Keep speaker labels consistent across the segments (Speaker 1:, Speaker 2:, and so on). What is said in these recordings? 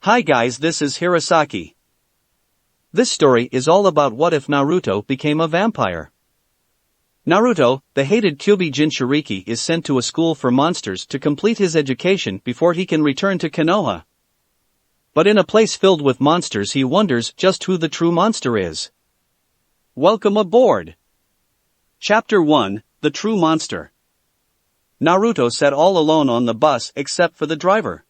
Speaker 1: Hi guys, this is Hirosaki. This story is all about what if Naruto became a vampire. Naruto, the hated Kyuubi jinchuuriki, is sent to a school for monsters to complete his education before he can return to Konoha. But in a place filled with monsters he wonders just who the true monster is. Welcome aboard! Chapter 1, The True Monster. Naruto sat all alone on the bus except for the driver.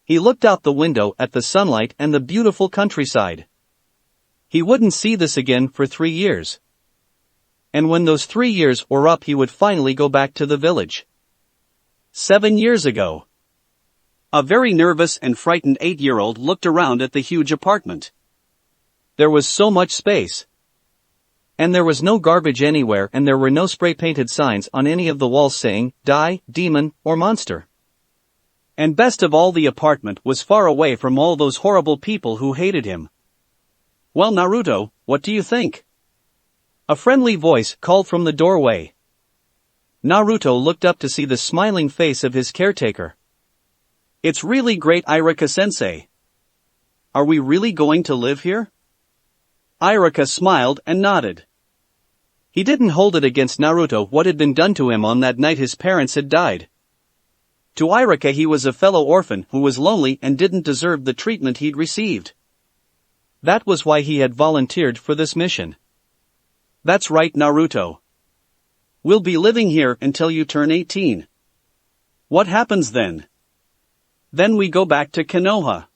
Speaker 1: He looked out the window at the sunlight and the beautiful countryside. He wouldn't see this again for 3 years. And when those 3 years were up he would finally go back to the village. 7 years ago. A very nervous and frightened 8-year-old looked around at the huge apartment. There was so much space. And there was no garbage anywhere, and there were no spray-painted signs on any of the walls saying, die, demon, or monster. And best of all, the apartment was far away from all those horrible people who hated him. Well, Naruto, what do you think? A friendly voice called from the doorway. Naruto looked up to see the smiling face of his caretaker. It's really great, Iruka-sensei. Are we really going to live here? Iruka smiled and nodded. He didn't hold it against Naruto what had been done to him on that night his parents had died. To Iruka he was a fellow orphan who was lonely and didn't deserve the treatment he'd received. That was why he had volunteered for this mission. That's right, Naruto. We'll be living here until you turn 18. What happens then? Then we go back to Konoha.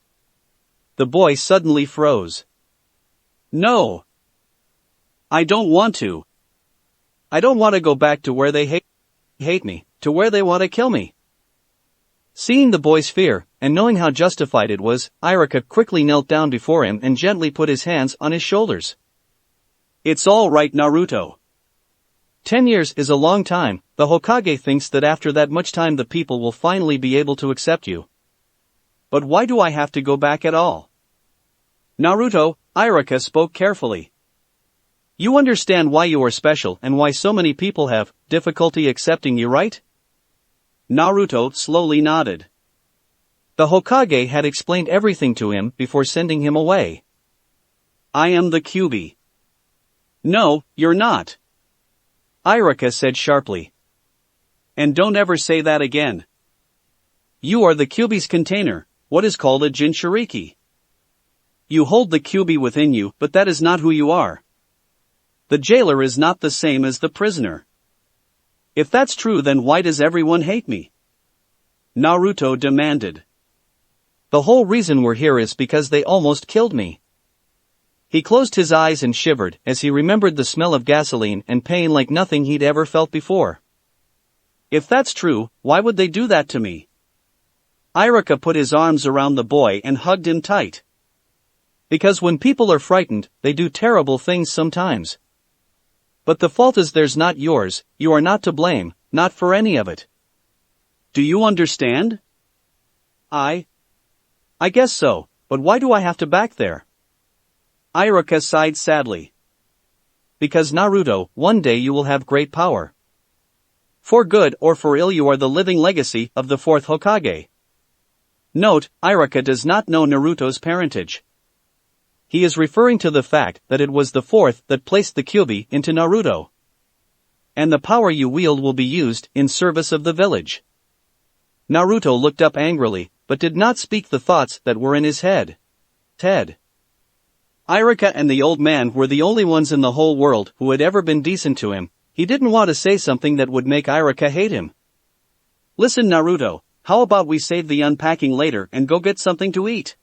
Speaker 1: The boy suddenly froze. No. I don't want to. I don't want to go back to where they hate me, to where they want to kill me. Seeing the boy's fear, and knowing how justified it was, Iruka quickly knelt down before him and gently put his hands on his shoulders. It's all right, Naruto. 10 years is a long time. The Hokage thinks that after that much time the people will finally be able to accept you. But why do I have to go back at all? Naruto, Iruka spoke carefully. You understand why you are special and why so many people have difficulty accepting you, right? Naruto slowly nodded. The Hokage had explained everything to him before sending him away. I am the Kyuubi. No, you're not. Iruka said sharply. And don't ever say that again. You are the Kyuubi's container, what is called a jinchuuriki. You hold the Kyuubi within you, but that is not who you are. The jailer is not the same as the prisoner. If that's true, then why does everyone hate me? Naruto demanded. The whole reason we're here is because they almost killed me. He closed his eyes and shivered as he remembered the smell of gasoline and pain like nothing he'd ever felt before. If that's true, why would they do that to me? Iruka put his arms around the boy and hugged him tight. Because when people are frightened, they do terrible things sometimes. But the fault is theirs, not yours. You are not to blame, not for any of it. Do you understand? I guess so, but why do I have to back there? Iruka sighed sadly. Because Naruto, one day you will have great power. For good or for ill, you are the living legacy of the fourth Hokage. Note, Iruka does not know Naruto's parentage. He is referring to the fact that it was the fourth that placed the Kyuubi into Naruto. And the power you wield will be used in service of the village. Naruto looked up angrily, but did not speak the thoughts that were in his head. Iruka and the old man were the only ones in the whole world who had ever been decent to him. He didn't want to say something that would make Iruka hate him. Listen, Naruto, how about we save the unpacking later and go get something to eat?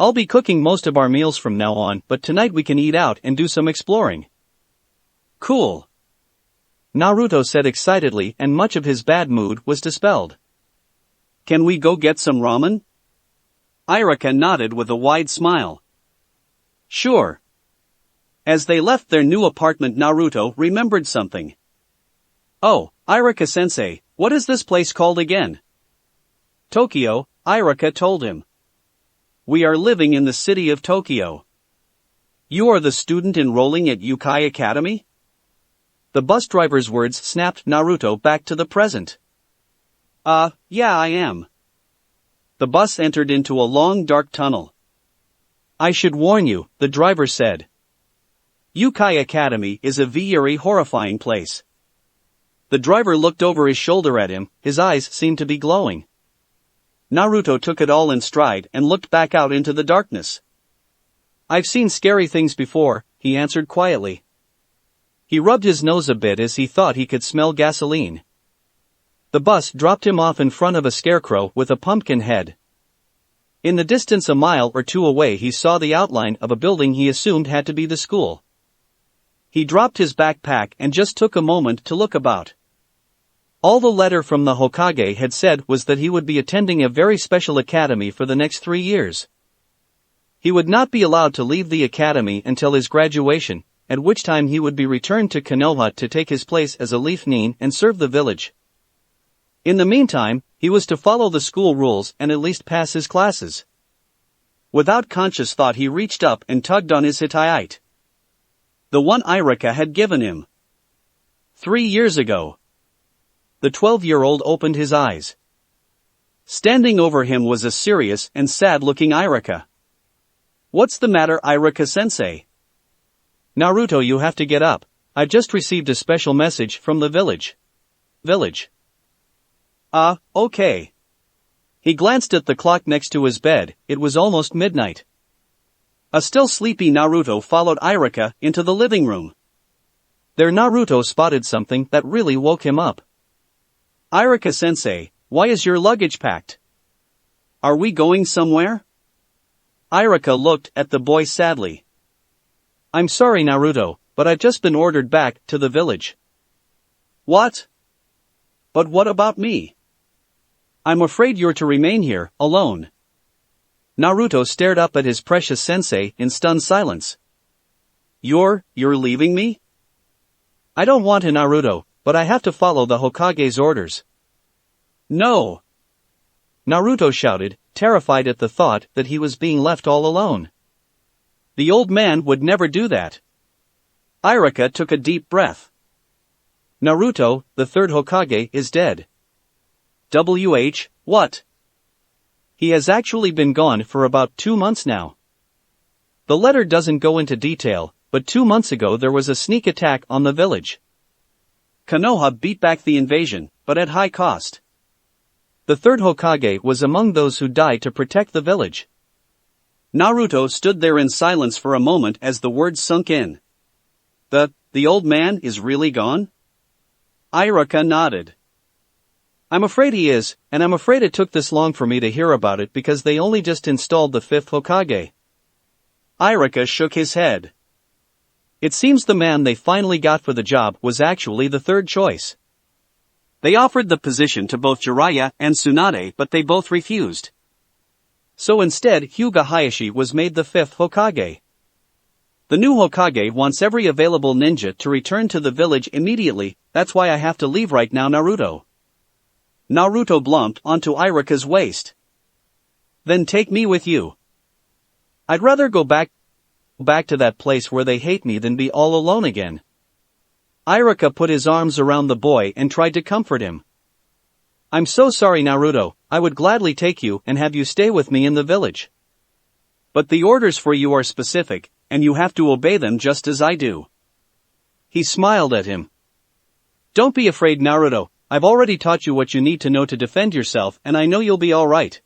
Speaker 1: I'll be cooking most of our meals from now on, but tonight we can eat out and do some exploring. Cool. Naruto said excitedly, and much of his bad mood was dispelled. Can we go get some ramen? Iruka nodded with a wide smile. Sure. As they left their new apartment, Naruto remembered something. Oh, Iruka-sensei, what is this place called again? Tokyo, Iruka told him. We are living in the city of Tokyo. You are the student enrolling at Yukai Academy? The bus driver's words snapped Naruto back to the present. Yeah, I am. The bus entered into a long dark tunnel. I should warn you, the driver said. Yukai Academy is a very horrifying place. The driver looked over his shoulder at him, his eyes seemed to be glowing. Naruto took it all in stride and looked back out into the darkness. I've seen scary things before, he answered quietly. He rubbed his nose a bit as he thought he could smell gasoline. The bus dropped him off in front of a scarecrow with a pumpkin head. In the distance a mile or two away he saw the outline of a building he assumed had to be the school. He dropped his backpack and just took a moment to look about. All the letter from the Hokage had said was that he would be attending a very special academy for the next 3 years. He would not be allowed to leave the academy until his graduation, at which time he would be returned to Konoha to take his place as a leaf nin and serve the village. In the meantime, he was to follow the school rules and at least pass his classes. Without conscious thought he reached up and tugged on his hittite. The one Irika had given him. 3 years ago. The 12-year-old opened his eyes. Standing over him was a serious and sad-looking Irika. What's the matter, Irika-sensei? Naruto, you have to get up. I've just received a special message from the village. Village. Okay. He glanced at the clock next to his bed, it was almost midnight. A still sleepy Naruto followed Irika into the living room. There Naruto spotted something that really woke him up. Irika-sensei, why is your luggage packed? Are we going somewhere? Irika looked at the boy sadly. I'm sorry Naruto, but I've just been ordered back to the village. What? But what about me? I'm afraid you're to remain here, alone. Naruto stared up at his precious sensei in stunned silence. You're leaving me? I don't want to Naruto, but I have to follow the Hokage's orders. No! Naruto shouted, terrified at the thought that he was being left all alone. The old man would never do that. Irika took a deep breath. Naruto, the third Hokage, is dead. What? He has actually been gone for about 2 months now. The letter doesn't go into detail, but 2 months ago there was a sneak attack on the village. Konoha beat back the invasion, but at high cost. The third Hokage was among those who died to protect the village. Naruto stood there in silence for a moment as the words sunk in. The old man is really gone? Irika nodded. I'm afraid he is, and I'm afraid it took this long for me to hear about it because they only just installed the 5th Hokage. Irika shook his head. It seems the man they finally got for the job was actually the third choice. They offered the position to both Jiraiya and Tsunade but they both refused. So instead Hyuga Hayashi was made the 5th Hokage. The new Hokage wants every available ninja to return to the village immediately, that's why I have to leave right now Naruto. Naruto blumped onto Irika's waist. Then take me with you. I'd rather go back to that place where they hate me than be all alone again. Irika put his arms around the boy and tried to comfort him. I'm so sorry Naruto, I would gladly take you and have you stay with me in the village. But the orders for you are specific, and you have to obey them just as I do. He smiled at him. Don't be afraid Naruto, I've already taught you what you need to know to defend yourself and I know you'll be alright.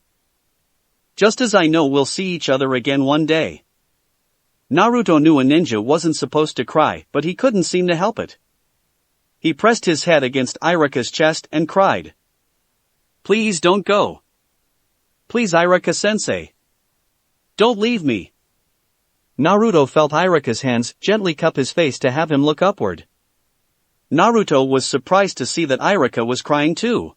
Speaker 1: Just as I know we'll see each other again one day. Naruto knew a ninja wasn't supposed to cry, but he couldn't seem to help it. He pressed his head against Irika's chest and cried. Please don't go. Please Irika-sensei. Don't leave me. Naruto felt Irika's hands gently cup his face to have him look upward. Naruto was surprised to see that Irika was crying too.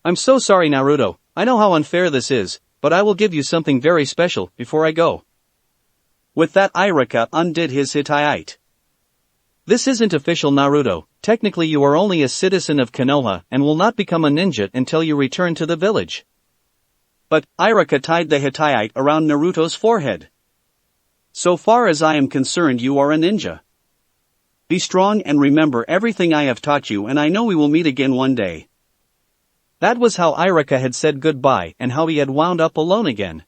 Speaker 1: I'm so sorry Naruto, I know how unfair this is, but I will give you something very special before I go. With that Irika undid his hittite. This isn't official Naruto, technically you are only a citizen of Konoha and will not become a ninja until you return to the village. But, Irika tied the hittite around Naruto's forehead. So far as I am concerned you are a ninja. Be strong and remember everything I have taught you and I know we will meet again one day. That was how Irika had said goodbye and how he had wound up alone again.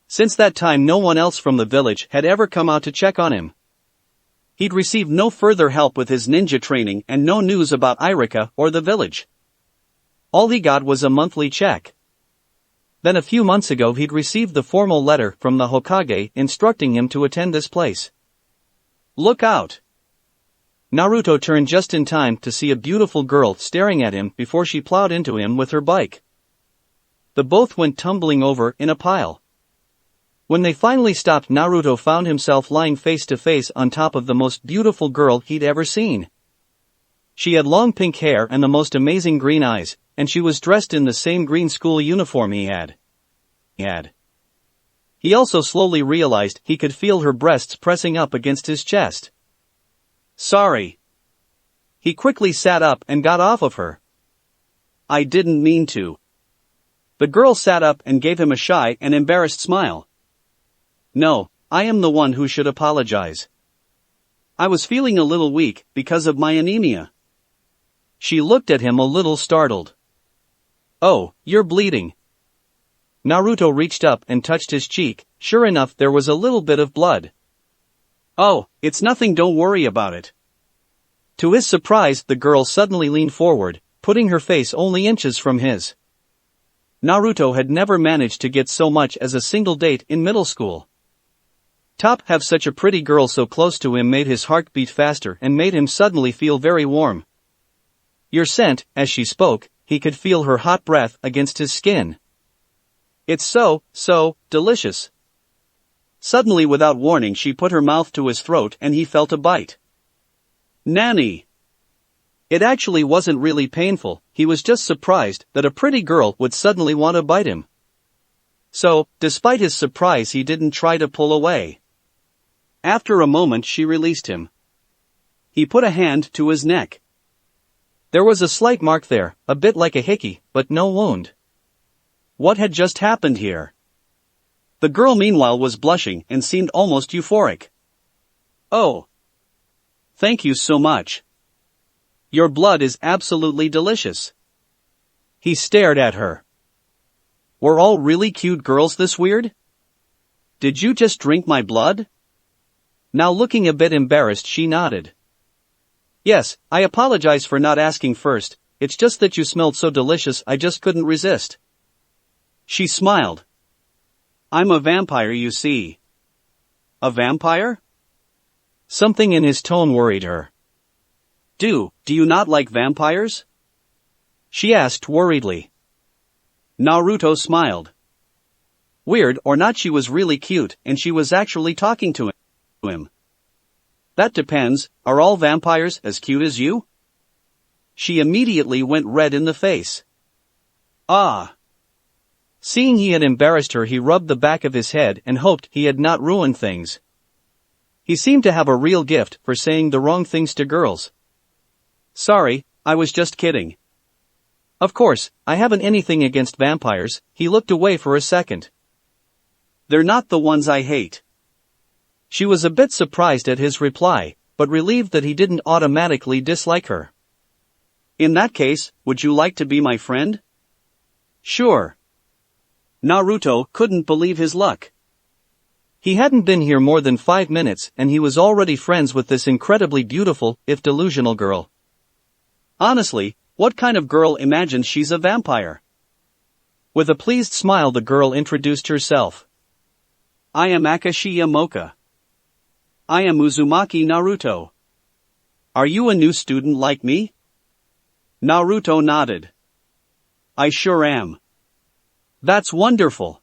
Speaker 1: Since that time no one else from the village had ever come out to check on him. He'd received no further help with his ninja training and no news about Irika or the village. All he got was a monthly check. Then a few months ago he'd received the formal letter from the Hokage instructing him to attend this place. Look out! Naruto turned just in time to see a beautiful girl staring at him before she plowed into him with her bike. The both went tumbling over in a pile. When they finally stopped, Naruto found himself lying face to face on top of the most beautiful girl he'd ever seen. She had long pink hair and the most amazing green eyes, and she was dressed in the same green school uniform he had. He also slowly realized he could feel her breasts pressing up against his chest. Sorry. He quickly sat up and got off of her. I didn't mean to. The girl sat up and gave him a shy and embarrassed smile. No, I am the one who should apologize. I was feeling a little weak because of my anemia. She looked at him a little startled. Oh, you're bleeding. Naruto reached up and touched his cheek. Sure enough, there was a little bit of blood. Oh, it's nothing, don't worry about it. To his surprise, the girl suddenly leaned forward, putting her face only inches from his. Naruto had never managed to get so much as a single date in middle school. Have such a pretty girl so close to him made his heart beat faster and made him suddenly feel very warm. Your scent, as she spoke, he could feel her hot breath against his skin. It's so delicious. Suddenly without warning she put her mouth to his throat and he felt a bite. Nanny! It actually wasn't really painful, he was just surprised that a pretty girl would suddenly want to bite him. So, despite his surprise, he didn't try to pull away. After a moment she released him. He put a hand to his neck. There was a slight mark there, a bit like a hickey, but no wound. What had just happened here? The girl meanwhile was blushing and seemed almost euphoric. Oh! Thank you so much. Your blood is absolutely delicious. He stared at her. Were all really cute girls this weird? Did you just drink my blood? Now looking a bit embarrassed she nodded. Yes, I apologize for not asking first, it's just that you smelled so delicious I just couldn't resist. She smiled. I'm a vampire, you see. A vampire? Something in his tone worried her. Do you not like vampires? She asked worriedly. Naruto smiled. Weird or not, she was really cute and she was actually talking to him. That depends, are all vampires as cute as you? She immediately went red in the face. Ah! Seeing he had embarrassed her, he rubbed the back of his head and hoped he had not ruined things. He seemed to have a real gift for saying the wrong things to girls. Sorry, I was just kidding. Of course, I haven't anything against vampires. He looked away for a second. They're not the ones I hate. She was a bit surprised at his reply, but relieved that he didn't automatically dislike her. In that case, would you like to be my friend? Sure. Naruto couldn't believe his luck. He hadn't been here more than 5 minutes and he was already friends with this incredibly beautiful, if delusional girl. Honestly, what kind of girl imagines she's a vampire? With a pleased smile the girl introduced herself. I am Akashiya Moka. I am Uzumaki Naruto. Are you a new student like me? Naruto nodded. I sure am. That's wonderful.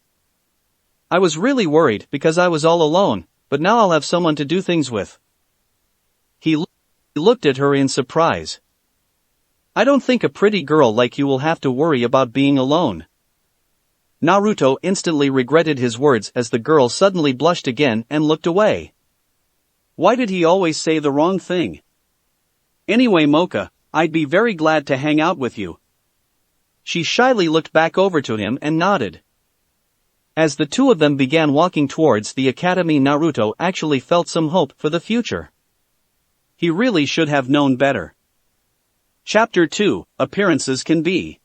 Speaker 1: I was really worried because I was all alone, but now I'll have someone to do things with. He looked at her in surprise. I don't think a pretty girl like you will have to worry about being alone. Naruto instantly regretted his words as the girl suddenly blushed again and looked away. Why did he always say the wrong thing? Anyway, Moka, I'd be very glad to hang out with you. She shyly looked back over to him and nodded. As the two of them began walking towards the academy, Naruto actually felt some hope for the future. He really should have known better. Chapter 2, Appearances Can Be.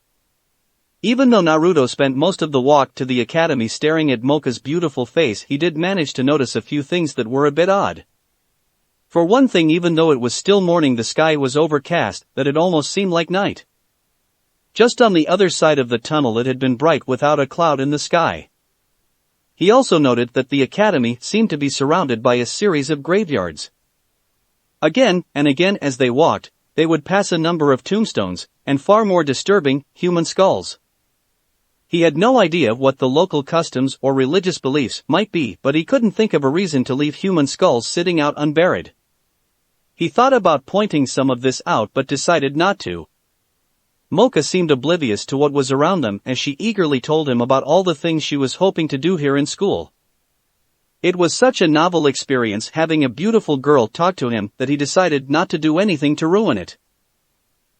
Speaker 1: Even though Naruto spent most of the walk to the academy staring at Mocha's beautiful face, he did manage to notice a few things that were a bit odd. For one thing, even though it was still morning, the sky was overcast, that it almost seemed like night. Just on the other side of the tunnel it had been bright without a cloud in the sky. He also noted that the academy seemed to be surrounded by a series of graveyards. Again and again as they walked, they would pass a number of tombstones, and far more disturbing, human skulls. He had no idea what the local customs or religious beliefs might be, but he couldn't think of a reason to leave human skulls sitting out unburied. He thought about pointing some of this out but decided not to. Mocha seemed oblivious to what was around them as she eagerly told him about all the things she was hoping to do here in school. It was such a novel experience having a beautiful girl talk to him that he decided not to do anything to ruin it.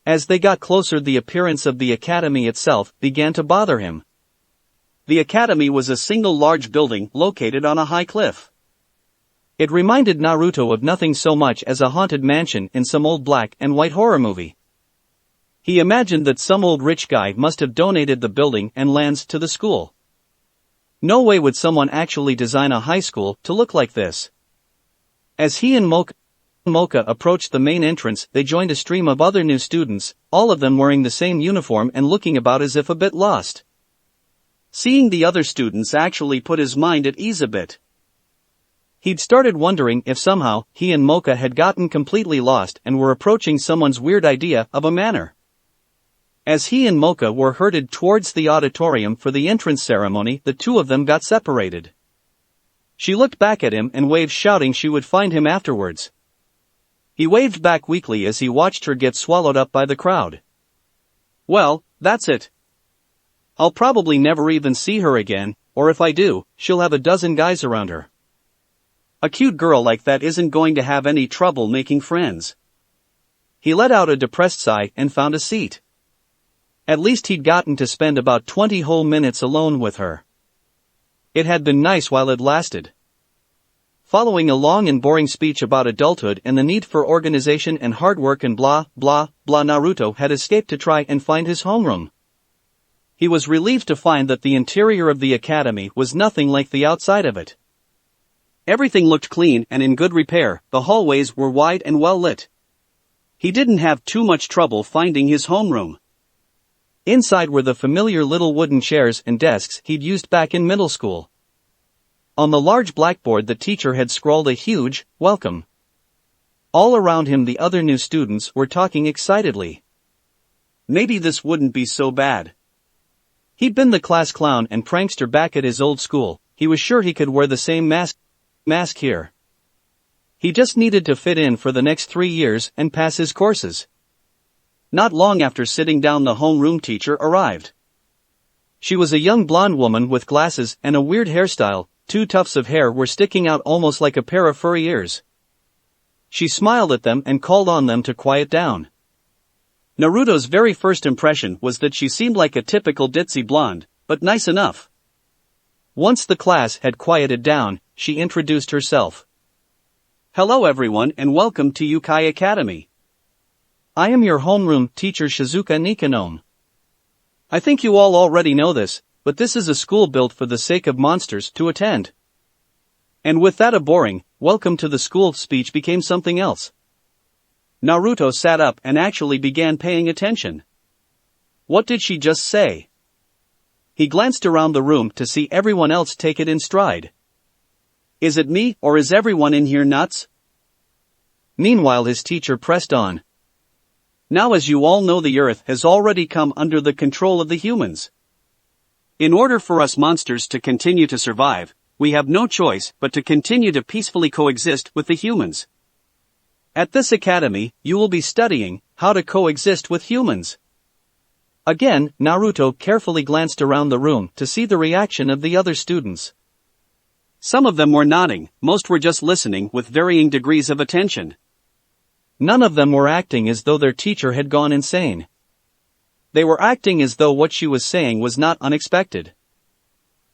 Speaker 1: As they got closer, the appearance of the academy itself began to bother him. The academy was a single large building located on a high cliff. It reminded Naruto of nothing so much as a haunted mansion in some old black and white horror movie. He imagined that some old rich guy must have donated the building and lands to the school. No way would someone actually design a high school to look like this. As he and Mocha approached the main entrance, they joined a stream of other new students, all of them wearing the same uniform and looking about as if a bit lost. Seeing the other students actually put his mind at ease a bit. He'd started wondering if somehow he and Mocha had gotten completely lost and were approaching someone's weird idea of a manor. As he and Mocha were herded towards the auditorium for the entrance ceremony, the two of them got separated. She looked back at him and waved, shouting she would find him afterwards. He waved back weakly as he watched her get swallowed up by the crowd. Well, that's it. I'll probably never even see her again, or if I do, she'll have a dozen guys around her. A cute girl like that isn't going to have any trouble making friends. He let out a depressed sigh and found a seat. At least he'd gotten to spend about 20 whole minutes alone with her. It had been nice while it lasted. Following a long and boring speech about adulthood and the need for organization and hard work and blah, blah, blah, Naruto had escaped to try and find his homeroom. He was relieved to find that the interior of the academy was nothing like the outside of it. Everything looked clean and in good repair, the hallways were wide and well lit. He didn't have too much trouble finding his homeroom. Inside were the familiar little wooden chairs and desks he'd used back in middle school. On the large blackboard the teacher had scrawled a huge, "Welcome." All around him the other new students were talking excitedly. Maybe this wouldn't be so bad. He'd been the class clown and prankster back at his old school, he was sure he could wear the same mask here. He just needed to fit in for the next 3 years and pass his courses. Not long after sitting down, the homeroom teacher arrived. She was a young blonde woman with glasses and a weird hairstyle, 2 tufts of hair were sticking out almost like a pair of furry ears. She smiled at them and called on them to quiet down. Naruto's very first impression was that she seemed like a typical ditzy blonde, but nice enough. Once the class had quieted down, she introduced herself. "Hello everyone and welcome to Yukai Academy. I am your homeroom teacher Shizuka Nikanome. I think you all already know this, but this is a school built for the sake of monsters to attend." And with that a boring, welcome to the school speech became something else. Naruto sat up and actually began paying attention. What did she just say? He glanced around the room to see everyone else take it in stride. Is it me, or is everyone in here nuts? Meanwhile his teacher pressed on. Now as you all know, the earth has already come under the control of the humans. In order for us monsters to continue to survive, we have no choice but to continue to peacefully coexist with the humans. At this academy, you will be studying how to coexist with humans. Again, Naruto carefully glanced around the room to see the reaction of the other students. Some of them were nodding, most were just listening with varying degrees of attention. None of them were acting as though their teacher had gone insane. They were acting as though what she was saying was not unexpected.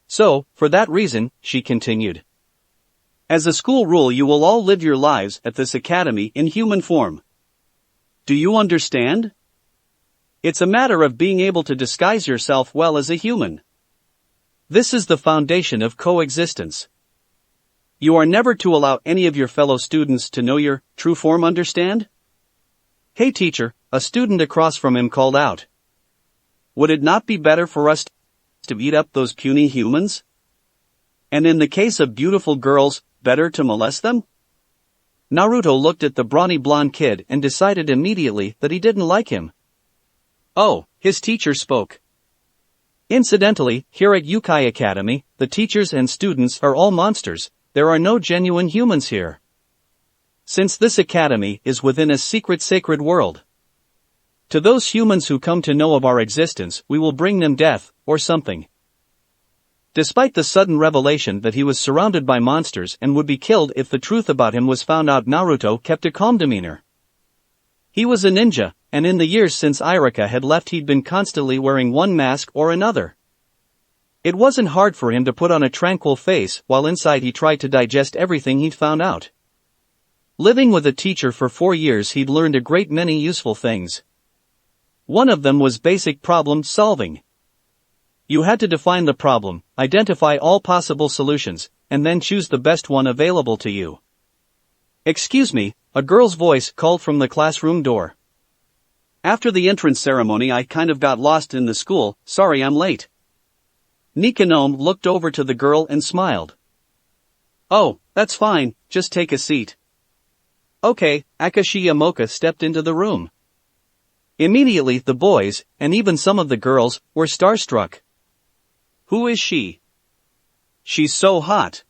Speaker 1: So, for that reason, she continued. As a school rule, you will all live your lives at this academy in human form. Do you understand? It's a matter of being able to disguise yourself well as a human. This is the foundation of coexistence. You are never to allow any of your fellow students to know your true form, understand? Hey teacher, a student across from him called out. Would it not be better for us to eat up those puny humans? And in the case of beautiful girls, better to molest them? Naruto looked at the brawny blonde kid and decided immediately that he didn't like him. Oh, his teacher spoke. Incidentally, here at Yukai Academy, the teachers and students are all monsters. There are no genuine humans here. Since this academy is within a secret sacred world. To those humans who come to know of our existence, we will bring them death, or something. Despite the sudden revelation that he was surrounded by monsters and would be killed if the truth about him was found out, Naruto kept a calm demeanor. He was a ninja, and in the years since Irika had left he'd been constantly wearing one mask or another. It wasn't hard for him to put on a tranquil face while inside he tried to digest everything he'd found out. Living with a teacher for 4 years, he'd learned a great many useful things. One of them was basic problem solving. You had to define the problem, identify all possible solutions, and then choose the best one available to you. Excuse me, a girl's voice called from the classroom door. After the entrance ceremony I kind of got lost in the school, sorry I'm late. Nikanome looked over to the girl and smiled. Oh, that's fine, just take a seat. Okay, Akashi Yamoka stepped into the room. Immediately the boys, and even some of the girls, were starstruck. Who is she? She's so hot.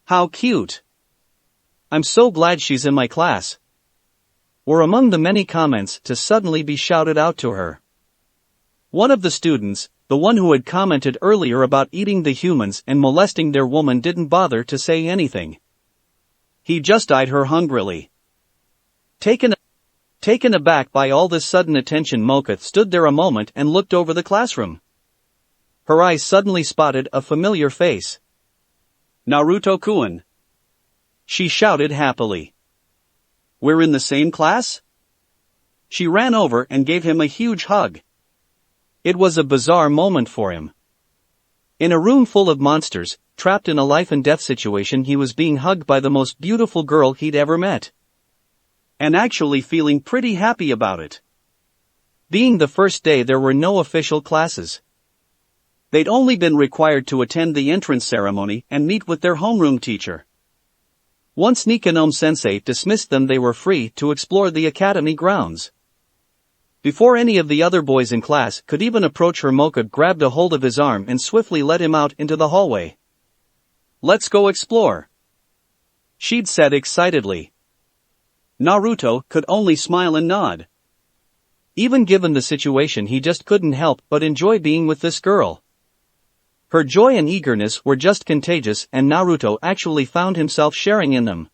Speaker 1: How cute. I'm so glad she's in my class. Were among the many comments to suddenly be shouted out to her. One of the students, the one who had commented earlier about eating the humans and molesting their woman, didn't bother to say anything. He just eyed her hungrily. Taken aback by all this sudden attention, Moka stood there a moment and looked over the classroom. Her eyes suddenly spotted a familiar face. Naruto-kun. She shouted happily. We're in the same class? She ran over and gave him a huge hug. It was a bizarre moment for him. In a room full of monsters, trapped in a life and death situation, he was being hugged by the most beautiful girl he'd ever met. And actually feeling pretty happy about it. Being the first day, there were no official classes. They'd only been required to attend the entrance ceremony and meet with their homeroom teacher. Once Nikanome-sensei dismissed them, they were free to explore the academy grounds. Before any of the other boys in class could even approach her, Moka grabbed a hold of his arm and swiftly led him out into the hallway. Let's go explore, she'd said excitedly. Naruto could only smile and nod. Even given the situation, he just couldn't help but enjoy being with this girl. Her joy and eagerness were just contagious, and Naruto actually found himself sharing in them.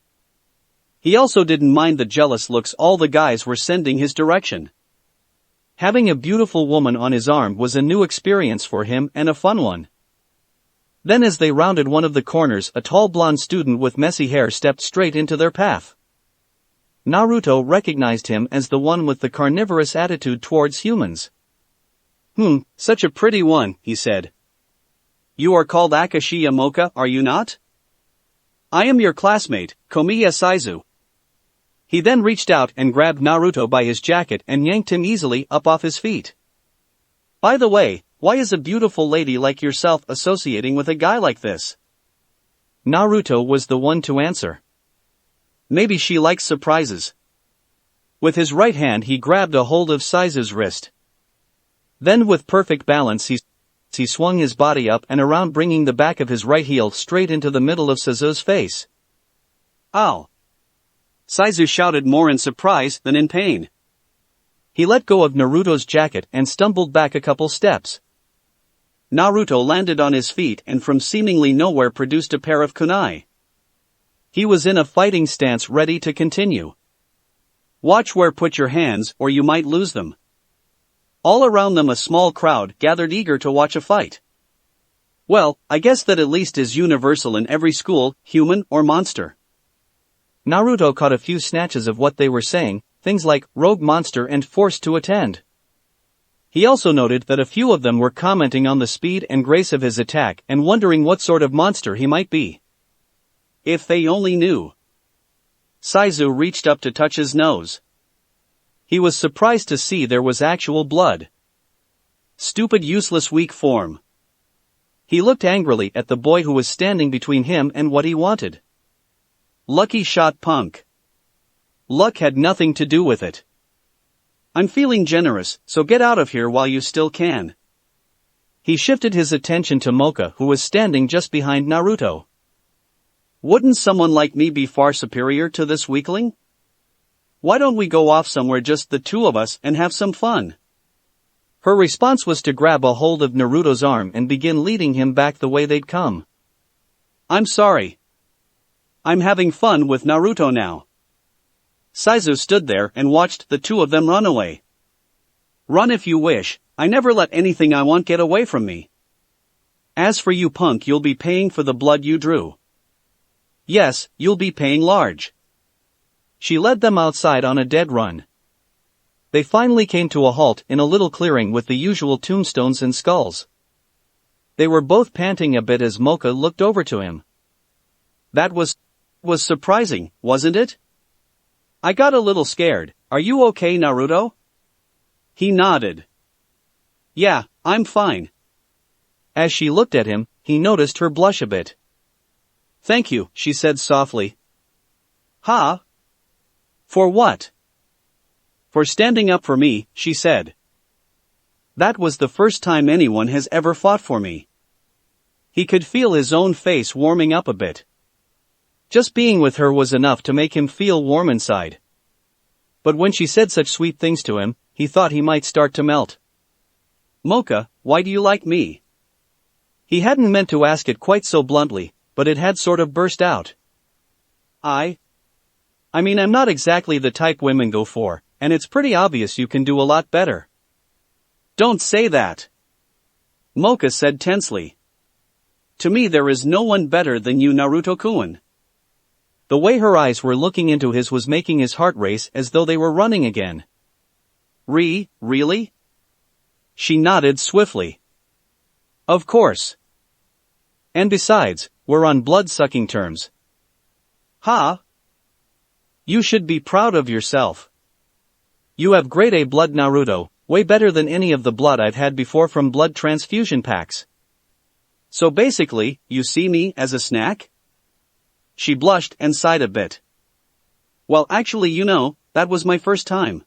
Speaker 1: He also didn't mind the jealous looks all the guys were sending his direction. Having a beautiful woman on his arm was a new experience for him and a fun one. Then as they rounded one of the corners, a tall blonde student with messy hair stepped straight into their path. Naruto recognized him as the one with the carnivorous attitude towards humans. Such a pretty one, he said. You are called Akashi Yamoka, are you not? I am your classmate, Komiya Saizu. He then reached out and grabbed Naruto by his jacket and yanked him easily up off his feet. By the way, why is a beautiful lady like yourself associating with a guy like this? Naruto was the one to answer. Maybe she likes surprises. With his right hand he grabbed a hold of Saizu's wrist. Then with perfect balance he swung his body up and around, bringing the back of his right heel straight into the middle of Saizu's face. Ow! Saizu shouted, more in surprise than in pain. He let go of Naruto's jacket and stumbled back a couple steps. Naruto landed on his feet and from seemingly nowhere produced a pair of kunai. He was in a fighting stance, ready to continue. Watch where put your hands or you might lose them. All around them a small crowd gathered, eager to watch a fight. Well, I guess that at least is universal in every school, human or monster. Naruto caught a few snatches of what they were saying, things like rogue monster and forced to attend. He also noted that a few of them were commenting on the speed and grace of his attack and wondering what sort of monster he might be. If they only knew. Saizu reached up to touch his nose. He was surprised to see there was actual blood. Stupid, useless, weak form. He looked angrily at the boy who was standing between him and what he wanted. Lucky shot, punk. Luck had nothing to do with it. I'm feeling generous, so get out of here while you still can. He shifted his attention to Mocha, who was standing just behind Naruto. Wouldn't someone like me be far superior to this weakling? Why don't we go off somewhere, just the two of us, and have some fun? Her response was to grab a hold of Naruto's arm and begin leading him back the way they'd come. I'm sorry. I'm having fun with Naruto now. Saizu stood there and watched the two of them run away. Run if you wish, I never let anything I want get away from me. As for you, punk, you'll be paying for the blood you drew. Yes, you'll be paying large. She led them outside on a dead run. They finally came to a halt in a little clearing with the usual tombstones and skulls. They were both panting a bit as Mocha looked over to him. That was surprising, wasn't it? I got a little scared. Are you okay, Naruto? He nodded. Yeah, I'm fine. As she looked at him, he noticed her blush a bit. Thank you, she said softly. Huh? For what? For standing up for me, she said. That was the first time anyone has ever fought for me. He could feel his own face warming up a bit. Just being with her was enough to make him feel warm inside. But when she said such sweet things to him, he thought he might start to melt. Mocha, why do you like me? He hadn't meant to ask it quite so bluntly, but it had sort of burst out. I mean, I'm not exactly the type women go for, and it's pretty obvious you can do a lot better. Don't say that. Mocha said tensely. To me there is no one better than you, Naruto-kun. The way her eyes were looking into his was making his heart race as though they were running again. Really? She nodded swiftly. Of course. And besides, we're on blood-sucking terms. Ha! You should be proud of yourself. You have grade A blood, Naruto, way better than any of the blood I've had before from blood transfusion packs. So basically, you see me as a snack? She blushed and sighed a bit. Well, actually, that was my first time.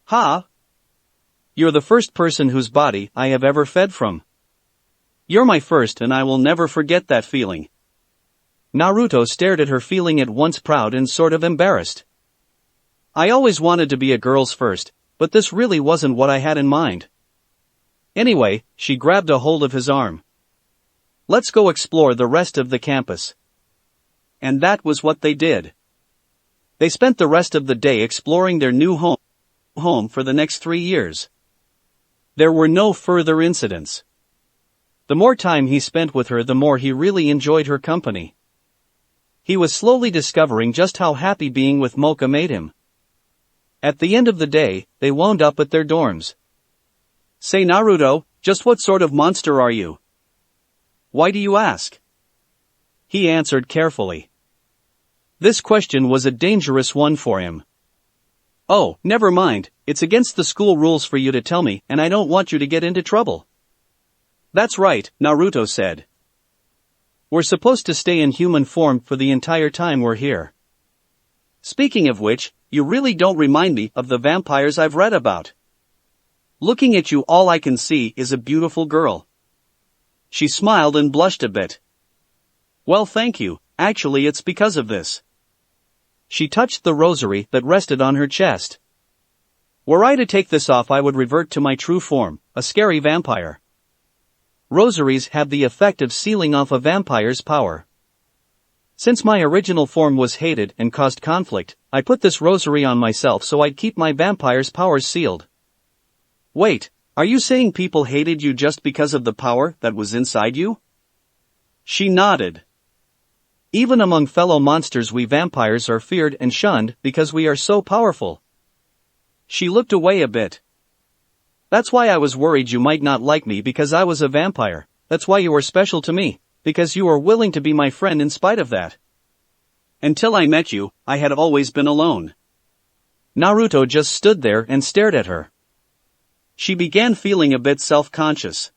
Speaker 1: Ha! You're the first person whose body I have ever fed from. You're my first, and I will never forget that feeling. Naruto stared at her, feeling at once proud and sort of embarrassed. I always wanted to be a girl's first, but this really wasn't what I had in mind. Anyway, she grabbed a hold of his arm. Let's go explore the rest of the campus. And that was what they did. They spent the rest of the day exploring their new home for the next 3 years. There were no further incidents. The more time he spent with her, the more he really enjoyed her company. He was slowly discovering just how happy being with Mocha made him. At the end of the day, they wound up at their dorms. Say, Naruto, just what sort of monster are you? Why do you ask? He answered carefully. This question was a dangerous one for him. Oh, never mind, it's against the school rules for you to tell me, and I don't want you to get into trouble. That's right, Naruto said. We're supposed to stay in human form for the entire time we're here. Speaking of which, you really don't remind me of the vampires I've read about. Looking at you, all I can see is a beautiful girl. She smiled and blushed a bit. Well, thank you, actually it's because of this. She touched the rosary that rested on her chest. Were I to take this off, I would revert to my true form, a scary vampire. Rosaries have the effect of sealing off a vampire's power. Since my original form was hated and caused conflict, I put this rosary on myself so I'd keep my vampire's powers sealed. Wait, are you saying people hated you just because of the power that was inside you? She nodded. Even among fellow monsters, we vampires are feared and shunned because we are so powerful. She looked away a bit. That's why I was worried you might not like me because I was a vampire. That's why you were special to me, because you were willing to be my friend in spite of that. Until I met you, I had always been alone. Naruto just stood there and stared at her. She began feeling a bit self-conscious.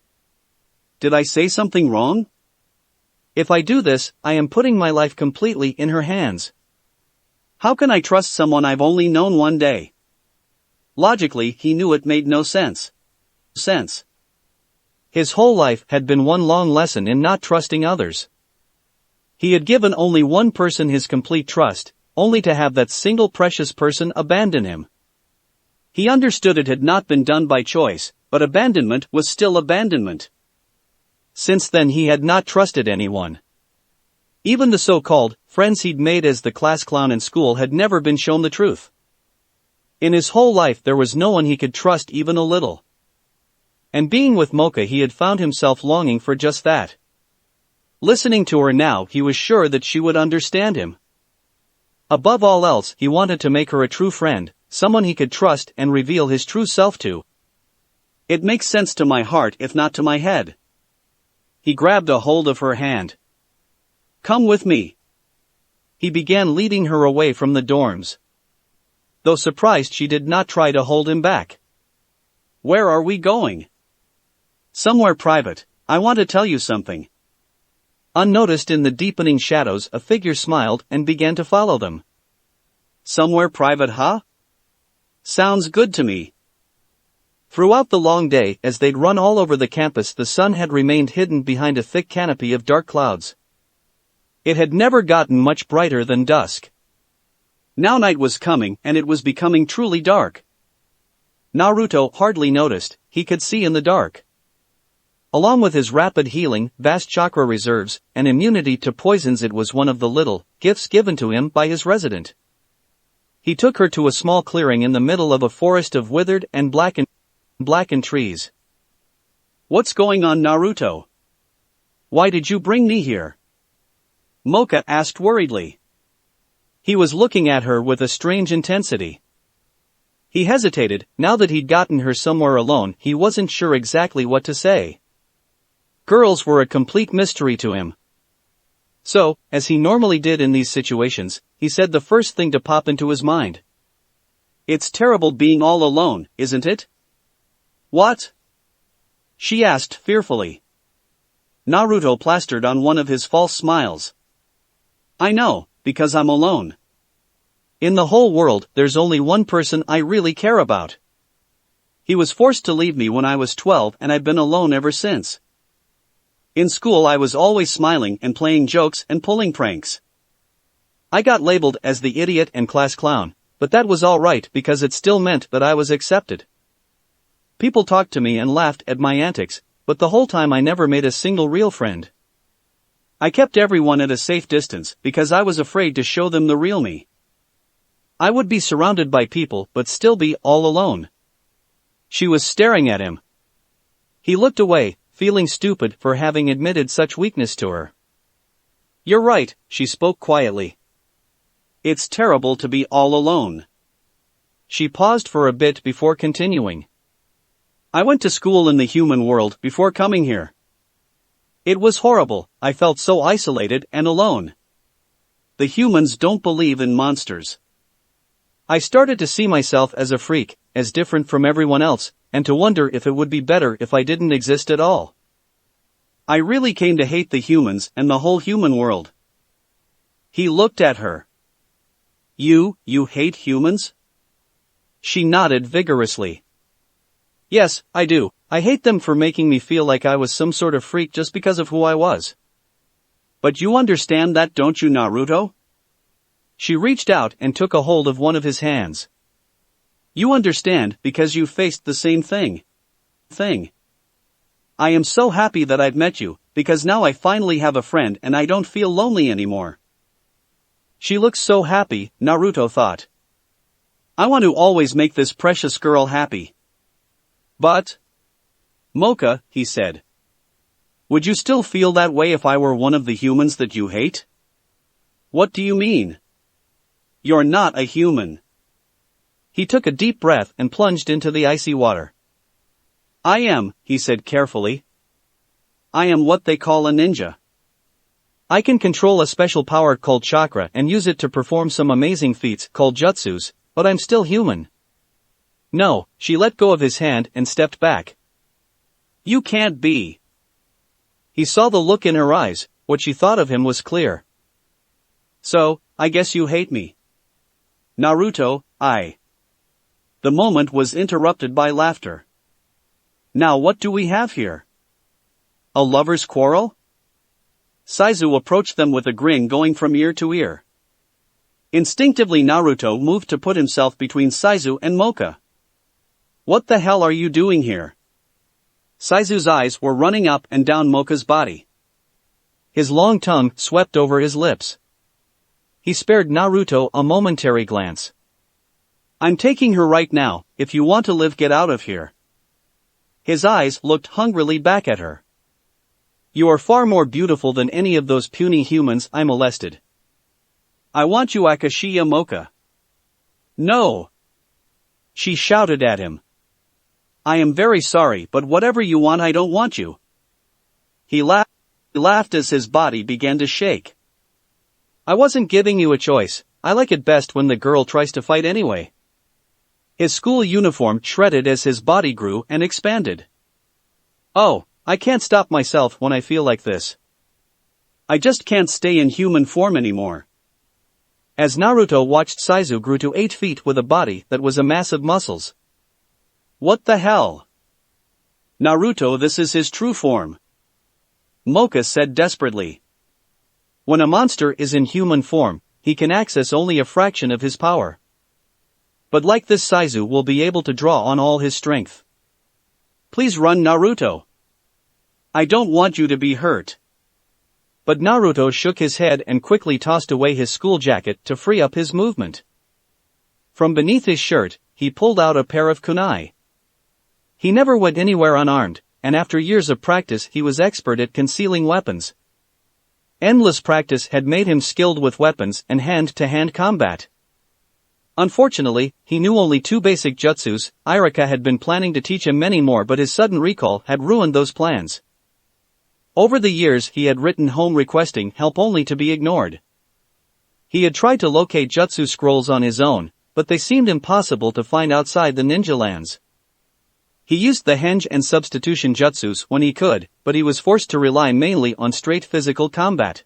Speaker 1: Did I say something wrong? If I do this, I am putting my life completely in her hands. How can I trust someone I've only known one day? Logically, he knew it made no sense. His whole life had been one long lesson in not trusting others. He had given only one person his complete trust, only to have that single precious person abandon him. He understood it had not been done by choice, but abandonment was still abandonment. Since then he had not trusted anyone. Even the so-called friends he'd made as the class clown in school had never been shown the truth. In his whole life there was no one he could trust even a little. And being with Mocha he had found himself longing for just that. Listening to her now he was sure that she would understand him. Above all else he wanted to make her a true friend, someone he could trust and reveal his true self to. It makes sense to my heart if not to my head. He grabbed a hold of her hand. Come with me. He began leading her away from the dorms. Though surprised, she did not try to hold him back. Where are we going? Somewhere private. I want to tell you something. Unnoticed in the deepening shadows, a figure smiled and began to follow them. Somewhere private, huh? Sounds good to me. Throughout the long day, as they'd run all over the campus, the sun had remained hidden behind a thick canopy of dark clouds. It had never gotten much brighter than dusk. Now night was coming, and it was becoming truly dark. Naruto hardly noticed, he could see in the dark. Along with his rapid healing, vast chakra reserves, and immunity to poisons, it was one of the little gifts given to him by his resident. He took her to a small clearing in the middle of a forest of withered and blackened trees. What's going on, Naruto? Why did you bring me here? Mocha asked worriedly. He was looking at her with a strange intensity. He hesitated. Now that he'd gotten her somewhere alone, he wasn't sure exactly what to say. Girls were a complete mystery to him. So, as he normally did in these situations, he said the first thing to pop into his mind. It's terrible being all alone, isn't it? What? She asked fearfully. Naruto plastered on one of his false smiles. I know, because I'm alone. In the whole world, there's only one person I really care about. He was forced to leave me when I was 12 and I've been alone ever since. In school I was always smiling and playing jokes and pulling pranks. I got labeled as the idiot and class clown, but that was all right because it still meant that I was accepted. People talked to me and laughed at my antics, but the whole time I never made a single real friend. I kept everyone at a safe distance because I was afraid to show them the real me. I would be surrounded by people but still be all alone. She was staring at him. He looked away, feeling stupid for having admitted such weakness to her. You're right, she spoke quietly. It's terrible to be all alone. She paused for a bit before continuing. I went to school in the human world before coming here. It was horrible. I felt so isolated and alone. The humans don't believe in monsters. I started to see myself as a freak, as different from everyone else, and to wonder if it would be better if I didn't exist at all. I really came to hate the humans and the whole human world. He looked at her. You hate humans? She nodded vigorously. Yes, I do. I hate them for making me feel like I was some sort of freak just because of who I was. But you understand that, don't you, Naruto? She reached out and took a hold of one of his hands. You understand because you faced the same thing. I am so happy that I've met you, because now I finally have a friend and I don't feel lonely anymore. She looks so happy, Naruto thought. I want to always make this precious girl happy. But... Mocha, he said. Would you still feel that way if I were one of the humans that you hate? What do you mean? You're not a human. He took a deep breath and plunged into the icy water. I am, he said carefully. I am what they call a ninja. I can control a special power called chakra and use it to perform some amazing feats called jutsus, but I'm still human. No, she let go of his hand and stepped back. You can't be. He saw the look in her eyes, what she thought of him was clear. So, I guess you hate me. Naruto, The moment was interrupted by laughter. Now what do we have here? A lover's quarrel? Saizu approached them with a grin going from ear to ear. Instinctively Naruto moved to put himself between Saizu and Mocha. What the hell are you doing here? Saizu's eyes were running up and down Mocha's body. His long tongue swept over his lips. He spared Naruto a momentary glance. I'm taking her right now, if you want to live get out of here. His eyes looked hungrily back at her. You are far more beautiful than any of those puny humans I molested. I want you Akashiya Mocha. No! She shouted at him. I am very sorry, but whatever you want I don't want you. He laughed as his body began to shake. I wasn't giving you a choice, I like it best when the girl tries to fight anyway. His school uniform shredded as his body grew and expanded. Oh, I can't stop myself when I feel like this. I just can't stay in human form anymore. As Naruto watched Saizu grew to 8 feet with a body that was a mass of muscles. What the hell? Naruto, this is his true form. Mocha said desperately. When a monster is in human form, he can access only a fraction of his power. But like this Saizu will be able to draw on all his strength. Please run Naruto. I don't want you to be hurt. But Naruto shook his head and quickly tossed away his school jacket to free up his movement. From beneath his shirt, he pulled out a pair of kunai. He never went anywhere unarmed, and after years of practice he was expert at concealing weapons. Endless practice had made him skilled with weapons and hand-to-hand combat. Unfortunately, he knew only 2 basic jutsus. Irika had been planning to teach him many more, but his sudden recall had ruined those plans. Over the years he had written home requesting help only to be ignored. He had tried to locate jutsu scrolls on his own, but they seemed impossible to find outside the ninja lands. He used the henge and substitution jutsus when he could, but he was forced to rely mainly on straight physical combat.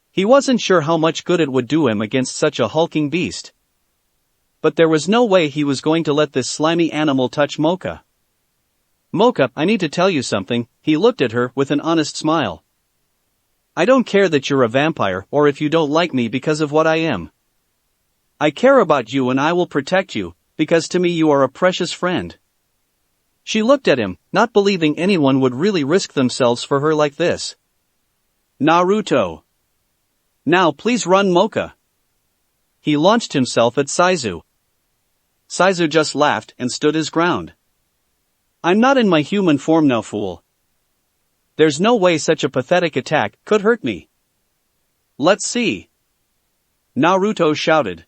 Speaker 1: He wasn't sure how much good it would do him against such a hulking beast. But there was no way he was going to let this slimy animal touch Mocha. Mocha, I need to tell you something, he looked at her with an honest smile. I don't care that you're a vampire or if you don't like me because of what I am. I care about you and I will protect you, because to me you are a precious friend. She looked at him, not believing anyone would really risk themselves for her like this. Naruto. Now please run Mocha. He launched himself at Saizu. Saizu just laughed and stood his ground. I'm not in my human form now, fool. There's no way such a pathetic attack could hurt me. Let's see. Naruto shouted.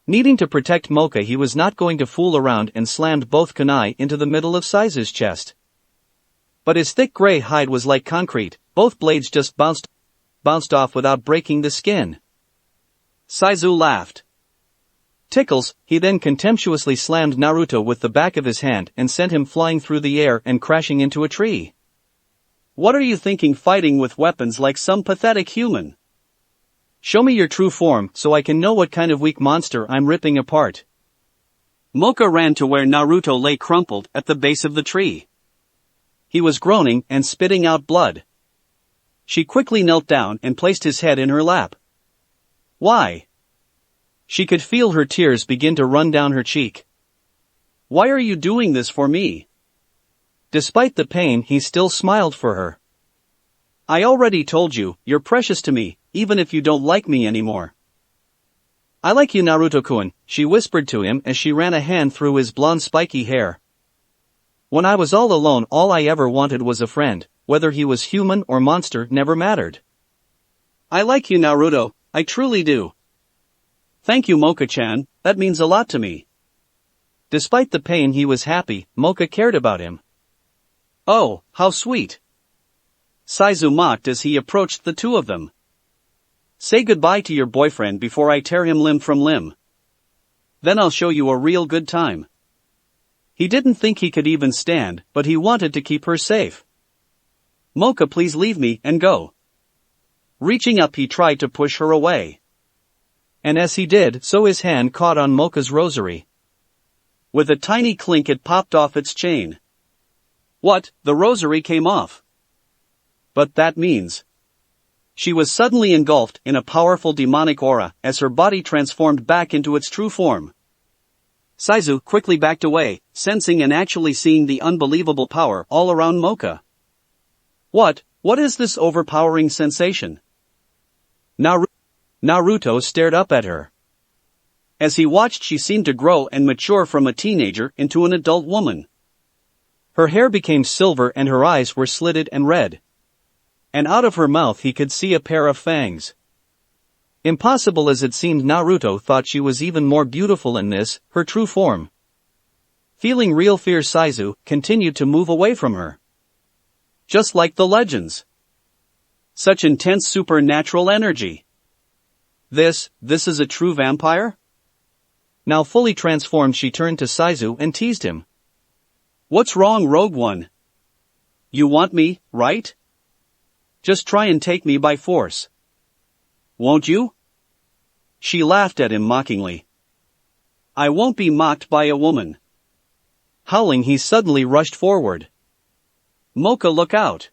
Speaker 1: Needing to protect Mocha, he was not going to fool around and slammed both kunai into the middle of Saizu's chest. But his thick gray hide was like concrete, both blades just bounced off without breaking the skin. Saizu laughed. Tickles, he then contemptuously slammed Naruto with the back of his hand and sent him flying through the air and crashing into a tree. What are you thinking, fighting with weapons like some pathetic human? Show me your true form so I can know what kind of weak monster I'm ripping apart. Mocha ran to where Naruto lay crumpled at the base of the tree. He was groaning and spitting out blood. She quickly knelt down and placed his head in her lap. Why? She could feel her tears begin to run down her cheek. Why are you doing this for me? Despite the pain, he still smiled for her. I already told you, you're precious to me, even if you don't like me anymore. I like you, Naruto-kun, she whispered to him as she ran a hand through his blonde spiky hair. When I was all alone, all I ever wanted was a friend, whether he was human or monster never mattered. I like you, Naruto, I truly do. Thank you, Mocha-chan, that means a lot to me. Despite the pain, he was happy. Mocha cared about him. "Oh, how sweet," Saizu mocked as he approached the two of them. "Say goodbye to your boyfriend before I tear him limb from limb. Then I'll show you a real good time." He didn't think he could even stand, but he wanted to keep her safe. "Mocha, please leave me and go." Reaching up, he tried to push her away. And as he did so, his hand caught on Mocha's rosary. With a tiny clink, it popped off its chain. What? The rosary came off. But that means she was suddenly engulfed in a powerful demonic aura as her body transformed back into its true form. Saizu quickly backed away, sensing and actually seeing the unbelievable power all around Mocha. What is this overpowering sensation? Naruto stared up at her. As he watched, she seemed to grow and mature from a teenager into an adult woman. Her hair became silver and her eyes were slitted and red. And out of her mouth he could see a pair of fangs. Impossible as it seemed, Naruto thought she was even more beautiful in this, her true form. Feeling real fear, Saizu continued to move away from her. Just like the legends. Such intense supernatural energy. This is a true vampire? Now fully transformed, she turned to Saizu and teased him. What's wrong, Rogue One? You want me, right? Just try and take me by force. Won't you? She laughed at him mockingly. I won't be mocked by a woman. Howling, he suddenly rushed forward. Mocha, look out!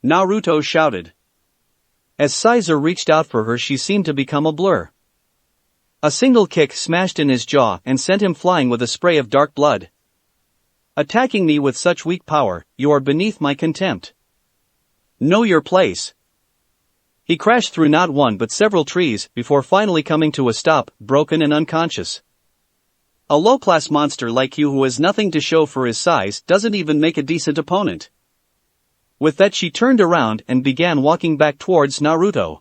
Speaker 1: Naruto shouted. As Saizu reached out for her, she seemed to become a blur. A single kick smashed in his jaw and sent him flying with a spray of dark blood. Attacking me with such weak power, you are beneath my contempt. Know your place. He crashed through not one but several trees before finally coming to a stop, broken and unconscious. A low-class monster like you who has nothing to show for his size doesn't even make a decent opponent. With that, she turned around and began walking back towards Naruto.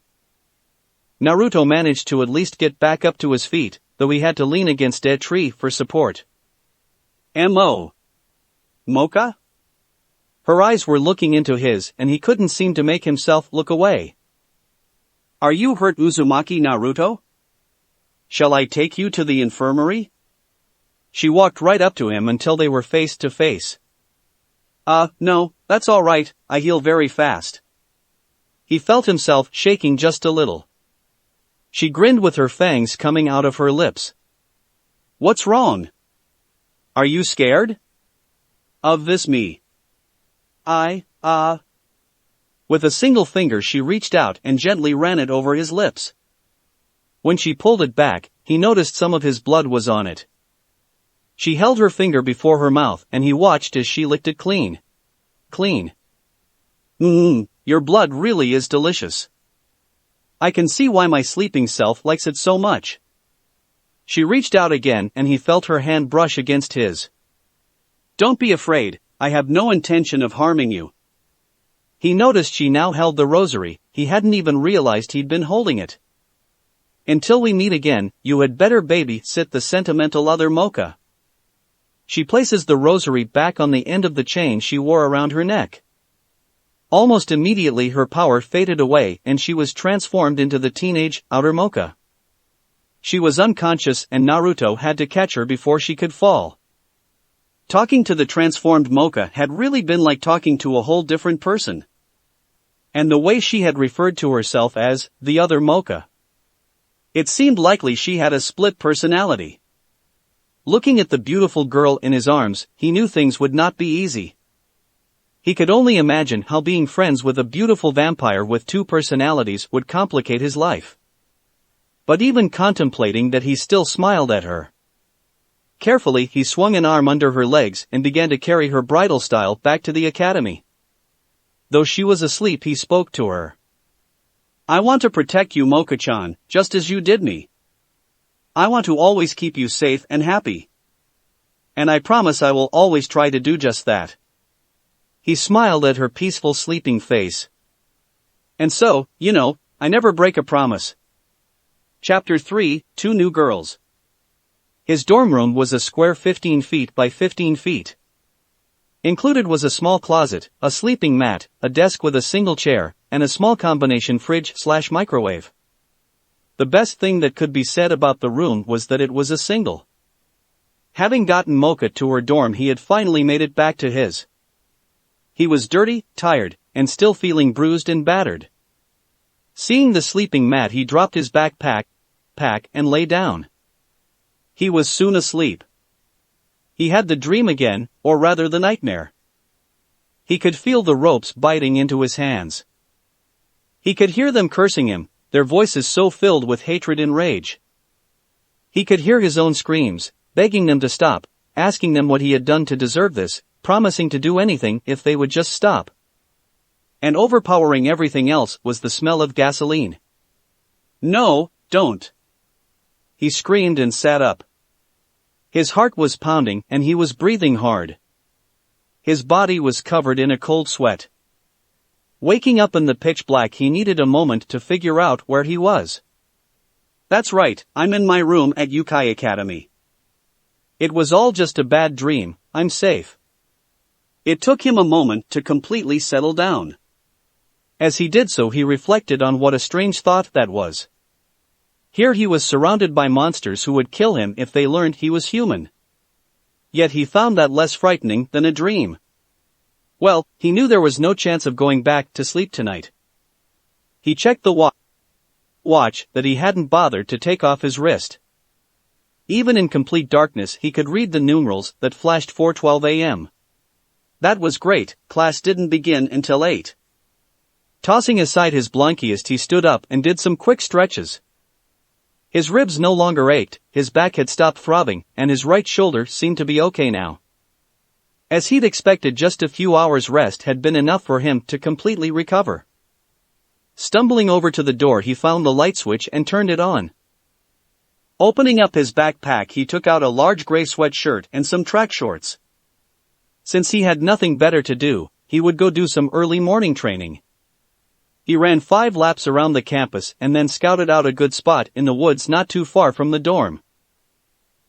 Speaker 1: Naruto managed to at least get back up to his feet, though he had to lean against a tree for support. M.O. Mocha? Her eyes were looking into his and he couldn't seem to make himself look away. Are you hurt, Uzumaki Naruto? Shall I take you to the infirmary? She walked right up to him until they were face to face. No, that's all right, I heal very fast. He felt himself shaking just a little. She grinned with her fangs coming out of her lips. What's wrong? Are you scared? Of this me? With a single finger she reached out and gently ran it over his lips. When she pulled it back, he noticed some of his blood was on it. She held her finger before her mouth and he watched as she licked it clean. Clean. Your blood really is delicious. I can see why my sleeping self likes it so much. She reached out again and he felt her hand brush against his. Don't be afraid, I have no intention of harming you. He noticed she now held the rosary, he hadn't even realized he'd been holding it. Until we meet again, you had better baby-sit the sentimental other Mocha. She places the rosary back on the end of the chain she wore around her neck. Almost immediately her power faded away and she was transformed into the teenage, outer Mocha. She was unconscious and Naruto had to catch her before she could fall. Talking to the transformed Mocha had really been like talking to a whole different person. And the way she had referred to herself as, the other Mocha. It seemed likely she had a split personality. Looking at the beautiful girl in his arms, he knew things would not be easy. He could only imagine how being friends with a beautiful vampire with two personalities would complicate his life. But even contemplating that, he still smiled at her. Carefully he swung an arm under her legs and began to carry her bridal style back to the academy. Though she was asleep, he spoke to her. I want to protect you, Mocha-chan, just as you did me. I want to always keep you safe and happy. And I promise I will always try to do just that. He smiled at her peaceful sleeping face. And so, I never break a promise. Chapter 3, Two New Girls. His dorm room was a square 15 feet by 15 feet. Included was a small closet, a sleeping mat, a desk with a single chair, and a small combination fridge/microwave. The best thing that could be said about the room was that it was a single. Having gotten Mocha to her dorm, he had finally made it back to his. He was dirty, tired, and still feeling bruised and battered. Seeing the sleeping mat, he dropped his backpack and lay down. He was soon asleep. He had the dream again, or rather the nightmare. He could feel the ropes biting into his hands. He could hear them cursing him, their voices so filled with hatred and rage. He could hear his own screams, begging them to stop, asking them what he had done to deserve this, promising to do anything if they would just stop. And overpowering everything else was the smell of gasoline. "No, don't!" he screamed and sat up. His heart was pounding and he was breathing hard. His body was covered in a cold sweat. Waking up in the pitch black, he needed a moment to figure out where he was. "That's right, I'm in my room at Yukai Academy. It was all just a bad dream, I'm safe." It took him a moment to completely settle down. As he did so, he reflected on what a strange thought that was. Here he was surrounded by monsters who would kill him if they learned he was human. Yet he found that less frightening than a dream. Well, he knew there was no chance of going back to sleep tonight. He checked the watch that he hadn't bothered to take off his wrist. Even in complete darkness, he could read the numerals that flashed 4:12 a.m. That was great, class didn't begin until 8. Tossing aside his blankiest, he stood up and did some quick stretches. His ribs no longer ached, his back had stopped throbbing, and his right shoulder seemed to be okay now. As he'd expected, just a few hours' rest had been enough for him to completely recover. Stumbling over to the door, he found the light switch and turned it on. Opening up his backpack, he took out a large gray sweatshirt and some track shorts. Since he had nothing better to do, he would go do some early morning training. He ran 5 laps around the campus and then scouted out a good spot in the woods not too far from the dorm.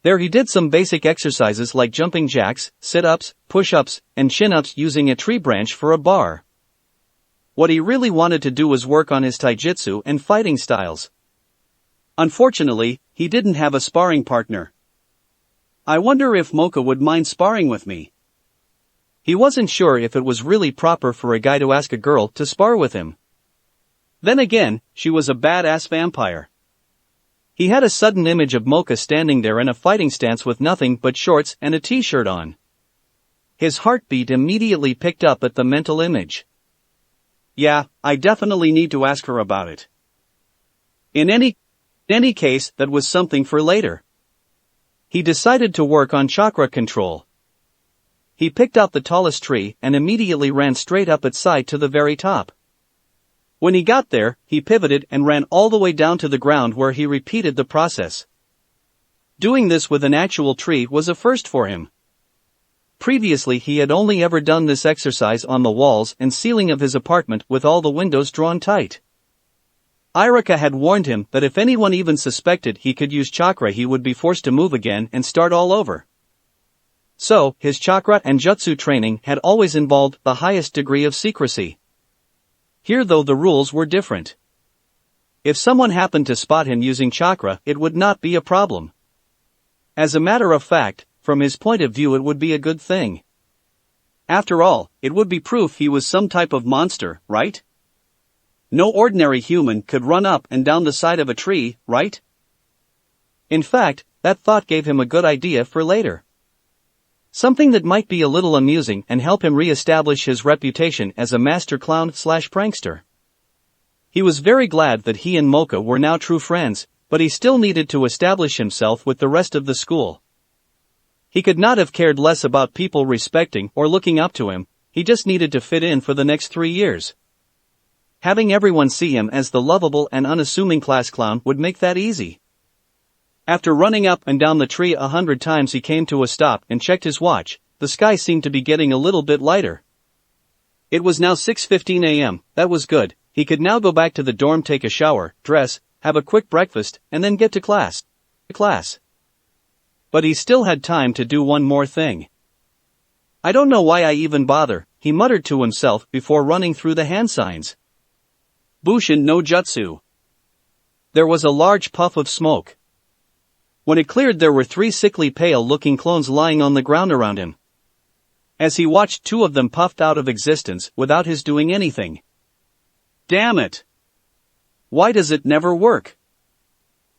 Speaker 1: There he did some basic exercises like jumping jacks, sit-ups, push-ups, and chin-ups using a tree branch for a bar. What he really wanted to do was work on his taijutsu and fighting styles. Unfortunately, he didn't have a sparring partner. I wonder if Mocha would mind sparring with me. He wasn't sure if it was really proper for a guy to ask a girl to spar with him. Then again, she was a badass vampire. He had a sudden image of Mocha standing there in a fighting stance with nothing but shorts and a t-shirt on. His heartbeat immediately picked up at the mental image. Yeah, I definitely need to ask her about it. In any case, that was something for later. He decided to work on chakra control. He picked out the tallest tree and immediately ran straight up its side to the very top. When he got there, he pivoted and ran all the way down to the ground, where he repeated the process. Doing this with an actual tree was a first for him. Previously, he had only ever done this exercise on the walls and ceiling of his apartment with all the windows drawn tight. Irika had warned him that if anyone even suspected he could use chakra, he would be forced to move again and start all over. So, his chakra and jutsu training had always involved the highest degree of secrecy. Here, though, the rules were different. If someone happened to spot him using chakra, it would not be a problem. As a matter of fact, from his point of view, it would be a good thing. After all, it would be proof he was some type of monster, right? No ordinary human could run up and down the side of a tree, right? In fact, that thought gave him a good idea for later. Something that might be a little amusing and help him re-establish his reputation as a master clown/prankster. He was very glad that he and Mocha were now true friends, but he still needed to establish himself with the rest of the school. He could not have cared less about people respecting or looking up to him, he just needed to fit in for the next 3 years. Having everyone see him as the lovable and unassuming class clown would make that easy. After running up and down the tree 100 times, he came to a stop and checked his watch. The sky seemed to be getting a little bit lighter. It was now 6:15 a.m., that was good. He could now go back to the dorm, take a shower, dress, have a quick breakfast, and then get to class. But he still had time to do one more thing. I don't know why I even bother, he muttered to himself before running through the hand signs. Bushin no Jutsu. There was a large puff of smoke. When it cleared, there were 3 sickly pale-looking clones lying on the ground around him. As he watched, 2 of them puffed out of existence without his doing anything. Damn it! Why does it never work?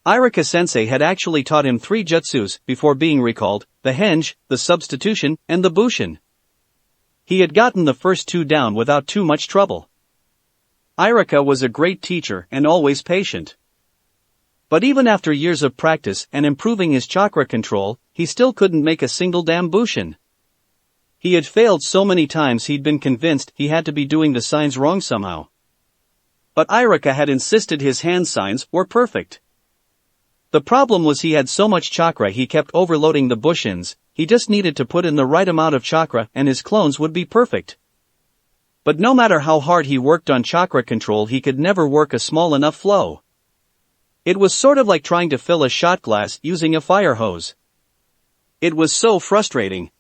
Speaker 1: Irika-sensei had actually taught him 3 jutsus before being recalled, the henge, the substitution, and the bushin. He had gotten the first 2 down without too much trouble. Irika was a great teacher and always patient. But even after years of practice and improving his chakra control, he still couldn't make a single damn bushin. He had failed so many times he'd been convinced he had to be doing the signs wrong somehow. But Irika had insisted his hand signs were perfect. The problem was he had so much chakra he kept overloading the bushins. He just needed to put in the right amount of chakra and his clones would be perfect. But no matter how hard he worked on chakra control, he could never work a small enough flow. It was sort of like trying to fill a shot glass using a fire hose. It was so frustrating.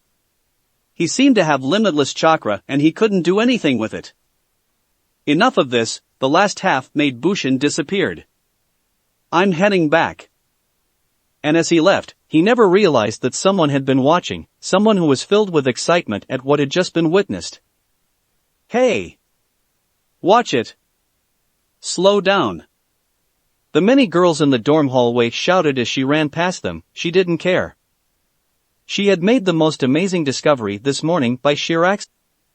Speaker 1: He seemed to have limitless chakra and he couldn't do anything with it. Enough of this, the last half made bushin disappeared. I'm heading back. And as he left, he never realized that someone had been watching, someone who was filled with excitement at what had just been witnessed. Hey! Watch it! Slow down! The many girls in the dorm hallway shouted as she ran past them. She didn't care. She had made the most amazing discovery this morning by sheer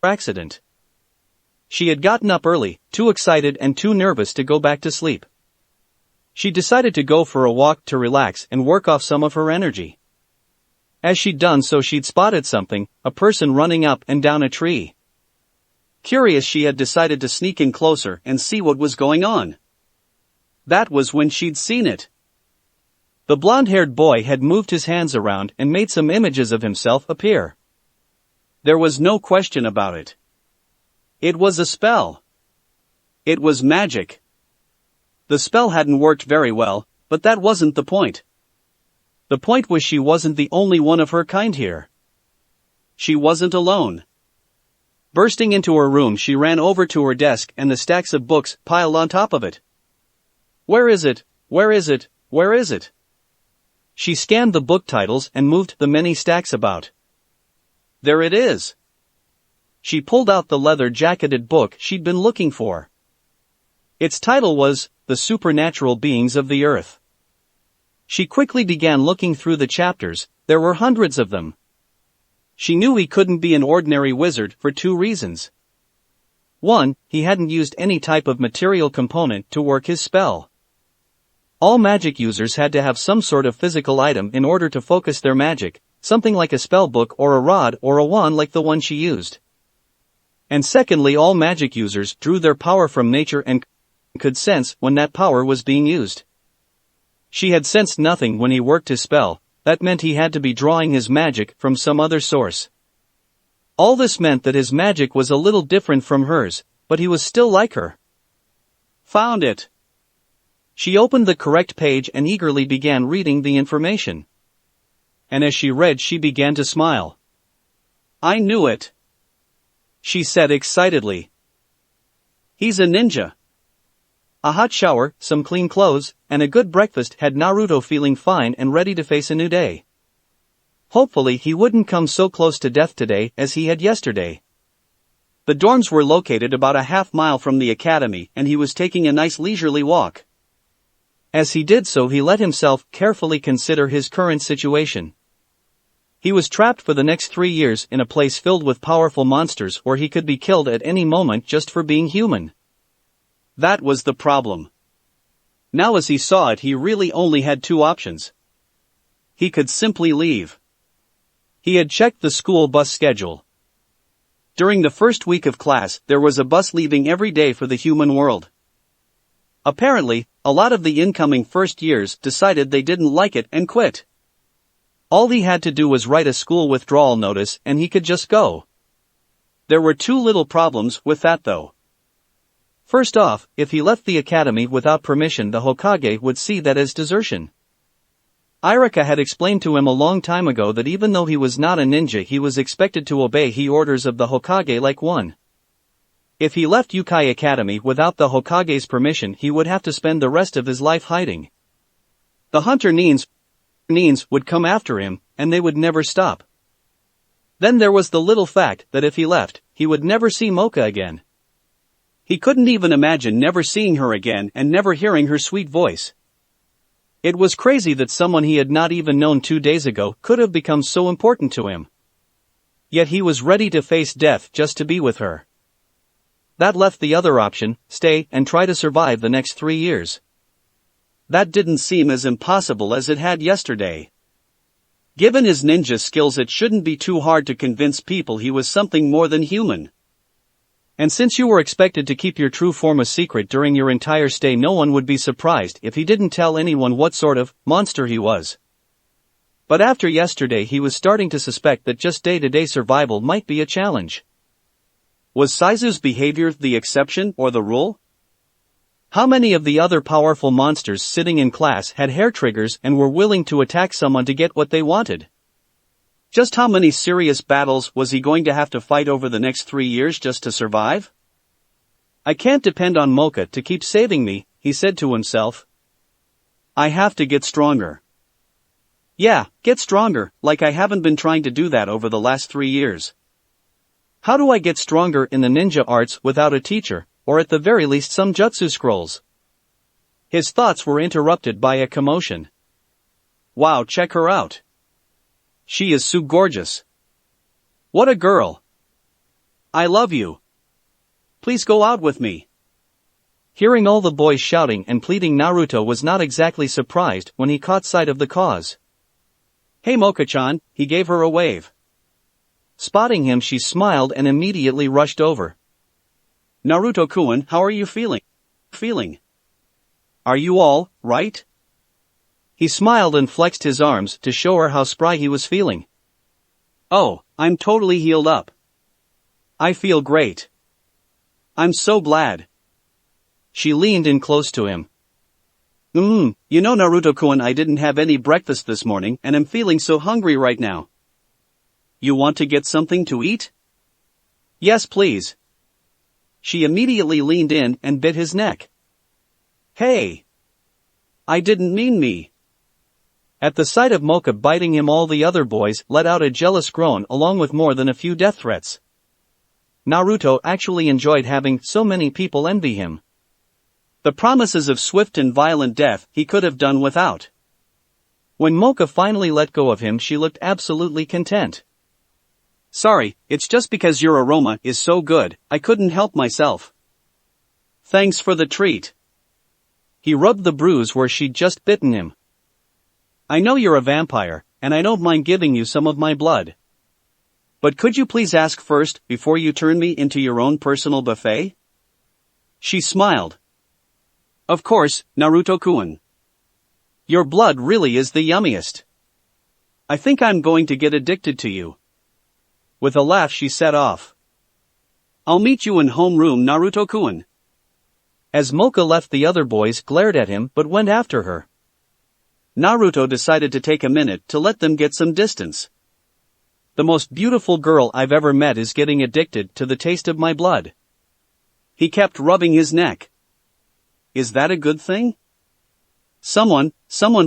Speaker 1: accident. She had gotten up early, too excited and too nervous to go back to sleep. She decided to go for a walk to relax and work off some of her energy. As she'd done so, she'd spotted something, a person running up and down a tree. Curious, she had decided to sneak in closer and see what was going on. That was when she'd seen it. The blonde-haired boy had moved his hands around and made some images of himself appear. There was no question about it. It was a spell. It was magic. The spell hadn't worked very well, but that wasn't the point. The point was she wasn't the only one of her kind here. She wasn't alone. Bursting into her room, she ran over to her desk and the stacks of books piled on top of it. Where is it? Where is it? Where is it? She scanned the book titles and moved the many stacks about. There it is. She pulled out the leather-jacketed book she'd been looking for. Its title was, The Supernatural Beings of the Earth. She quickly began looking through the chapters. There were hundreds of them. She knew he couldn't be an ordinary wizard for 2 reasons. 1, he hadn't used any type of material component to work his spell. All magic users had to have some sort of physical item in order to focus their magic, something like a spell book or a rod or a wand like the one she used. And secondly, all magic users drew their power from nature and could sense when that power was being used. She had sensed nothing when he worked his spell. That meant he had to be drawing his magic from some other source. All this meant that his magic was a little different from hers, but he was still like her. Found it. She opened the correct page and eagerly began reading the information. And as she read, she began to smile. I knew it, she said excitedly. He's a ninja. A hot shower, some clean clothes, and a good breakfast had Naruto feeling fine and ready to face a new day. Hopefully he wouldn't come so close to death today as he had yesterday. The dorms were located about a half-mile from the academy and he was taking a nice leisurely walk. As he did so, he let himself carefully consider his current situation. He was trapped for the next 3 years in a place filled with powerful monsters where he could be killed at any moment just for being human. That was the problem. Now as he saw it, he really only had 2 options. He could simply leave. He had checked the school bus schedule. During the first week of class, there was a bus leaving every day for the human world. Apparently, a lot of the incoming first years decided they didn't like it and quit. All he had to do was write a school withdrawal notice and he could just go. There were 2 little problems with that though. First off, if he left the academy without permission, the Hokage would see that as desertion. Irika had explained to him a long time ago that even though he was not a ninja, he was expected to obey the orders of the Hokage like one. If he left Yukai Academy without the Hokage's permission, he would have to spend the rest of his life hiding. The hunter Nins would come after him, and they would never stop. Then there was the little fact that if he left, he would never see Mocha again. He couldn't even imagine never seeing her again and never hearing her sweet voice. It was crazy that someone he had not even known 2 days ago could have become so important to him. Yet he was ready to face death just to be with her. That left the other option, stay and try to survive the next 3 years. That didn't seem as impossible as it had yesterday. Given his ninja skills, it shouldn't be too hard to convince people he was something more than human. And since you were expected to keep your true form a secret during your entire stay, no one would be surprised if he didn't tell anyone what sort of monster he was. But after yesterday, he was starting to suspect that just day-to-day survival might be a challenge. Was Saizu's behavior the exception or the rule? How many of the other powerful monsters sitting in class had hair triggers and were willing to attack someone to get what they wanted? Just how many serious battles was he going to have to fight over the next 3 years just to survive? I can't depend on Mocha to keep saving me, he said to himself. I have to get stronger. Yeah, get stronger, like I haven't been trying to do that over the last 3 years. How do I get stronger in the ninja arts without a teacher, or at the very least some jutsu scrolls? His thoughts were interrupted by a commotion. Wow, check her out. She is so gorgeous. What a girl. I love you. Please go out with me. Hearing all the boys shouting and pleading, Naruto was not exactly surprised when he caught sight of the cause. Hey Mocha-chan, he gave her a wave. Spotting him, she smiled and immediately rushed over. Naruto-kun, how are you feeling? Are you all right? He smiled and flexed his arms to show her how spry he was feeling. Oh, I'm totally healed up. I feel great. I'm so glad. She leaned in close to him. You know Naruto-kun, I didn't have any breakfast this morning and I'm feeling so hungry right now. You want to get something to eat? Yes, please. She immediately leaned in and bit his neck. Hey! I didn't mean me. At the sight of Mocha biting him, all the other boys let out a jealous groan along with more than a few death threats. Naruto actually enjoyed having so many people envy him. The promises of swift and violent death he could have done without. When Mocha finally let go of him, she looked absolutely content. Sorry, it's just because your aroma is so good, I couldn't help myself. Thanks for the treat. He rubbed the bruise where she'd just bitten him. I know you're a vampire, and I don't mind giving you some of my blood. But could you please ask first before you turn me into your own personal buffet? She smiled. Of course, Naruto-kun. Your blood really is the yummiest. I think I'm going to get addicted to you. With a laugh, she set off. I'll meet you in homeroom, Naruto-kun. As Mocha left, the other boys glared at him but went after her. Naruto decided to take a minute to let them get some distance. The most beautiful girl I've ever met is getting addicted to the taste of my blood. He kept rubbing his neck. Is that a good thing? Someone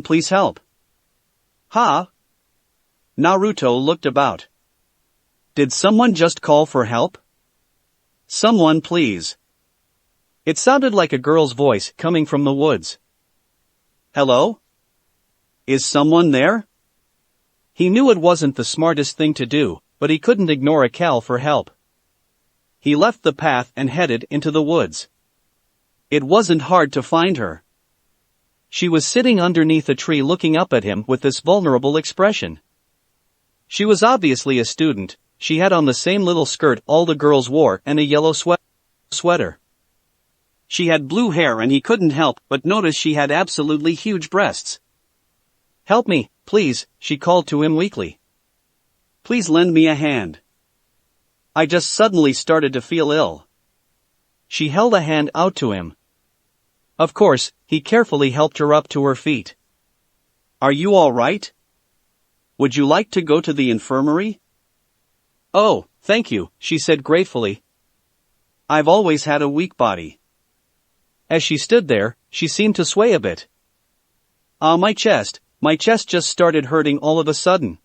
Speaker 1: please help. Ha! Naruto looked about. Did someone just call for help? Someone please. It sounded like a girl's voice coming from the woods. Hello? Is someone there? He knew it wasn't the smartest thing to do, but he couldn't ignore a call for help. He left the path and headed into the woods. It wasn't hard to find her. She was sitting underneath a tree looking up at him with this vulnerable expression. She was obviously a student. She had on the same little skirt all the girls wore and a yellow sweater. She had blue hair and he couldn't help but notice she had absolutely huge breasts. Help me, please, she called to him weakly. Please lend me a hand. I just suddenly started to feel ill. She held a hand out to him. Of course, he carefully helped her up to her feet. Are you all right? Would you like to go to the infirmary? Oh, thank you, she said gratefully. I've always had a weak body. As she stood there, she seemed to sway a bit. My chest just started hurting all of a sudden.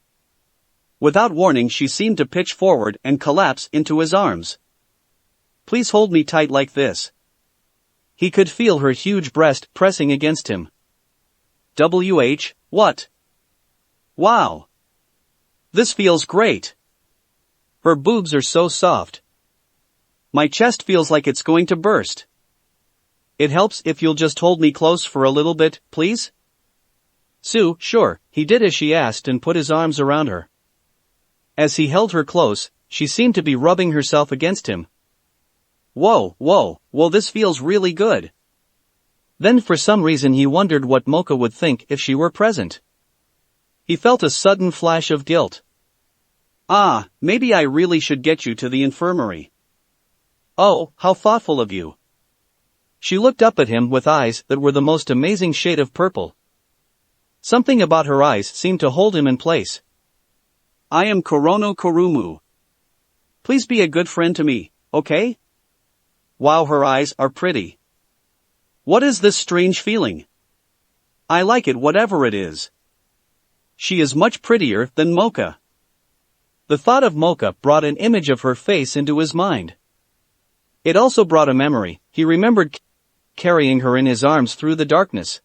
Speaker 1: Without warning, she seemed to pitch forward and collapse into his arms. Please hold me tight like this. He could feel her huge breast pressing against him. What? Wow. This feels great. Her boobs are so soft. My chest feels like it's going to burst. It helps if you'll just hold me close for a little bit, please? Sure, he did as she asked and put his arms around her. As he held her close, she seemed to be rubbing herself against him. Whoa, this feels really good. Then for some reason he wondered what Mocha would think if she were present. He felt a sudden flash of guilt. Maybe I really should get you to the infirmary. Oh, how thoughtful of you. She looked up at him with eyes that were the most amazing shade of purple. Something about her eyes seemed to hold him in place. I am Korono Kurumu. Please be a good friend to me, okay? Wow, her eyes are pretty. What is this strange feeling? I like it whatever it is. She is much prettier than Mocha. The thought of Mocha brought an image of her face into his mind. It also brought a memory. He remembered carrying her in his arms through the darkness.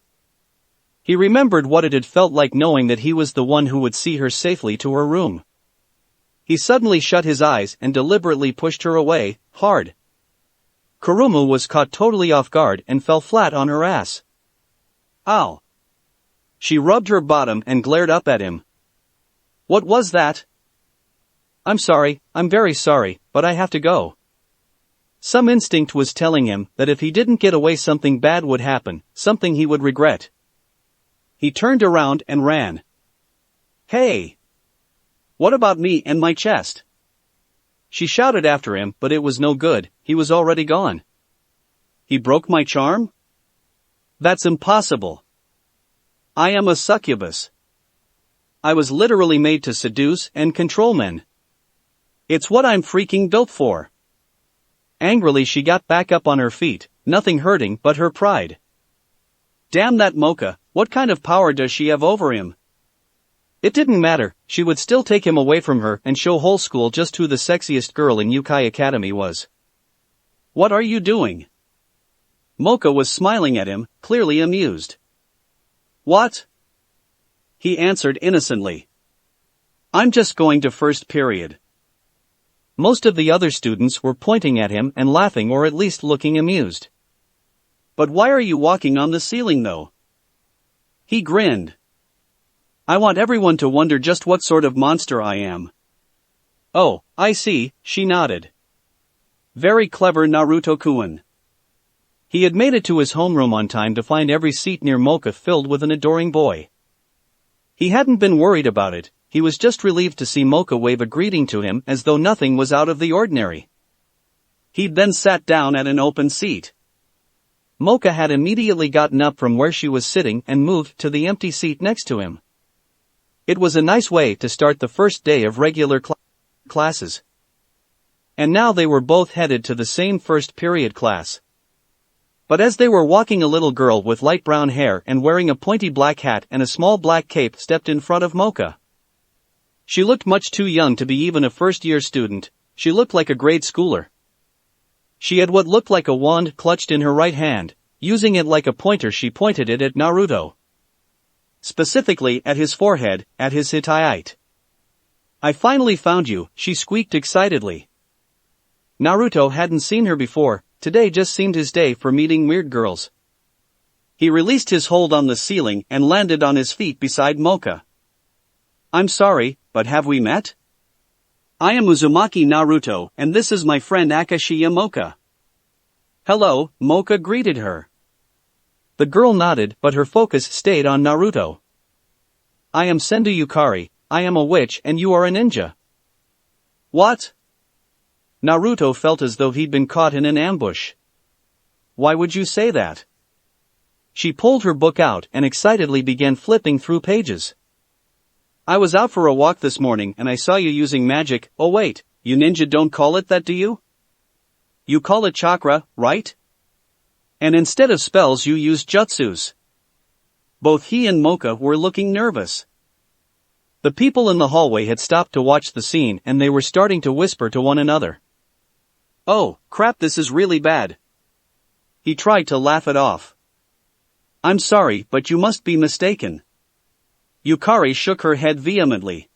Speaker 1: He remembered what it had felt like knowing that he was the one who would see her safely to her room. He suddenly shut his eyes and deliberately pushed her away, hard. Kurumu was caught totally off guard and fell flat on her ass. Ow! She rubbed her bottom and glared up at him. What was that? I'm very sorry, but I have to go. Some instinct was telling him that if he didn't get away something bad would happen, something he would regret. He turned around and ran. Hey! What about me and my chest? She shouted after him, but it was no good, he was already gone. He broke my charm? That's impossible. I am a succubus. I was literally made to seduce and control men. It's what I'm freaking built for. Angrily she got back up on her feet, nothing hurting but her pride. Damn that Mocha, what kind of power does she have over him? It didn't matter, she would still take him away from her and show whole school just who the sexiest girl in Yukai Academy was. What are you doing? Mocha was smiling at him, clearly amused. What? He answered innocently. I'm just going to first period. Most of the other students were pointing at him and laughing or at least looking amused. But why are you walking on the ceiling though? He grinned. I want everyone to wonder just what sort of monster I am. Oh, I see, she nodded. Very clever Naruto-kun. He had made it to his homeroom on time to find every seat near Mocha filled with an adoring boy. He hadn't been worried about it, he was just relieved to see Mocha wave a greeting to him as though nothing was out of the ordinary. He'd then sat down at an open seat. Mocha had immediately gotten up from where she was sitting and moved to the empty seat next to him. It was a nice way to start the first day of regular classes. And now they were both headed to the same first period class. But as they were walking, a little girl with light brown hair and wearing a pointy black hat and a small black cape stepped in front of Mocha. She looked much too young to be even a first-year student, she looked like a grade schooler. She had what looked like a wand clutched in her right hand, using it like a pointer she pointed it at Naruto. Specifically at his forehead, at his highlight. I finally found you, she squeaked excitedly. Naruto hadn't seen her before, today just seemed his day for meeting weird girls. He released his hold on the ceiling and landed on his feet beside Mocha. I'm sorry, but have we met? I am Uzumaki Naruto, and this is my friend Akashiya Mocha. Hello, Mocha greeted her. The girl nodded, but her focus stayed on Naruto. I am Sendu Yukari, I am a witch and you are a ninja. What? Naruto felt as though he'd been caught in an ambush. Why would you say that? She pulled her book out and excitedly began flipping through pages. I was out for a walk this morning and I saw you using magic. Oh wait, you ninja don't call it that, do you? You call it chakra, right? And instead of spells you use jutsus. Both he and Mocha were looking nervous. The people in the hallway had stopped to watch the scene and they were starting to whisper to one another. Oh, crap, this is really bad. He tried to laugh it off. I'm sorry, but you must be mistaken. Yukari shook her head vehemently.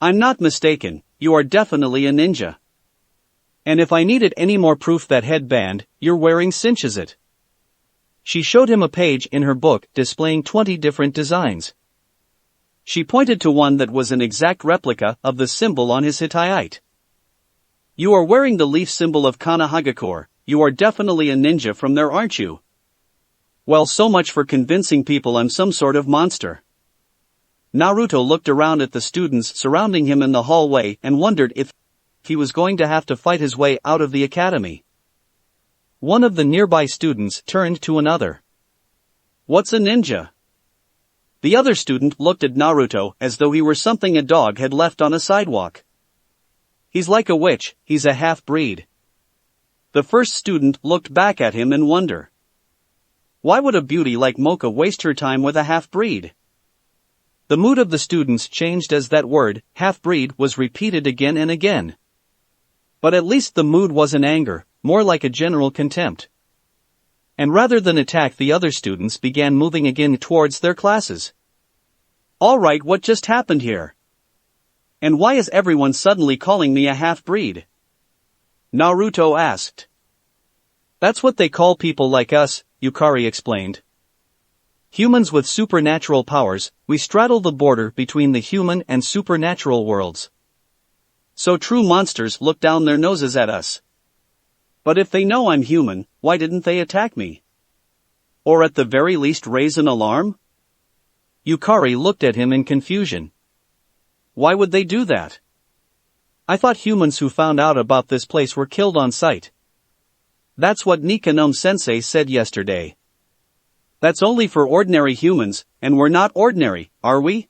Speaker 1: I'm not mistaken, you are definitely a ninja. And if I needed any more proof that headband you're wearing cinches it. She showed him a page in her book displaying 20 different designs. She pointed to one that was an exact replica of the symbol on his Hittite. You are wearing the leaf symbol of Konoha. You are definitely a ninja from there, aren't you? Well, so much for convincing people I'm some sort of monster. Naruto looked around at the students surrounding him in the hallway and wondered if he was going to have to fight his way out of the academy. One of the nearby students turned to another. What's a ninja? The other student looked at Naruto as though he were something a dog had left on a sidewalk. He's like a witch, he's a half-breed. The first student looked back at him in wonder. Why would a beauty like Mocha waste her time with a half-breed? The mood of the students changed as that word, half-breed, was repeated again and again. But at least the mood wasn't anger, more like a general contempt. And rather than attack, the other students began moving again towards their classes. Alright, what just happened here? And why is everyone suddenly calling me a half-breed? Naruto asked. That's what they call people like us, Yukari explained. Humans with supernatural powers, we straddle the border between the human and supernatural worlds. So true monsters look down their noses at us. But if they know I'm human, why didn't they attack me? Or at the very least raise an alarm? Yukari looked at him in confusion. Why would they do that? I thought humans who found out about this place were killed on sight. That's what Nikanome-sensei said yesterday. That's only for ordinary humans, and we're not ordinary, are we?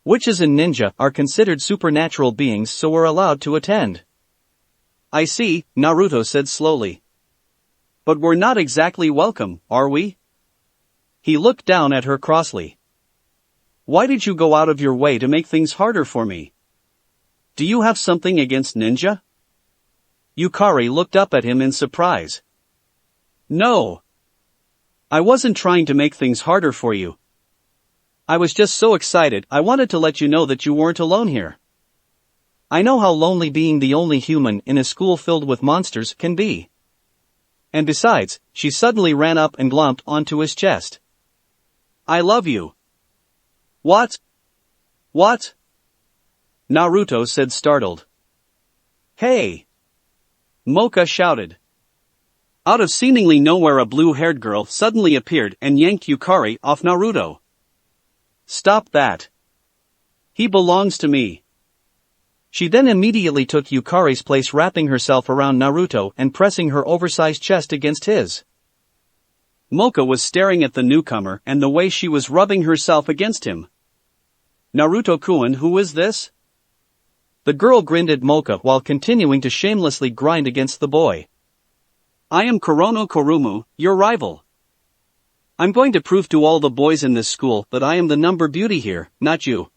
Speaker 1: Witches and ninja are considered supernatural beings, so we're allowed to attend. I see, Naruto said slowly. But we're not exactly welcome, are we? He looked down at her crossly. Why did you go out of your way to make things harder for me? Do you have something against ninja? Yukari looked up at him in surprise. No. I wasn't trying to make things harder for you. I was just so excited, I wanted to let you know that you weren't alone here. I know how lonely being the only human in a school filled with monsters can be. And besides, she suddenly ran up and glomped onto his chest. I love you. What? What? Naruto said, startled. Hey! Mocha shouted. Out of seemingly nowhere, a blue-haired girl suddenly appeared and yanked Yukari off Naruto. Stop that. He belongs to me. She then immediately took Yukari's place, wrapping herself around Naruto and pressing her oversized chest against his. Mocha was staring at the newcomer and the way she was rubbing herself against him. Naruto-kun, who is this? The girl grinned at Mocha while continuing to shamelessly grind against the boy. I am Korono Kurumu, your rival. I'm going to prove to all the boys in this school that I am the number beauty here, not you.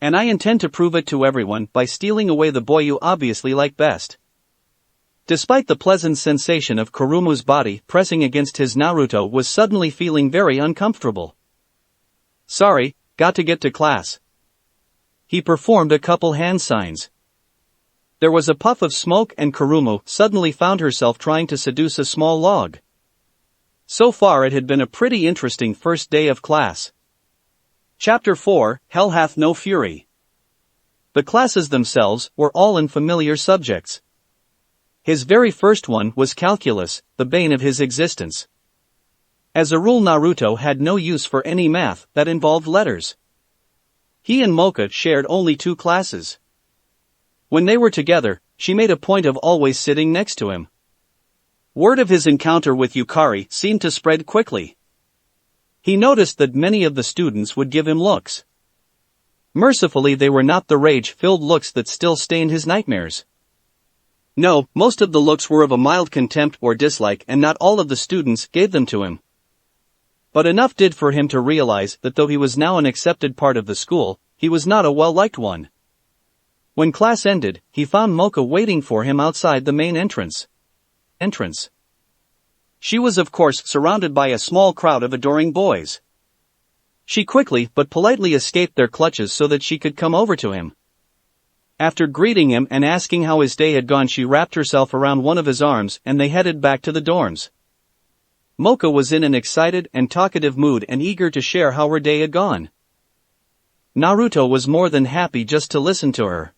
Speaker 1: And I intend to prove it to everyone by stealing away the boy you obviously like best. Despite the pleasant sensation of Kurumu's body pressing against his, Naruto was suddenly feeling very uncomfortable. Sorry, got to get to class. He performed a couple hand signs. There was a puff of smoke and Kurumu suddenly found herself trying to seduce a small log. So far it had been a pretty interesting first day of class. Chapter 4, Hell Hath No Fury. The classes themselves were all in familiar subjects. His very first one was calculus, the bane of his existence. As a rule, Naruto had no use for any math that involved letters. He and Mocha shared only 2 classes. When they were together, she made a point of always sitting next to him. Word of his encounter with Yukari seemed to spread quickly. He noticed that many of the students would give him looks. Mercifully, they were not the rage-filled looks that still stained his nightmares. No, most of the looks were of a mild contempt or dislike, and not all of the students gave them to him. But enough did for him to realize that though he was now an accepted part of the school, he was not a well-liked one. When class ended, he found Mocha waiting for him outside the main entrance. She was of course surrounded by a small crowd of adoring boys. She quickly but politely escaped their clutches so that she could come over to him. After greeting him and asking how his day had gone, she wrapped herself around one of his arms and they headed back to the dorms. Mocha was in an excited and talkative mood and eager to share how her day had gone. Naruto was more than happy just to listen to her.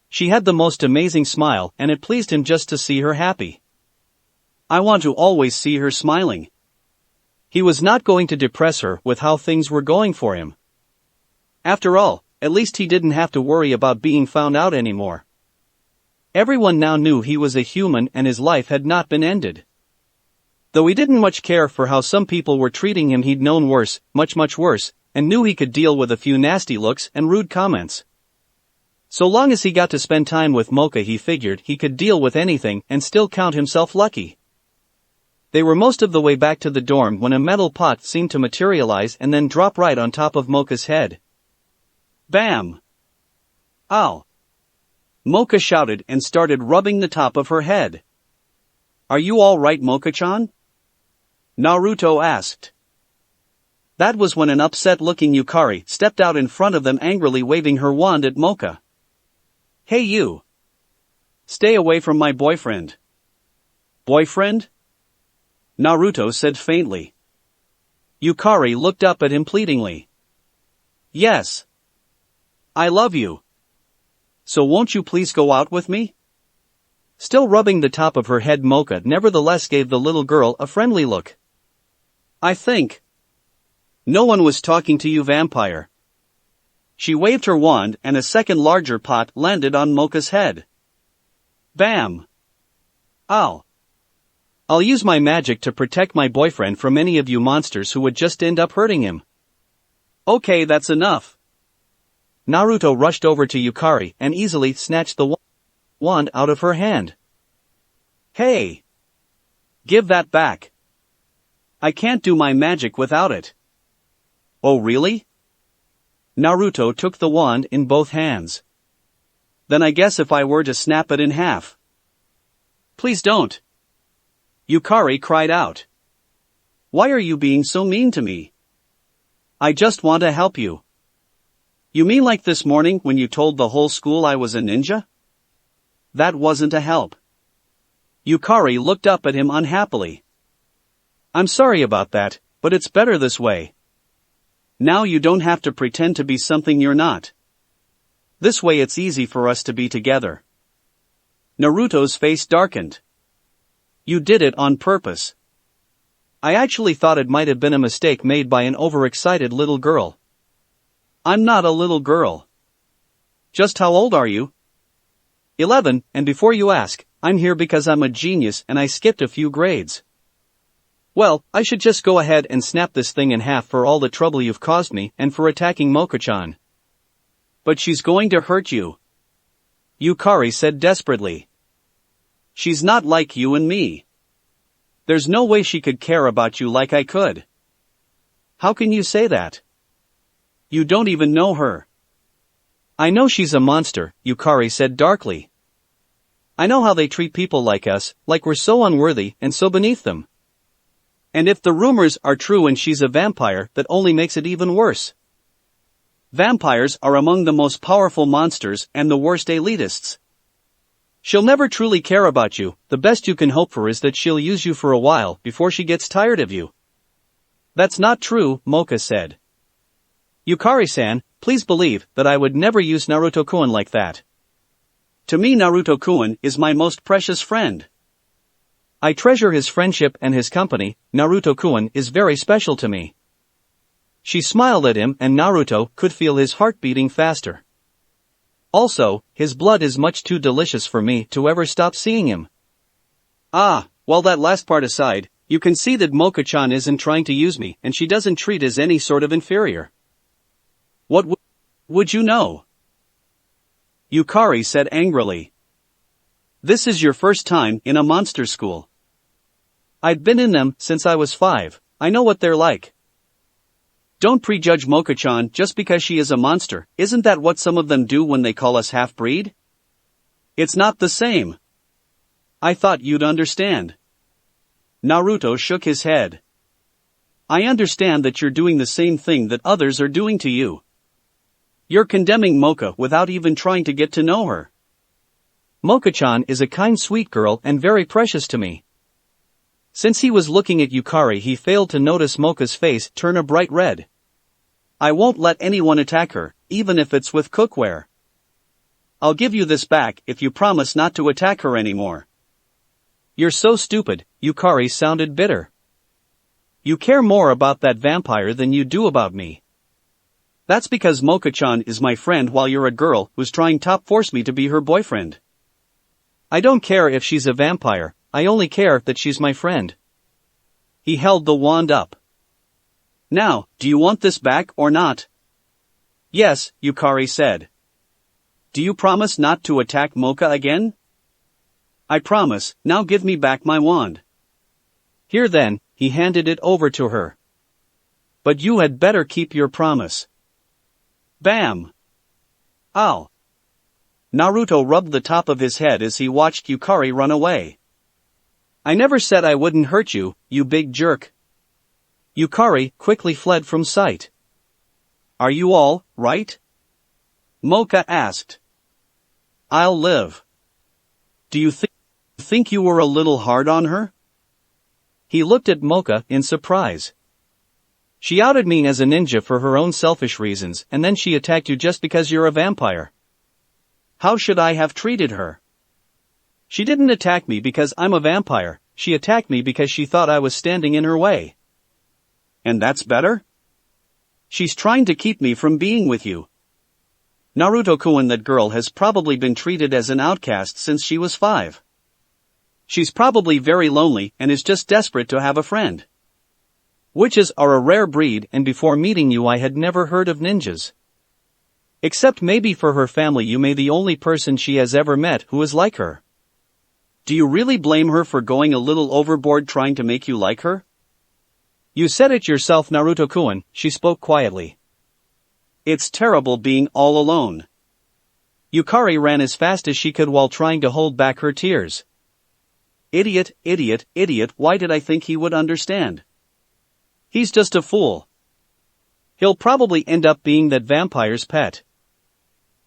Speaker 1: She had the most amazing smile and it pleased him just to see her happy. I want to always see her smiling. He was not going to depress her with how things were going for him. After all, at least he didn't have to worry about being found out anymore. Everyone now knew he was a human and his life had not been ended. Though he didn't much care for how some people were treating him, he'd known worse, much worse, and knew he could deal with a few nasty looks and rude comments. So long as he got to spend time with Mocha, he figured he could deal with anything and still count himself lucky. They were most of the way back to the dorm when a metal pot seemed to materialize and then drop right on top of Mocha's head. Bam! Ow! Mocha shouted and started rubbing the top of her head. Are you all right, Mocha-chan? Naruto asked. That was when an upset-looking Yukari stepped out in front of them, angrily waving her wand at Mocha. Hey you! Stay away from my boyfriend. Boyfriend? Naruto said faintly. Yukari looked up at him pleadingly. Yes. I love you. So won't you please go out with me? Still rubbing the top of her head, Mocha nevertheless gave the little girl a friendly look. I think. No one was talking to you, vampire. She waved her wand and a second larger pot landed on Mocha's head. Bam! Ow! I'll use my magic to protect my boyfriend from any of you monsters who would just end up hurting him. Okay, that's enough. Naruto rushed over to Yukari and easily snatched the wand out of her hand. Hey! Give that back. I can't do my magic without it. Oh really? Naruto took the wand in both hands. Then I guess if I were to snap it in half. Please don't. Yukari cried out. Why are you being so mean to me? I just want to help you. You mean like this morning when you told the whole school I was a ninja? That wasn't a help. Yukari looked up at him unhappily. I'm sorry about that, but it's better this way. Now you don't have to pretend to be something you're not. This way it's easy for us to be together. Naruto's face darkened. You did it on purpose. I actually thought it might have been a mistake made by an overexcited little girl. I'm not a little girl. Just how old are you? 11, and before you ask, I'm here because I'm a genius and I skipped a few grades. Well, I should just go ahead and snap this thing in half for all the trouble you've caused me and for attacking Mocha-chan. But she's going to hurt you. Yukari said desperately. She's not like you and me. There's no way she could care about you like I could. How can you say that? You don't even know her. I know she's a monster, Yukari said darkly. I know how they treat people like us, like we're so unworthy and so beneath them. And if the rumors are true and she's a vampire, that only makes it even worse. Vampires are among the most powerful monsters and the worst elitists. She'll never truly care about you. The best you can hope for is that she'll use you for a while before she gets tired of you. That's not true, Mocha said. Yukari-san, please believe that I would never use Naruto-kun like that. To me, Naruto-kun is my most precious friend. I treasure his friendship and his company. Naruto-kun is very special to me. She smiled at him and Naruto could feel his heart beating faster. Also, his blood is much too delicious for me to ever stop seeing him. Ah, Well, that last part aside, you can see that Mocha-chan isn't trying to use me and she doesn't treat as any sort of inferior. What would you know? Yukari said angrily. This is your first time in a monster school. I've been in them since I was 5, I know what they're like. Don't prejudge Mocha-chan just because she is a monster, isn't that what some of them do when they call us half-breed? It's not the same. I thought you'd understand. Naruto shook his head. I understand that you're doing the same thing that others are doing to you. You're condemning Mocha without even trying to get to know her. Mocha-chan is a kind sweet girl and very precious to me. Since he was looking at Yukari, he failed to notice Mocha's face turn a bright red. I won't let anyone attack her, even if it's with cookware. I'll give you this back if you promise not to attack her anymore. You're so stupid, Yukari sounded bitter. You care more about that vampire than you do about me. That's because Mocha-chan is my friend while you're a girl who's trying to force me to be her boyfriend. I don't care if she's a vampire, I only care that she's my friend. He held the wand up. Now, do you want this back or not? Yes, Yukari said. Do you promise not to attack Mocha again? I promise, now give me back my wand. Here then, he handed it over to her. But you had better keep your promise. Bam! Ow! Naruto rubbed the top of his head as he watched Yukari run away. I never said I wouldn't hurt you, you big jerk. Yukari quickly fled from sight. Are you all right? Mocha asked. I'll live. Do you think you were a little hard on her? He looked at Mocha in surprise. She outed me as a ninja for her own selfish reasons, and then she attacked you just because you're a vampire. How should I have treated her? She didn't attack me because I'm a vampire, she attacked me because she thought I was standing in her way. And that's better? She's trying to keep me from being with you. Naruto-kun, that girl has probably been treated as an outcast since she was 5. She's probably very lonely and is just desperate to have a friend. Witches are a rare breed, and before meeting you I had never heard of ninjas. Except maybe for her family, you may be the only person she has ever met who is like her. Do you really blame her for going a little overboard trying to make you like her? You said it yourself, Naruto-kun, she spoke quietly. It's terrible being all alone. Yukari ran as fast as she could while trying to hold back her tears. Idiot, idiot, idiot, why did I think he would understand? He's just a fool. He'll probably end up being that vampire's pet.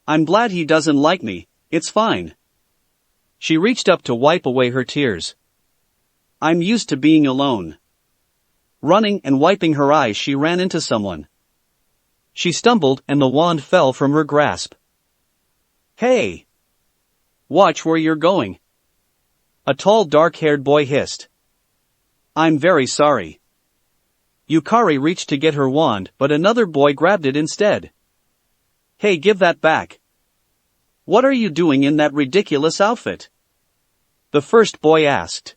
Speaker 1: I'm glad he doesn't like me, it's fine. She reached up to wipe away her tears. I'm used to being alone. Running and wiping her eyes, she ran into someone. She stumbled and the wand fell from her grasp. Hey! Watch where you're going. A tall dark-haired boy hissed. I'm very sorry. Yukari reached to get her wand, but another boy grabbed it instead. Hey, give that back. What are you doing in that ridiculous outfit? The first boy asked.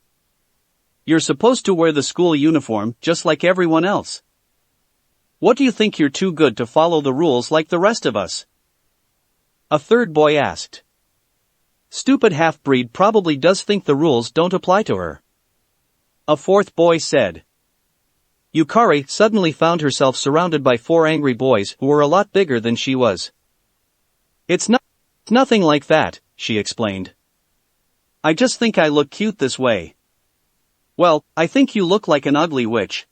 Speaker 1: You're supposed to wear the school uniform just like everyone else. What do you think, you're too good to follow the rules like the rest of us? A third boy asked. Stupid half-breed probably does think the rules don't apply to her. A fourth boy said. Yukari suddenly found herself surrounded by 4 angry boys who were a lot bigger than she was. It's nothing like that, she explained. I just think I look cute this way. Well, I think you look like an ugly witch.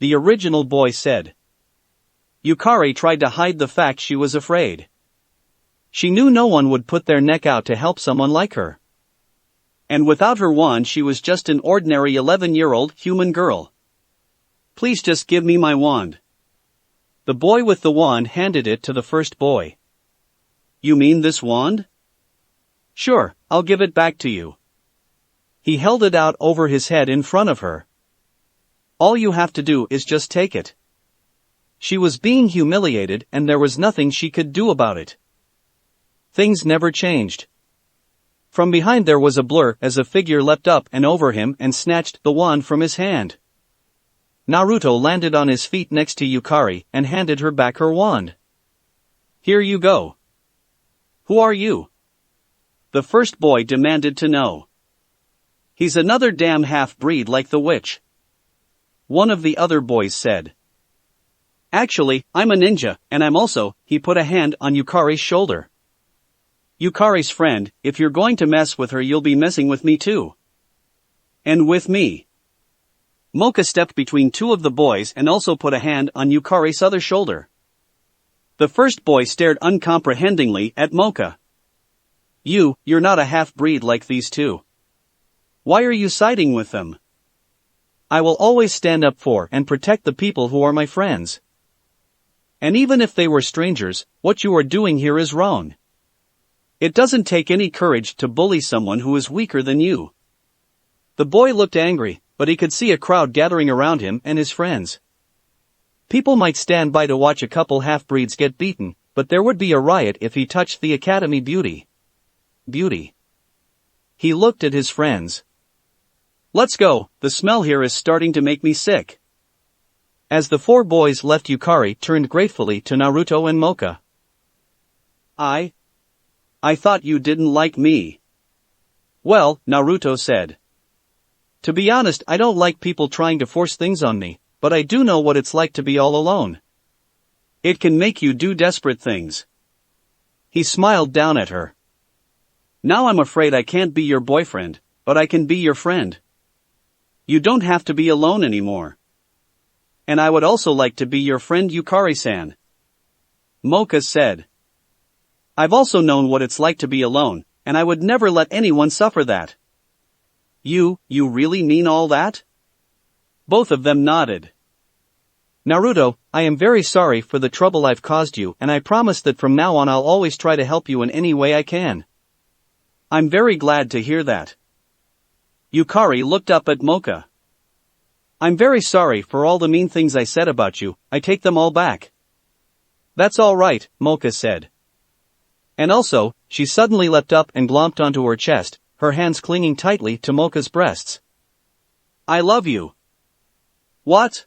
Speaker 1: The original boy said. Yukari tried to hide the fact she was afraid. She knew no one would put their neck out to help someone like her. And without her wand, she was just an ordinary 11-year-old human girl. Please just give me my wand. The boy with the wand handed it to the first boy. You mean this wand? Sure, I'll give it back to you. He held it out over his head in front of her. All you have to do is just take it. She was being humiliated and there was nothing she could do about it. Things never changed. From behind there was a blur as a figure leapt up and over him and snatched the wand from his hand. Naruto landed on his feet next to Yukari and handed her back her wand. "Here you go." "Who are you?" the first boy demanded to know. "He's another damn half-breed like the witch," one of the other boys said. "Actually, I'm a ninja, and I'm also," he put a hand on Yukari's shoulder. "Yukari's friend, if you're going to mess with her you'll be messing with me too." "And with me." Mocha stepped between two of the boys and also put a hand on Yukari's other shoulder. The first boy stared uncomprehendingly at Mocha. You're not a half-breed like these two. Why are you siding with them?" "I will always stand up for and protect the people who are my friends. And even if they were strangers, what you are doing here is wrong. It doesn't take any courage to bully someone who is weaker than you." The boy looked angry, but he could see a crowd gathering around him and his friends. People might stand by to watch a couple half-breeds get beaten, but there would be a riot if he touched the Academy beauty. He looked at his friends. "Let's go, the smell here is starting to make me sick." As the four boys left, Yukari turned gratefully to Naruto and Mocha. I thought you didn't like me." "Well," Naruto said. "To be honest, I don't like people trying to force things on me, but I do know what it's like to be all alone. It can make you do desperate things." He smiled down at her. "Now I'm afraid I can't be your boyfriend, but I can be your friend. You don't have to be alone anymore. And I would also like to be your friend Yukari-san," Mocha said. "I've also known what it's like to be alone, and I would never let anyone suffer that." You really mean all that?" Both of them nodded. "Naruto, I am very sorry for the trouble I've caused you, and I promise that from now on I'll always try to help you in any way I can." "I'm very glad to hear that." Yukari looked up at Mocha. "I'm very sorry for all the mean things I said about you, I take them all back." "That's all right," Mocha said. And also, she suddenly leapt up and glomped onto her chest, her hands clinging tightly to Mocha's breasts. "I love you." "What?"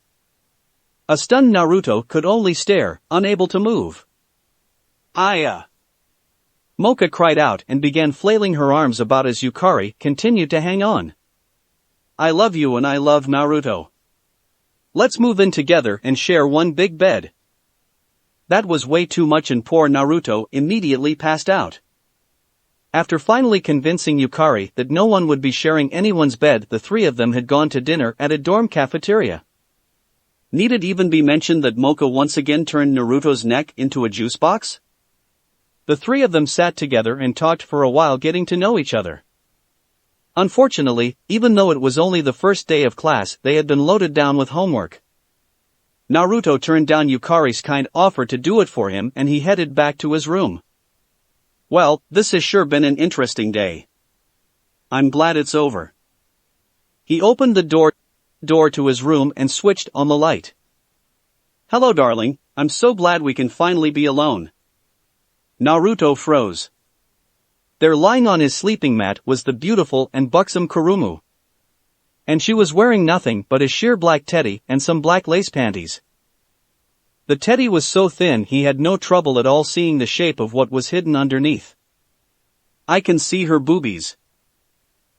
Speaker 1: A stunned Naruto could only stare, unable to move. Mocha cried out and began flailing her arms about as Yukari continued to hang on. "I love you and I love Naruto. Let's move in together and share one big bed." That was way too much and poor Naruto immediately passed out. After finally convincing Yukari that no one would be sharing anyone's bed, the three of them had gone to dinner at a dorm cafeteria. Need it even be mentioned that Mocha once again turned Naruto's neck into a juice box? The three of them sat together and talked for a while, getting to know each other. Unfortunately, even though it was only the first day of class, they had been loaded down with homework. Naruto turned down Yukari's kind offer to do it for him and he headed back to his room. "Well, this has sure been an interesting day. I'm glad it's over." He opened the door to his room and switched on the light. "Hello darling, I'm so glad we can finally be alone." Naruto froze. There, lying on his sleeping mat, was the beautiful and buxom Kurumu. And she was wearing nothing but a sheer black teddy and some black lace panties. The teddy was so thin he had no trouble at all seeing the shape of what was hidden underneath. "I can see her boobies."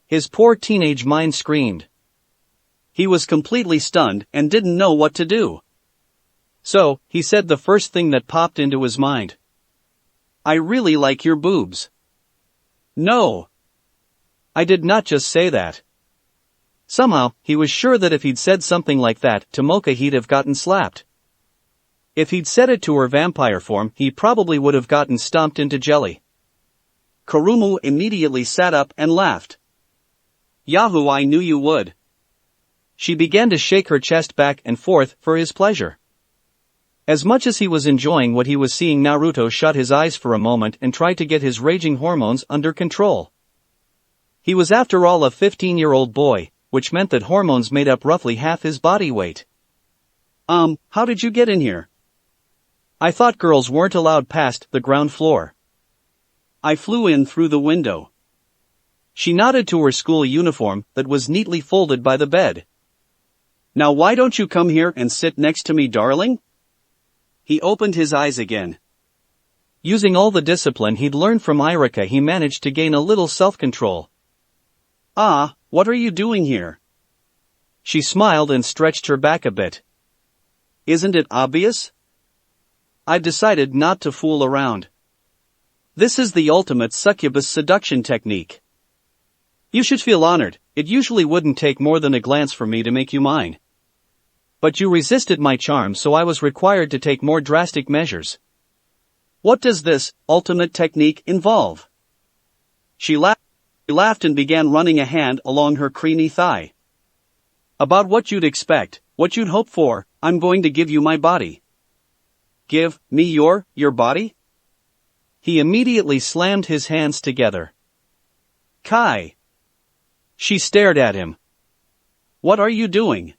Speaker 1: His poor teenage mind screamed. He was completely stunned and didn't know what to do. So, he said the first thing that popped into his mind. "I really like your boobs." "No. I did not just say that." Somehow, he was sure that if he'd said something like that to Mocha he'd have gotten slapped. If he'd said it to her vampire form, he probably would have gotten stomped into jelly. Kurumu immediately sat up and laughed. "Yahoo, I knew you would." She began to shake her chest back and forth for his pleasure. As much as he was enjoying what he was seeing, Naruto shut his eyes for a moment and tried to get his raging hormones under control. He was after all a 15-year-old boy, which meant that hormones made up roughly half his body weight. How did you get in here?" "I thought girls weren't allowed past the ground floor." "I flew in through the window." She nodded to her school uniform that was neatly folded by the bed. Now why don't you come here and sit next to me, darling? He opened his eyes again. Using all the discipline he'd learned from Irika, he managed to gain a little self-control. Ah, what are you doing here? She smiled and stretched her back a bit. Isn't it obvious? I've decided not to fool around. This is the ultimate succubus seduction technique. You should feel honored. It usually wouldn't take more than a glance for me to make you mine. But you resisted my charm, so I was required to take more drastic measures. What does this ultimate technique involve? She laughed and began running a hand along her creamy thigh. About what you'd expect, what you'd hope for, I'm going to give you my body. Give me your body? He immediately slammed his hands together. Kai. She stared at him. What are you doing?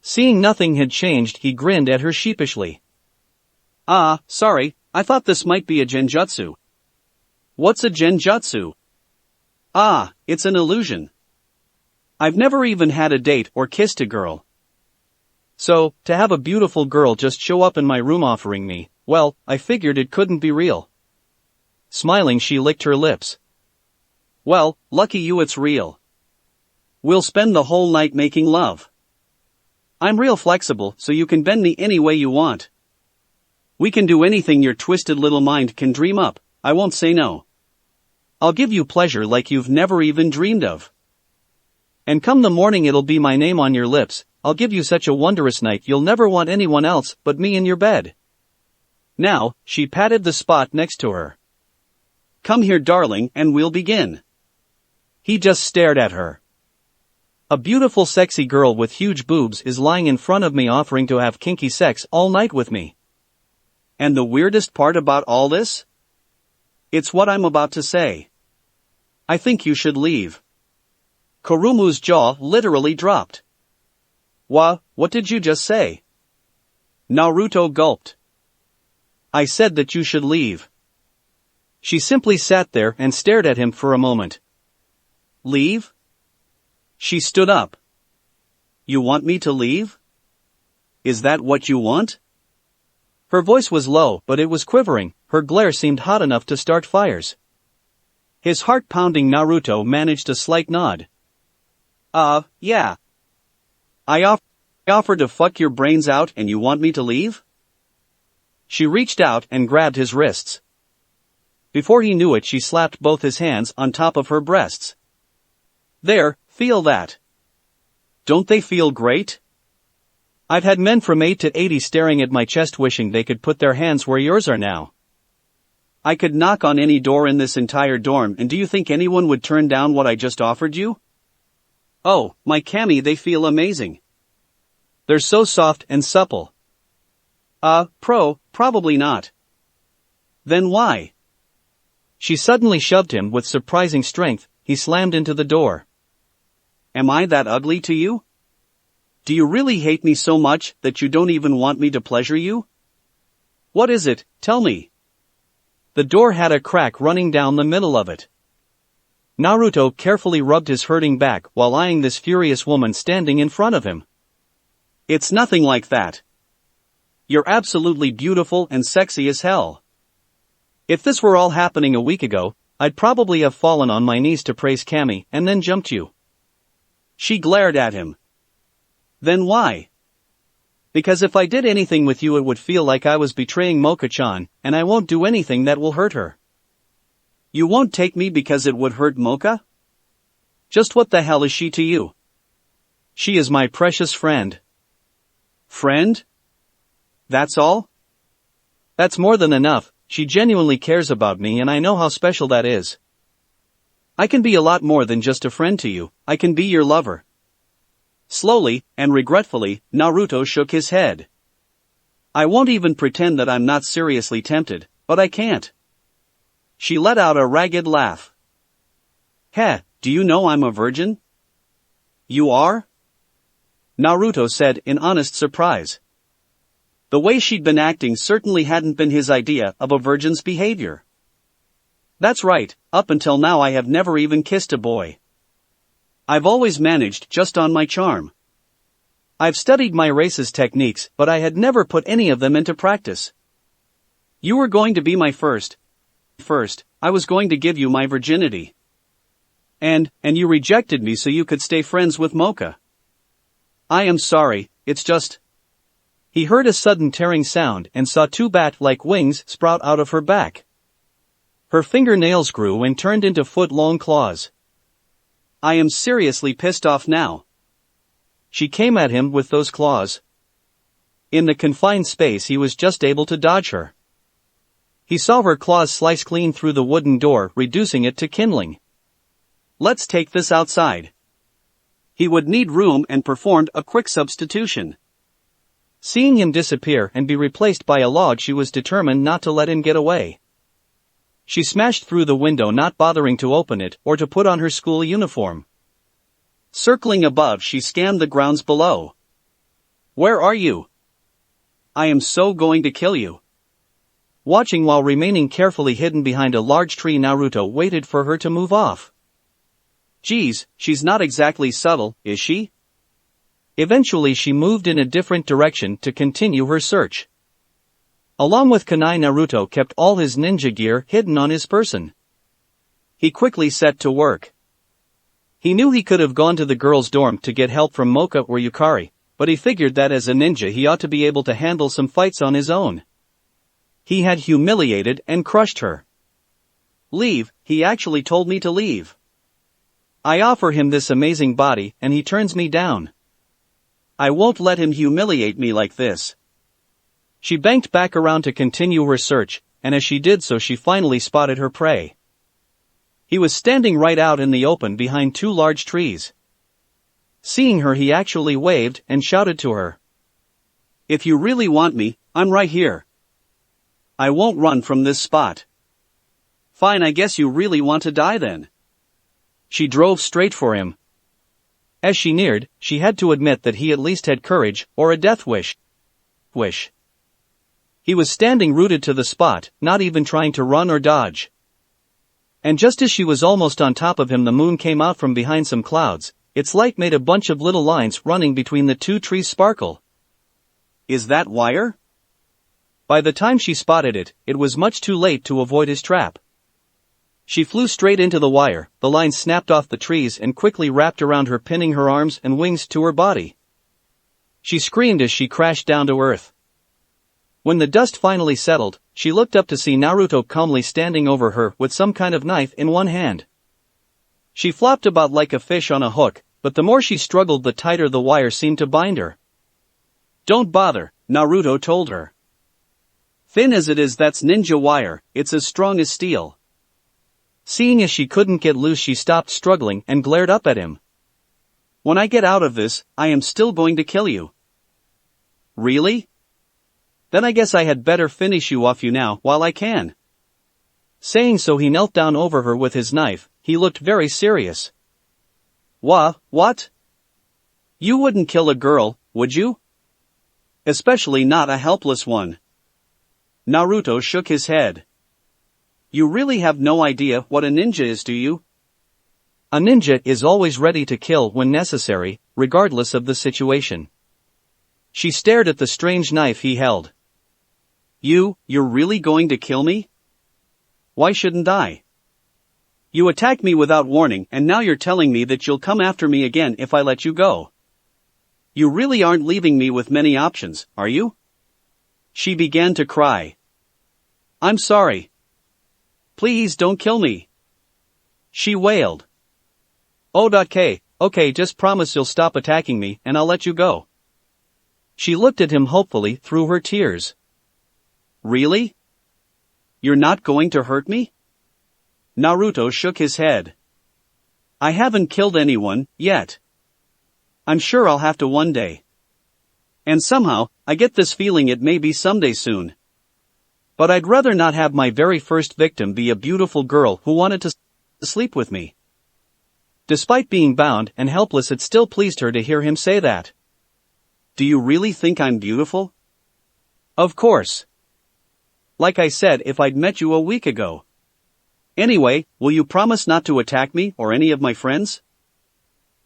Speaker 1: Seeing nothing had changed, he grinned at her sheepishly. Ah, sorry, I thought this might be a genjutsu. What's a genjutsu? Ah, it's an illusion. I've never even had a date or kissed a girl. So, to have a beautiful girl just show up in my room offering me, well, I figured it couldn't be real. Smiling, she licked her lips. Well, lucky you, it's real. We'll spend the whole night making love. I'm real flexible, so you can bend me any way you want. We can do anything your twisted little mind can dream up. I won't say no. I'll give you pleasure like you've never even dreamed of. And come the morning, it'll be my name on your lips. I'll give you such a wondrous night you'll never want anyone else but me in your bed. Now, she patted the spot next to her. Come here, darling, and we'll begin. He just stared at her. A beautiful sexy girl with huge boobs is lying in front of me offering to have kinky sex all night with me. And the weirdest part about all this? It's what I'm about to say. I think you should leave. Kurumu's jaw literally dropped. What did you just say? Naruto gulped. I said that you should leave. She simply sat there and stared at him for a moment. Leave? She stood up. You want me to leave? Is that what you want? Her voice was low, but it was quivering. Her glare seemed hot enough to start fires. His heart-pounding Naruto managed a slight nod. Yeah. I offered to fuck your brains out and you want me to leave? She reached out and grabbed his wrists. Before he knew it, she slapped both his hands on top of her breasts. There, feel that. Don't they feel great? I've had men from 8 to 80 staring at my chest wishing they could put their hands where yours are now. I could knock on any door in this entire dorm, and do you think anyone would turn down what I just offered you? Oh, my Cammy, they feel amazing. They're so soft and supple. Probably not. Then why? She suddenly shoved him with surprising strength. He slammed into the door. Am I that ugly to you? Do you really hate me so much that you don't even want me to pleasure you? What is it, tell me. The door had a crack running down the middle of it. Naruto carefully rubbed his hurting back while eyeing this furious woman standing in front of him. It's nothing like that. You're absolutely beautiful and sexy as hell. If this were all happening a week ago, I'd probably have fallen on my knees to praise Cammy and then jumped you. She glared at him. Then why? Because if I did anything with you, it would feel like I was betraying Mocha-chan, and I won't do anything that will hurt her. You won't take me because it would hurt Mocha? Just what the hell is she to you? She is my precious friend. Friend? That's all? That's more than enough. She genuinely cares about me and I know how special that is. I can be a lot more than just a friend to you. I can be your lover. Slowly, and regretfully, Naruto shook his head. I won't even pretend that I'm not seriously tempted, but I can't. She let out a ragged laugh. Heh, do you know I'm a virgin? You are? Naruto said in honest surprise. The way she'd been acting certainly hadn't been his idea of a virgin's behavior. That's right, up until now I have never even kissed a boy. I've always managed just on my charm. I've studied my race's techniques, but I had never put any of them into practice. You were going to be my first. First, I was going to give you my virginity. And you rejected me so you could stay friends with Mocha. I am sorry, it's just... He heard a sudden tearing sound and saw two bat-like wings sprout out of her back. Her fingernails grew and turned into foot-long claws. I am seriously pissed off now. She came at him with those claws. In the confined space he was just able to dodge her. He saw her claws slice clean through the wooden door, reducing it to kindling. Let's take this outside. He would need room and performed a quick substitution. Seeing him disappear and be replaced by a log, she was determined not to let him get away. She smashed through the window, not bothering to open it or to put on her school uniform. Circling above, she scanned the grounds below. Where are you? I am so going to kill you. Watching while remaining carefully hidden behind a large tree, Naruto waited for her to move off. Geez, she's not exactly subtle, is she? Eventually she moved in a different direction to continue her search. Along with Kunai, Naruto kept all his ninja gear hidden on his person. He quickly set to work. He knew he could have gone to the girls' dorm to get help from Mocha or Yukari, but he figured that as a ninja he ought to be able to handle some fights on his own. He had humiliated and crushed her. Leave, he actually told me to leave. I offer him this amazing body and he turns me down. I won't let him humiliate me like this. She banked back around to continue her search, and as she did so she finally spotted her prey. He was standing right out in the open behind two large trees. Seeing her, he actually waved and shouted to her. If you really want me, I'm right here. I won't run from this spot. Fine, I guess you really want to die then. She drove straight for him. As she neared, she had to admit that he at least had courage, or a death wish. He was standing rooted to the spot, not even trying to run or dodge. And just as she was almost on top of him, the moon came out from behind some clouds. Its light made a bunch of little lines running between the two trees sparkle. Is that wire? By the time she spotted it, it was much too late to avoid his trap. She flew straight into the wire, the line snapped off the trees and quickly wrapped around her, pinning her arms and wings to her body. She screamed as she crashed down to earth. When the dust finally settled, she looked up to see Naruto calmly standing over her with some kind of knife in one hand. She flopped about like a fish on a hook, but the more she struggled the tighter the wire seemed to bind her. Don't bother, Naruto told her. Thin as it is, that's ninja wire, it's as strong as steel. Seeing as she couldn't get loose, she stopped struggling and glared up at him. When I get out of this, I am still going to kill you. Really? Then I guess I had better finish you off now while I can. Saying so, he knelt down over her with his knife. He looked very serious. What? You wouldn't kill a girl, would you? Especially not a helpless one. Naruto shook his head. You really have no idea what a ninja is, do you? A ninja is always ready to kill when necessary, regardless of the situation. She stared at the strange knife he held. You're really going to kill me? Why shouldn't I? You attacked me without warning and now you're telling me that you'll come after me again if I let you go. You really aren't leaving me with many options, are you? She began to cry. I'm sorry. Please don't kill me. She wailed. Okay, just promise you'll stop attacking me and I'll let you go. She looked at him hopefully through her tears. Really? You're not going to hurt me? Naruto shook his head. I haven't killed anyone, yet. I'm sure I'll have to one day. And somehow, I get this feeling it may be someday soon. But I'd rather not have my very first victim be a beautiful girl who wanted to sleep with me. Despite being bound and helpless, it still pleased her to hear him say that. Do you really think I'm beautiful? Of course. Like I said, if I'd met you a week ago. Anyway, will you promise not to attack me or any of my friends?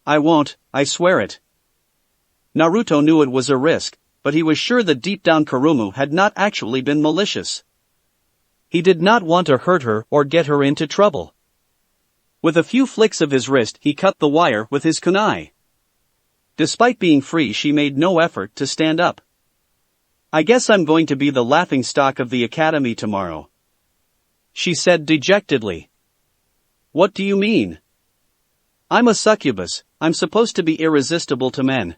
Speaker 1: I won't, I swear it. Naruto knew it was a risk, but he was sure that deep down Kurumu had not actually been malicious. He did not want to hurt her or get her into trouble. With a few flicks of his wrist he cut the wire with his kunai. Despite being free, she made no effort to stand up. I guess I'm going to be the laughingstock of the academy tomorrow, she said dejectedly. What do you mean? I'm a succubus, I'm supposed to be irresistible to men.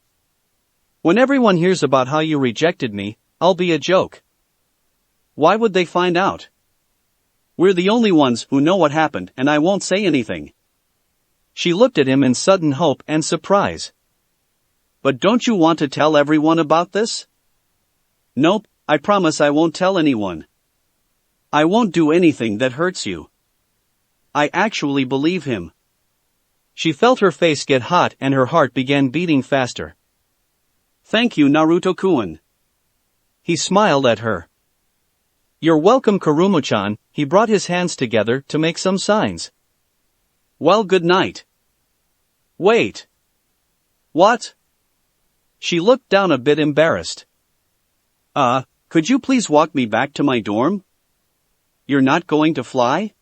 Speaker 1: When everyone hears about how you rejected me, I'll be a joke. Why would they find out? We're the only ones who know what happened and I won't say anything. She looked at him in sudden hope and surprise. But don't you want to tell everyone about this? Nope, I promise I won't tell anyone. I won't do anything that hurts you. I actually believe him. She felt her face get hot and her heart began beating faster. Thank you, Naruto-kun. He smiled at her. You're welcome, Kurumu-chan. He brought his hands together to make some signs. Well, good night. Wait. What? She looked down a bit embarrassed. Could you please walk me back to my dorm? You're not going to fly?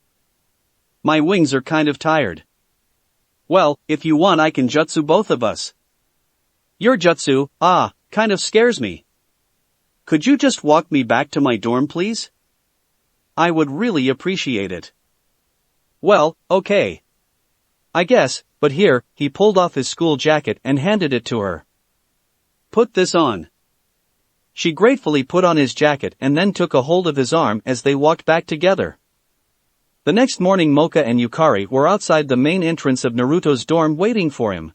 Speaker 1: My wings are kind of tired. Well, if you want I can jutsu both of us. Your jutsu, kind of scares me. Could you just walk me back to my dorm, please? I would really appreciate it. Well, okay. I guess, but here, he pulled off his school jacket and handed it to her. Put this on. She gratefully put on his jacket and then took a hold of his arm as they walked back together. The next morning Mocha and Yukari were outside the main entrance of Naruto's dorm waiting for him.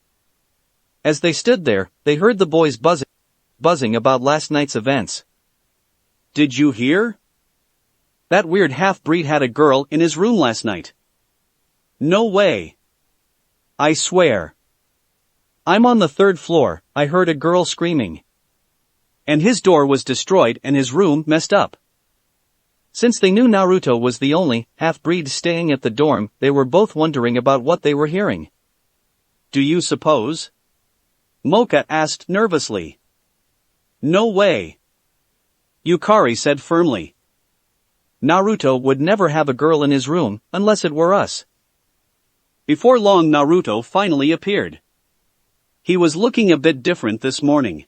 Speaker 1: As they stood there, they heard the boys buzzing about last night's events. Did you hear? That weird half-breed had a girl in his room last night. No way. I swear. I'm on the 3rd floor, I heard a girl screaming. And his door was destroyed and his room messed up. Since they knew Naruto was the only half-breed staying at the dorm, they were both wondering about what they were hearing. Do you suppose? Mocha asked nervously. No way. Yukari said firmly. Naruto would never have a girl in his room, unless it were us. Before long Naruto finally appeared. He was looking a bit different this morning.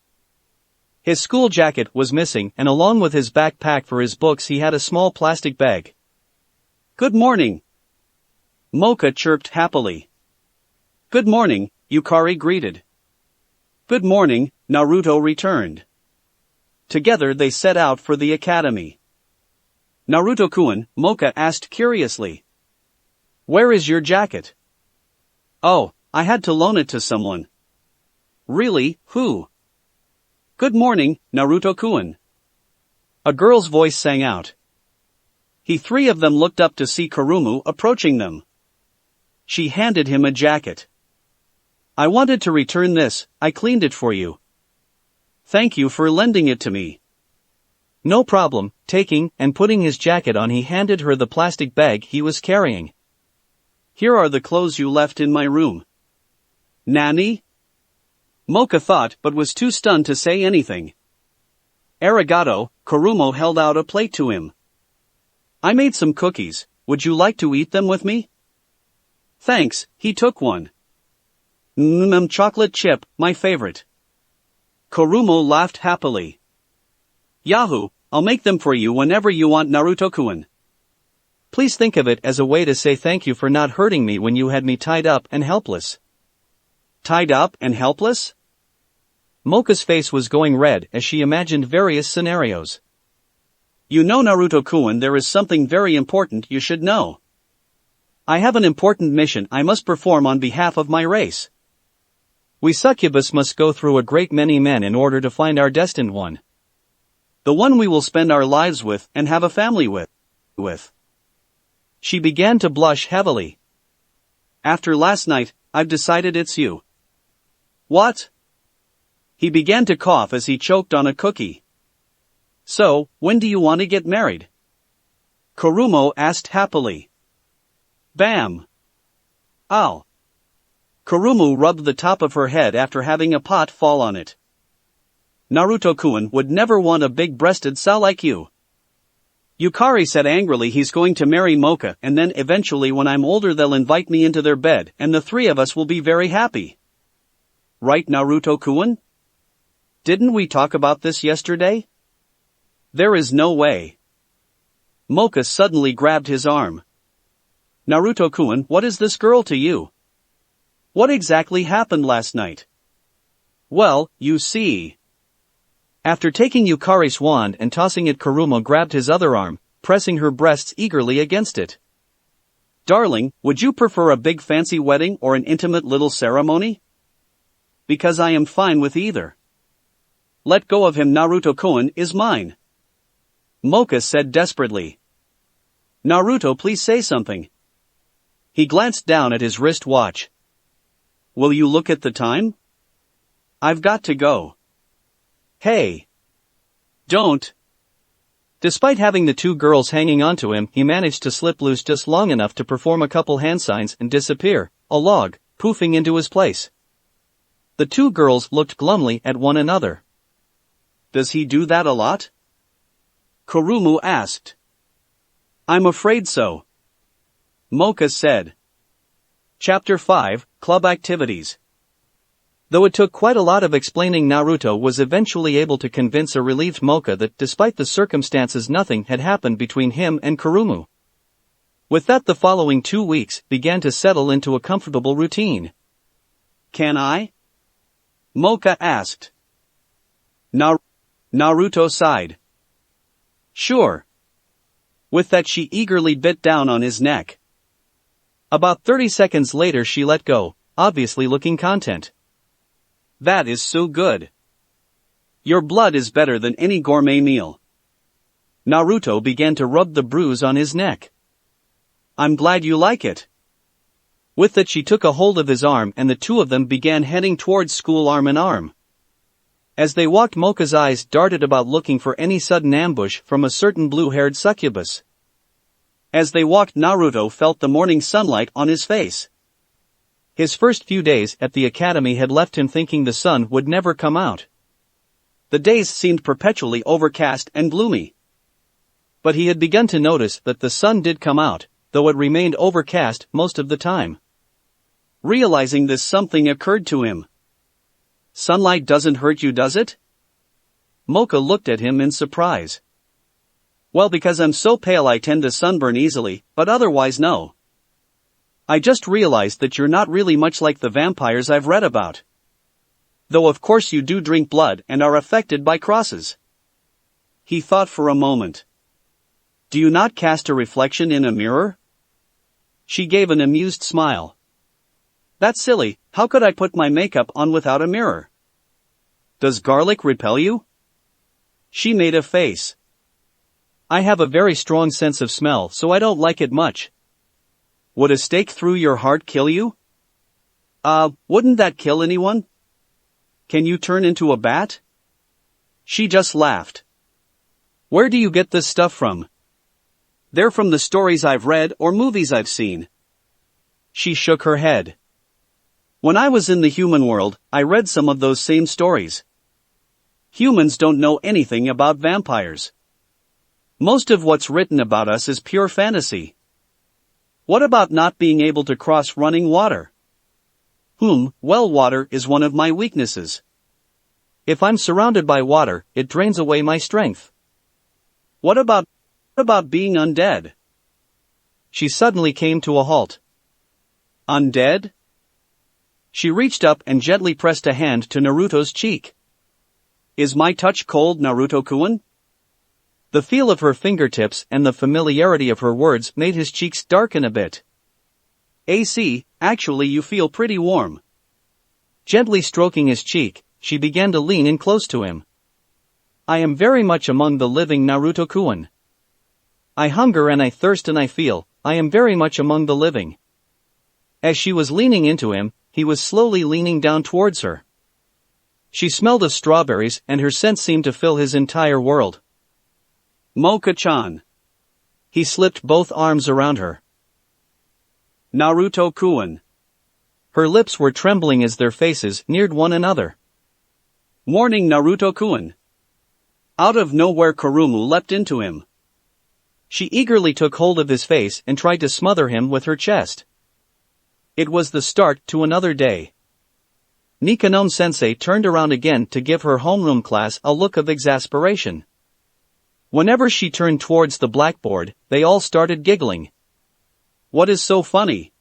Speaker 1: His school jacket was missing and along with his backpack for his books he had a small plastic bag. Good morning. Mocha chirped happily. Good morning, Yukari greeted. Good morning, Naruto returned. Together they set out for the academy. Naruto-kun, Mocha asked curiously. Where is your jacket? Oh, I had to loan it to someone. Really, who? Good morning, Naruto-kun. A girl's voice sang out. Three of them looked up to see Kurumu approaching them. She handed him a jacket. I wanted to return this, I cleaned it for you. Thank you for lending it to me. No problem. Taking and putting his jacket on, he handed her the plastic bag he was carrying. Here are the clothes you left in my room. Nani? Mocha thought but was too stunned to say anything. Arigato, Kurumu held out a plate to him. I made some cookies, would you like to eat them with me? Thanks, he took one. Chocolate chip, my favorite. Kurumu laughed happily. Yahoo, I'll make them for you whenever you want, Naruto-kun. Please think of it as a way to say thank you for not hurting me when you had me tied up and helpless. Tied up and helpless? Mocha's face was going red as she imagined various scenarios. You know, Naruto-kun, there is something very important you should know. I have an important mission I must perform on behalf of my race. We succubus must go through a great many men in order to find our destined one. The one we will spend our lives with and have a family with. She began to blush heavily. After last night, I've decided it's you. What? He began to cough as he choked on a cookie. So, when do you want to get married? Kurumu asked happily. Bam! Ow! Kurumu rubbed the top of her head after having a pot fall on it. Naruto-kun would never want a big-breasted sa like you. Yukari said angrily he's going to marry Mocha and then eventually when I'm older they'll invite me into their bed and the three of us will be very happy. Right, Naruto-kun? Didn't we talk about this yesterday? There is no way. Mocha suddenly grabbed his arm. Naruto-kun, what is this girl to you? What exactly happened last night? Well, you see. After taking Yukari's wand and tossing it, Kurumu grabbed his other arm, pressing her breasts eagerly against it. Darling, would you prefer a big fancy wedding or an intimate little ceremony? Because I am fine with either. Let go of him, Naruto-kun is mine. Mocha said desperately. Naruto, please say something. He glanced down at his wrist watch. Will you look at the time? I've got to go. Hey! Don't! Despite having the two girls hanging onto him, he managed to slip loose just long enough to perform a couple hand signs and disappear, a log, poofing into his place. The two girls looked glumly at one another. Does he do that a lot? Kurumu asked. I'm afraid so. Mocha said. Chapter 5, Club Activities. Though it took quite a lot of explaining, Naruto was eventually able to convince a relieved Mocha that despite the circumstances nothing had happened between him and Kurumu. With that, the following 2 weeks began to settle into a comfortable routine. Can I? Mocha asked. Naruto sighed. Sure. With that, she eagerly bit down on his neck. About 30 seconds later she let go, obviously looking content. That is so good. Your blood is better than any gourmet meal. Naruto began to rub the bruise on his neck. I'm glad you like it. With that, she took a hold of his arm and the two of them began heading towards school arm in arm. As they walked, Mocha's eyes darted about looking for any sudden ambush from a certain blue-haired succubus. As they walked, Naruto felt the morning sunlight on his face. His first few days at the academy had left him thinking the sun would never come out. The days seemed perpetually overcast and gloomy. But he had begun to notice that the sun did come out, though it remained overcast most of the time. Realizing this, something occurred to him. Sunlight doesn't hurt you, does it? Mocha looked at him in surprise. Well, because I'm so pale I tend to sunburn easily, but otherwise no. I just realized that you're not really much like the vampires I've read about. Though of course you do drink blood and are affected by crosses. He thought for a moment. Do you not cast a reflection in a mirror? She gave an amused smile. That's silly, how could I put my makeup on without a mirror? Does garlic repel you? She made a face. I have a very strong sense of smell, so I don't like it much. Would a stake through your heart kill you? Wouldn't that kill anyone? Can you turn into a bat? She just laughed. Where do you get this stuff from? They're from the stories I've read or movies I've seen. She shook her head. When I was in the human world, I read some of those same stories. Humans don't know anything about vampires. Most of what's written about us is pure fantasy. What about not being able to cross running water? Well, water is one of my weaknesses. If I'm surrounded by water, it drains away my strength. What about being undead? She suddenly came to a halt. Undead? She reached up and gently pressed a hand to Naruto's cheek. Is my touch cold, Naruto-kun? The feel of her fingertips and the familiarity of her words made his cheeks darken a bit. AC, actually you feel pretty warm. Gently stroking his cheek, she began to lean in close to him. I am very much among the living, Naruto-kun. I hunger and I thirst and I feel, I am very much among the living. As she was leaning into him, he was slowly leaning down towards her. She smelled of strawberries and her scent seemed to fill his entire world. Mocha-chan. He slipped both arms around her.
Speaker 2: Naruto-kun.
Speaker 1: Her lips were trembling as their faces neared one another.
Speaker 2: Morning, Naruto-kun. Out of nowhere Kurumu leapt into him.
Speaker 1: She eagerly took hold of his face and tried to smother him with her chest. It was the start to another day. Nikanome-sensei turned around again to give her homeroom class a look of exasperation. Whenever she turned towards the blackboard, they all started giggling.
Speaker 2: What is so funny?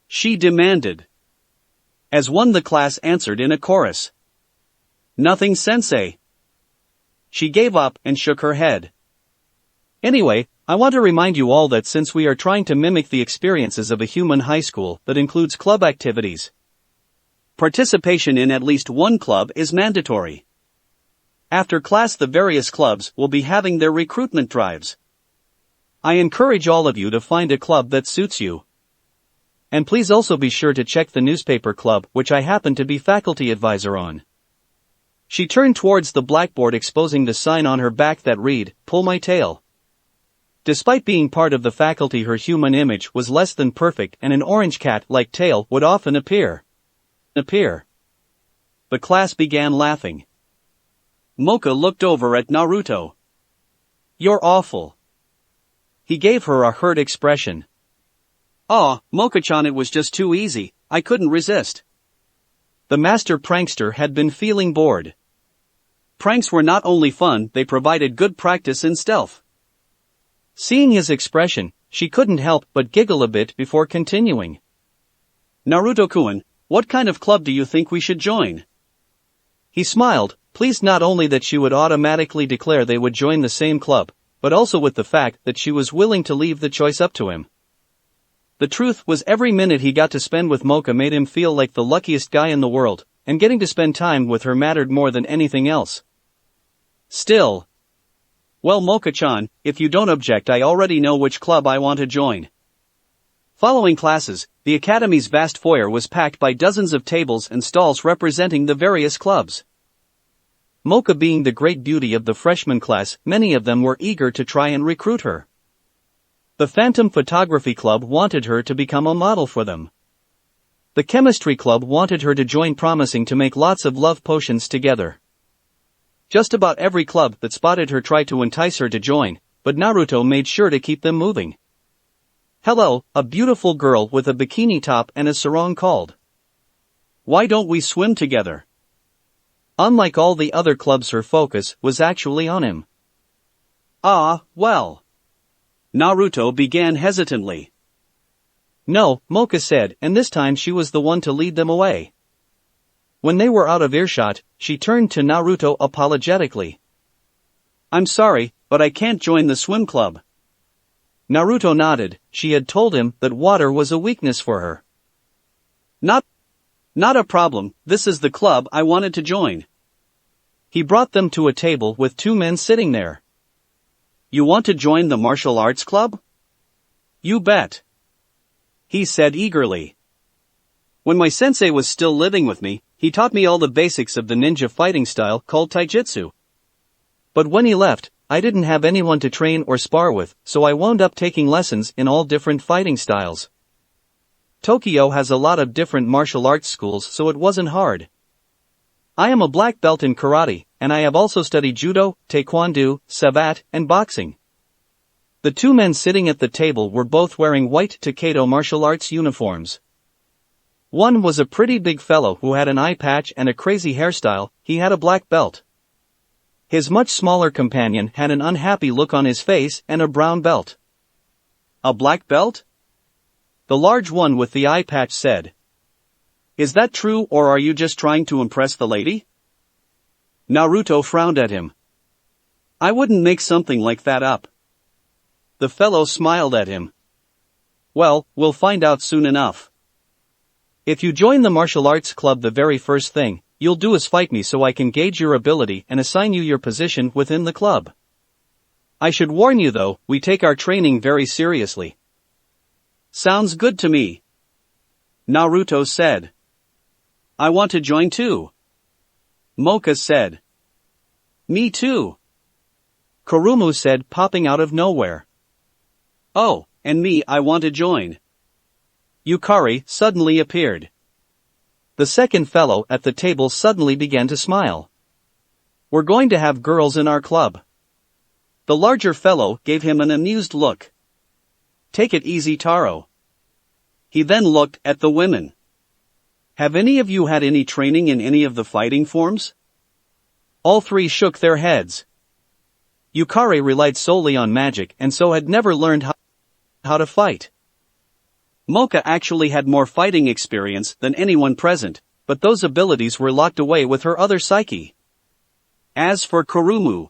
Speaker 2: She demanded. As one the class answered in a chorus. Nothing, sensei. She gave up and shook her head.
Speaker 1: Anyway, I want to remind you all that since we are trying to mimic the experiences of a human high school that includes club activities,
Speaker 2: participation in at least one club is mandatory. After class the various clubs will be having their recruitment drives.
Speaker 1: I encourage all of you to find a club that suits you. And please also be sure to check the newspaper club which I happen to be faculty advisor on. She turned towards the blackboard exposing the sign on her back that read, "Pull my tail." Despite being part of the faculty, her human image was less than perfect and an orange cat-like tail would often appear. The class began laughing.
Speaker 2: Mocha looked over at Naruto.
Speaker 1: You're awful. He gave her a hurt expression.
Speaker 2: Aw, Mocha-chan, it was just too easy, I couldn't resist.
Speaker 1: The master prankster had been feeling bored.
Speaker 2: Pranks were not only fun, they provided good practice in stealth.
Speaker 1: Seeing his expression, she couldn't help but giggle a bit before continuing.
Speaker 2: Naruto-kun, what kind of club do you think we should join?
Speaker 1: He smiled, pleased not only that she would automatically declare they would join the same club, but also with the fact that she was willing to leave the choice up to him. The truth was every minute he got to spend with Mocha made him feel like the luckiest guy in the world, and getting to spend time with her mattered more than anything else.
Speaker 2: Still. Well, Mocha-chan, if you don't object, I already know which club I want to join. Following classes, the academy's vast foyer was packed by dozens of tables and stalls representing the various clubs.
Speaker 1: Mocha being the great beauty of the freshman class, many of them were eager to try and recruit her. The Phantom Photography Club wanted her to become a model for them. The Chemistry Club wanted her to join, promising to make lots of love potions together. Just about every club that spotted her tried to entice her to join, but Naruto made sure to keep them moving. Hello, a beautiful girl with a bikini top and a sarong called.
Speaker 2: Why don't we swim together?
Speaker 1: Unlike all the other clubs, her focus was actually on him.
Speaker 2: Ah, well. Naruto began hesitantly.
Speaker 1: No, Mocha said, and this time she was the one to lead them away. When they were out of earshot, she turned to Naruto apologetically.
Speaker 2: I'm sorry, but I can't join the swim club.
Speaker 1: Naruto nodded. She had told him that water was a weakness for her.
Speaker 2: Not a problem, this is the club I wanted to join.
Speaker 1: He brought them to a table with two men sitting there.
Speaker 2: You want to join the martial arts club? You bet. He said eagerly. When my sensei was still living with me, he taught me all the basics of the ninja fighting style called taijutsu.
Speaker 1: But when he left, I didn't have anyone to train or spar with, so I wound up taking lessons in all different fighting styles. Tokyo has a lot of different martial arts schools, so it wasn't hard. I am a black belt in karate, and I have also studied judo, taekwondo, savate, and boxing. The two men sitting at the table were both wearing white taekwondo martial arts uniforms. One was a pretty big fellow who had an eye patch and a crazy hairstyle. He had a black belt. His much smaller companion had an unhappy look on his face and a brown belt.
Speaker 2: A black belt?
Speaker 1: The large one with the eye patch said.
Speaker 2: Is that true, or are you just trying to impress the lady? Naruto frowned at him. I wouldn't make something like that up. The fellow smiled at him. Well, we'll find out soon enough.
Speaker 1: If you join the martial arts club, the very first thing you'll do is fight me so I can gauge your ability and assign you your position within the club. I should warn you though, we take our training very seriously.
Speaker 2: Sounds good to me. Naruto said. I want to join too. Mocha said. Me too.
Speaker 1: Kurumu said, popping out of nowhere.
Speaker 2: Oh, and me, I want to join. Yukari suddenly appeared. The second fellow at the table suddenly began to smile. We're going to have girls in our club. The larger fellow gave him an amused look. Take it easy, Taro. He then looked at the women. Have any of you had any training in any of the fighting forms? All three shook their heads. Yukari relied solely on magic and so had never learned how to fight. Mocha actually had more fighting experience than anyone present, but those abilities were locked away with her other psyche. As for Kurumu.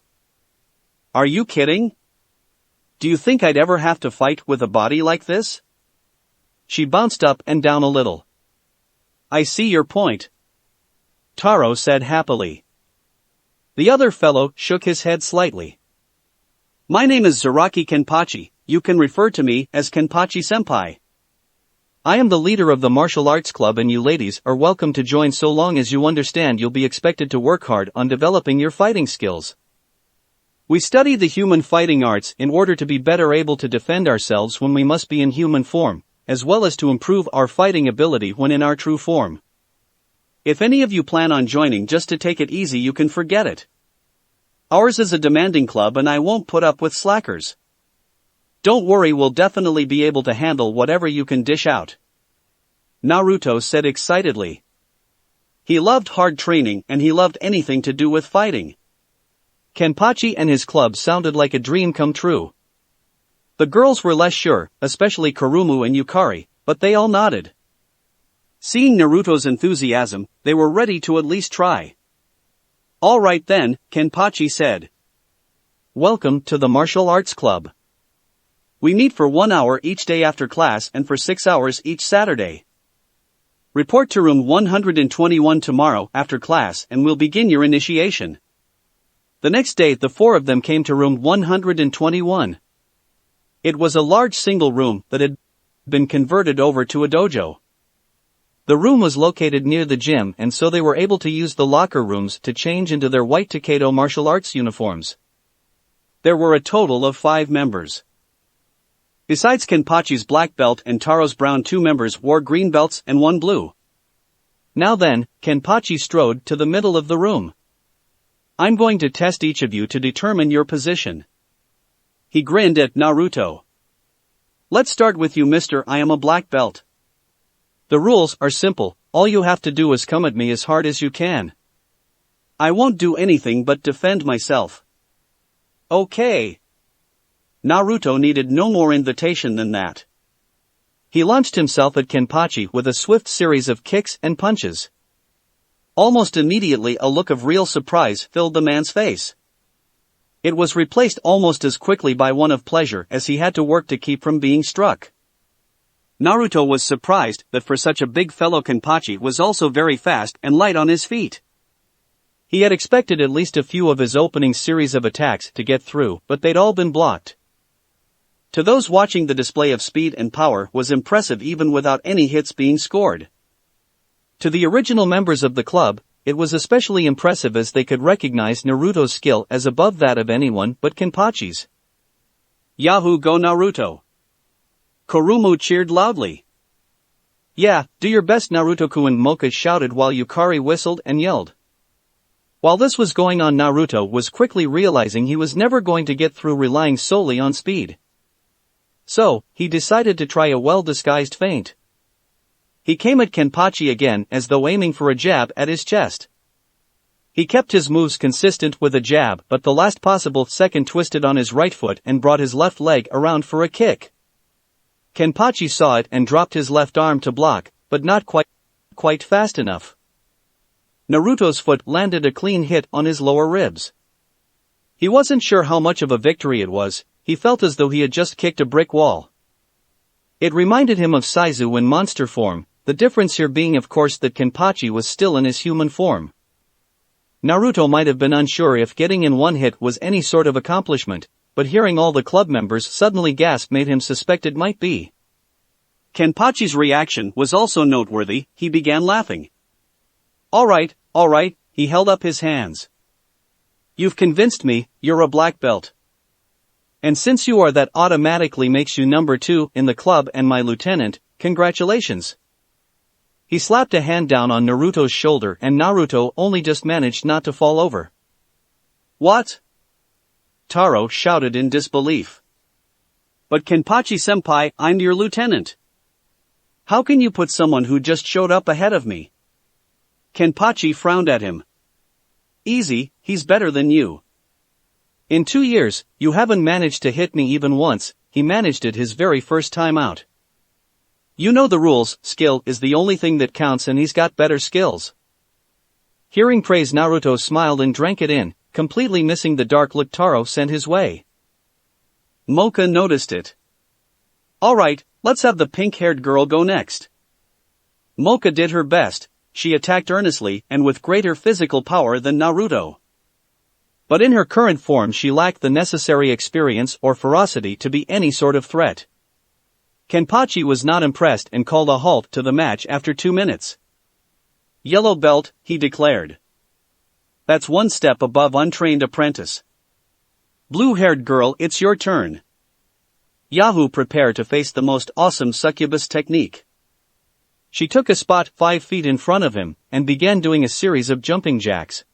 Speaker 2: Are you kidding? Do you think I'd ever have to fight with a body like this? She bounced up and down a little. I see your point. Taro said happily. The other fellow shook his head slightly. My name is Zaraki Kenpachi, you can refer to me as Kenpachi-senpai. I am the leader of the martial arts club and you ladies are welcome to join so long as you understand you'll be expected to work hard on developing your fighting skills. We study the human fighting arts in order to be better able to defend ourselves when we must be in human form, as well as to improve our fighting ability when in our true form. If any of you plan on joining just to take it easy, you can forget it. Ours is a demanding club and I won't put up with slackers. Don't worry, we'll definitely be able to handle whatever you can dish out. Naruto said excitedly. He loved hard training and he loved anything to do with fighting. Kenpachi and his club sounded like a dream come true. The girls were less sure, especially Kurumu and Yukari, but they all nodded. Seeing Naruto's enthusiasm, they were ready to at least try. All right then, Kenpachi said. Welcome to the martial arts club. We meet for 1 hour each day after class and for 6 hours each Saturday. Report to room 121 tomorrow after class and we'll begin your initiation. The next day the four of them came to room 121. It was a large single room that had been converted over to a dojo. The room was located near the gym and so they were able to use the locker rooms to change into their white taekwondo martial arts uniforms. There were a total of 5 members. Besides Kenpachi's black belt and Taro's brown, 2 members wore green belts and 1 blue. Now then, Kenpachi strode to the middle of the room. I'm going to test each of you to determine your position. He grinned at Naruto. Let's start with you, mister. I am a black belt. The rules are simple, all you have to do is come at me as hard as you can. I won't do anything but defend myself. Okay. Naruto needed no more invitation than that. He launched himself at Kenpachi with a swift series of kicks and punches. Almost immediately a look of real surprise filled the man's face. It was replaced almost as quickly by one of pleasure as he had to work to keep from being struck. Naruto was surprised that for such a big fellow Kenpachi was also very fast and light on his feet. He had expected at least a few of his opening series of attacks to get through, but they'd all been blocked. To those watching, the display of speed and power was impressive even without any hits being scored. To the original members of the club, it was especially impressive as they could recognize Naruto's skill as above that of anyone but Kenpachi's. Yahoo, go Naruto! Kurumu cheered loudly. Yeah, do your best, Naruto-kun, Mocha shouted while Yukari whistled and yelled. While this was going on, Naruto was quickly realizing he was never going to get through relying solely on speed. So, he decided to try a well-disguised feint. He came at Kenpachi again as though aiming for a jab at his chest. He kept his moves consistent with a jab, but the last possible second twisted on his right foot and brought his left leg around for a kick. Kenpachi saw it and dropped his left arm to block, but not quite fast enough. Naruto's foot landed a clean hit on his lower ribs. He wasn't sure how much of a victory it was. He felt as though he had just kicked a brick wall. It reminded him of Saizu in monster form, the difference here being of course that Kenpachi was still in his human form. Naruto might have been unsure if getting in one hit was any sort of accomplishment, but hearing all the club members suddenly gasp made him suspect it might be. Kenpachi's reaction was also noteworthy. He began laughing. All right, he held up his hands. You've convinced me, you're a black belt. And since you are, that automatically makes you number 2 in the club and my lieutenant,
Speaker 1: congratulations. He slapped a hand down on Naruto's shoulder and Naruto only just managed not to fall over. What? Taro shouted in disbelief. But Kenpachi-senpai, I'm your lieutenant. How can you put someone who just showed up ahead of me? Kenpachi frowned at him. Easy, he's better than you. In 2 years, you haven't managed to hit me even once. He managed it his very first time out. You know the rules, skill is the only thing that counts and he's got better skills. Hearing praise, Naruto smiled and drank it in, completely missing the dark look Taro sent his way. Mocha noticed it. Alright, let's have the pink-haired girl go next. Mocha did her best. She attacked earnestly and with greater physical power than Naruto. But in her current form she lacked the necessary experience or ferocity to be any sort of threat. Kenpachi was not impressed and called a halt to the match after 2 minutes. Yellow belt, he declared. That's one step above untrained apprentice. Blue-haired girl, it's your turn. Yahoo prepared to face the most awesome succubus technique. She took a spot 5 feet in front of him and began doing a series of jumping jacks.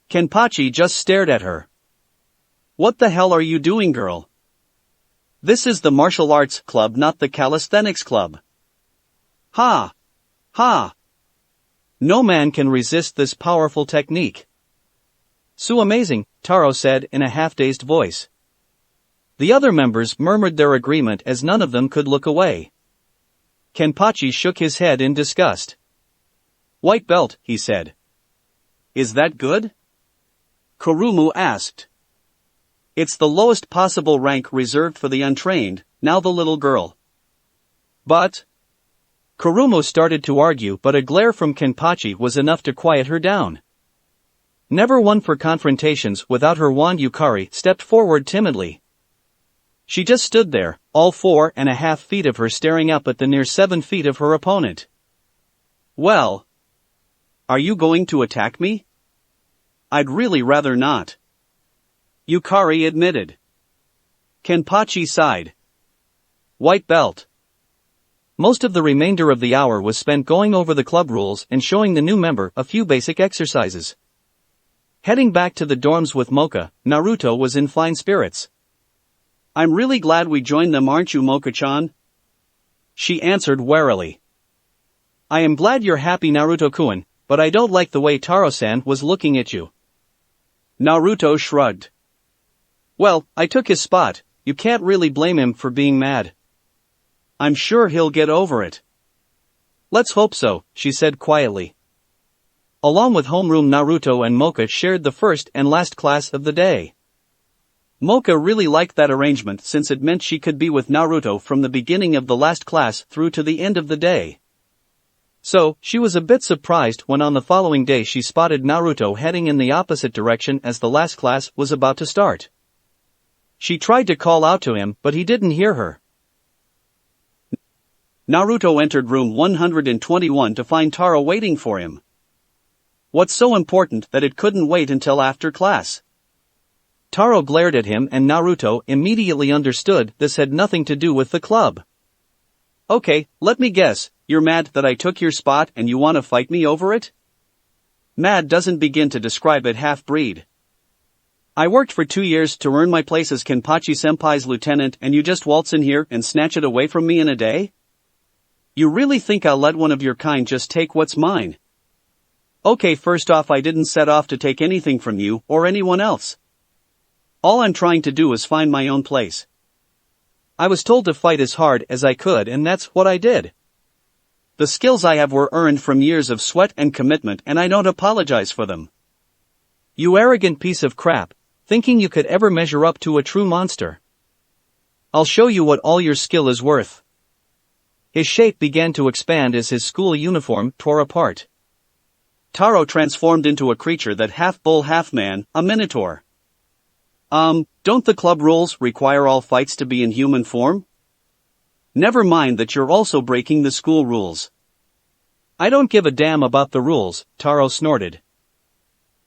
Speaker 1: Kenpachi just stared at her. What the hell are you doing, girl? This is the martial arts club, not the calisthenics club. Ha! Ha! No man can resist this powerful technique. So amazing, Taro said in a half-dazed voice. The other members murmured their agreement as none of them could look away. Kenpachi shook his head in disgust. White belt, he said. Is that good? Kurumu asked. It's the lowest possible rank reserved for the untrained, now the little girl. But... Kurumu started to argue, but a glare from Kenpachi was enough to quiet her down. Never one for confrontations, without her wand, Yukari stepped forward timidly. She just stood there, all 4.5 feet of her staring up at the near 7 feet of her opponent. Well... Are you going to attack me? I'd really rather not. Yukari admitted. Kenpachi sighed. White belt. Most of the remainder of the hour was spent going over the club rules and showing the new member a few basic exercises. Heading back to the dorms with Mocha, Naruto was in fine spirits. I'm really glad we joined them, aren't you, Mocha-chan? She answered warily. I am glad you're happy, Naruto-kun, but I don't like the way Taro-san was looking at you. Naruto shrugged. Well, I took his spot, you can't really blame him for being mad. I'm sure he'll get over it. Let's hope so, she said quietly. Along with homeroom, Naruto and Mocha shared the first and last class of the day. Mocha really liked that arrangement since it meant she could be with Naruto from the beginning of the last class through to the end of the day. So, she was a bit surprised when on the following day she spotted Naruto heading in the opposite direction as the last class was about to start. She tried to call out to him, but he didn't hear her. Naruto entered room 121 to find Taro waiting for him. What's so important that it couldn't wait until after class? Taro glared at him and Naruto immediately understood this had nothing to do with the club. Okay, let me guess, you're mad that I took your spot and you want to fight me over it? Mad doesn't begin to describe it, half-breed. I worked for 2 years to earn my place as Kenpachi-senpai's lieutenant and you just waltz in here and snatch it away from me in a day? You really think I'll let one of your kind just take what's mine? Okay, first off, I didn't set off to take anything from you or anyone else. All I'm trying to do is find my own place. I was told to fight as hard as I could and that's what I did. The skills I have were earned from years of sweat and commitment and I don't apologize for them. You arrogant piece of crap, thinking you could ever measure up to a true monster. I'll show you what all your skill is worth. His shape began to expand as his school uniform tore apart. Taro transformed into a creature that half bull half man, a minotaur. Don't the club rules require all fights to be in human form? Never mind that you're also breaking the school rules. I don't give a damn about the rules, Taro snorted.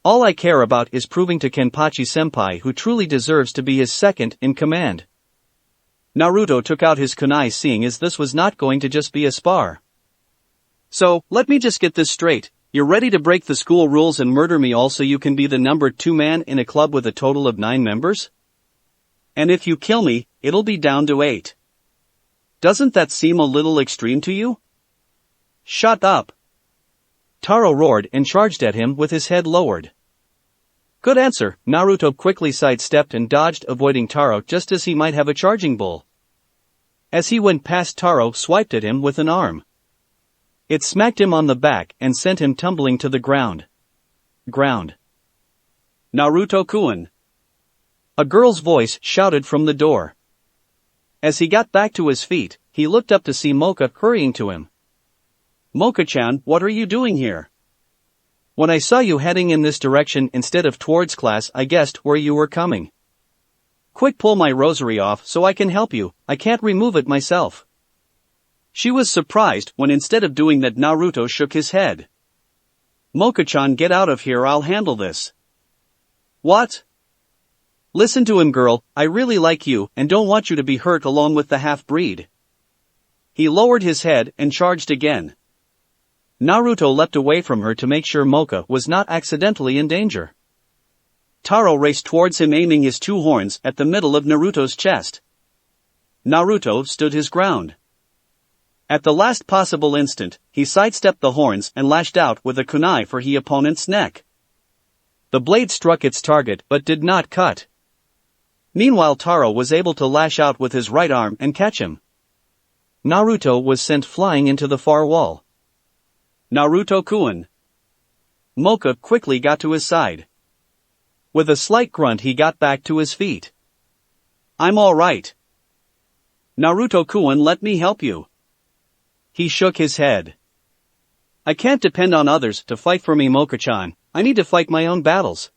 Speaker 1: All I care about is proving to Kenpachi-senpai who truly deserves to be his second in command. Naruto took out his kunai, seeing as this was not going to just be a spar. So, let me just get this straight, you're ready to break the school rules and murder me all so you can be the number 2 man in a club with a total of 9 members? And if you kill me, it'll be down to 8. Doesn't that seem a little extreme to you? Shut up! Taro roared and charged at him with his head lowered. Good answer. Naruto quickly sidestepped and dodged, avoiding Taro just as he might have a charging bull. As he went past, Taro swiped at him with an arm. It smacked him on the back and sent him tumbling to the ground. Naruto-kun! A girl's voice shouted from the door. As he got back to his feet, he looked up to see Mocha hurrying to him. Mocha-chan, what are you doing here? When I saw you heading in this direction instead of towards class, I guessed where you were coming. Quick, pull my rosary off so I can help you, I can't remove it myself. She was surprised when instead of doing that Naruto shook his head. Mocha-chan, get out of here, I'll handle this. What? Listen to him, girl, I really like you and don't want you to be hurt along with the half-breed. He lowered his head and charged again. Naruto leapt away from her to make sure Mocha was not accidentally in danger. Taro raced towards him, aiming his 2 horns at the middle of Naruto's chest. Naruto stood his ground. At the last possible instant, he sidestepped the horns and lashed out with a kunai for his opponent's neck. The blade struck its target but did not cut. Meanwhile, Taro was able to lash out with his right arm and catch him. Naruto was sent flying into the far wall. Naruto-kun! Mocha quickly got to his side. With a slight grunt, he got back to his feet. I'm all right. Naruto-kun, let me help you. He shook his head. I can't depend on others to fight for me, Mocha-chan. I need to fight my own battles.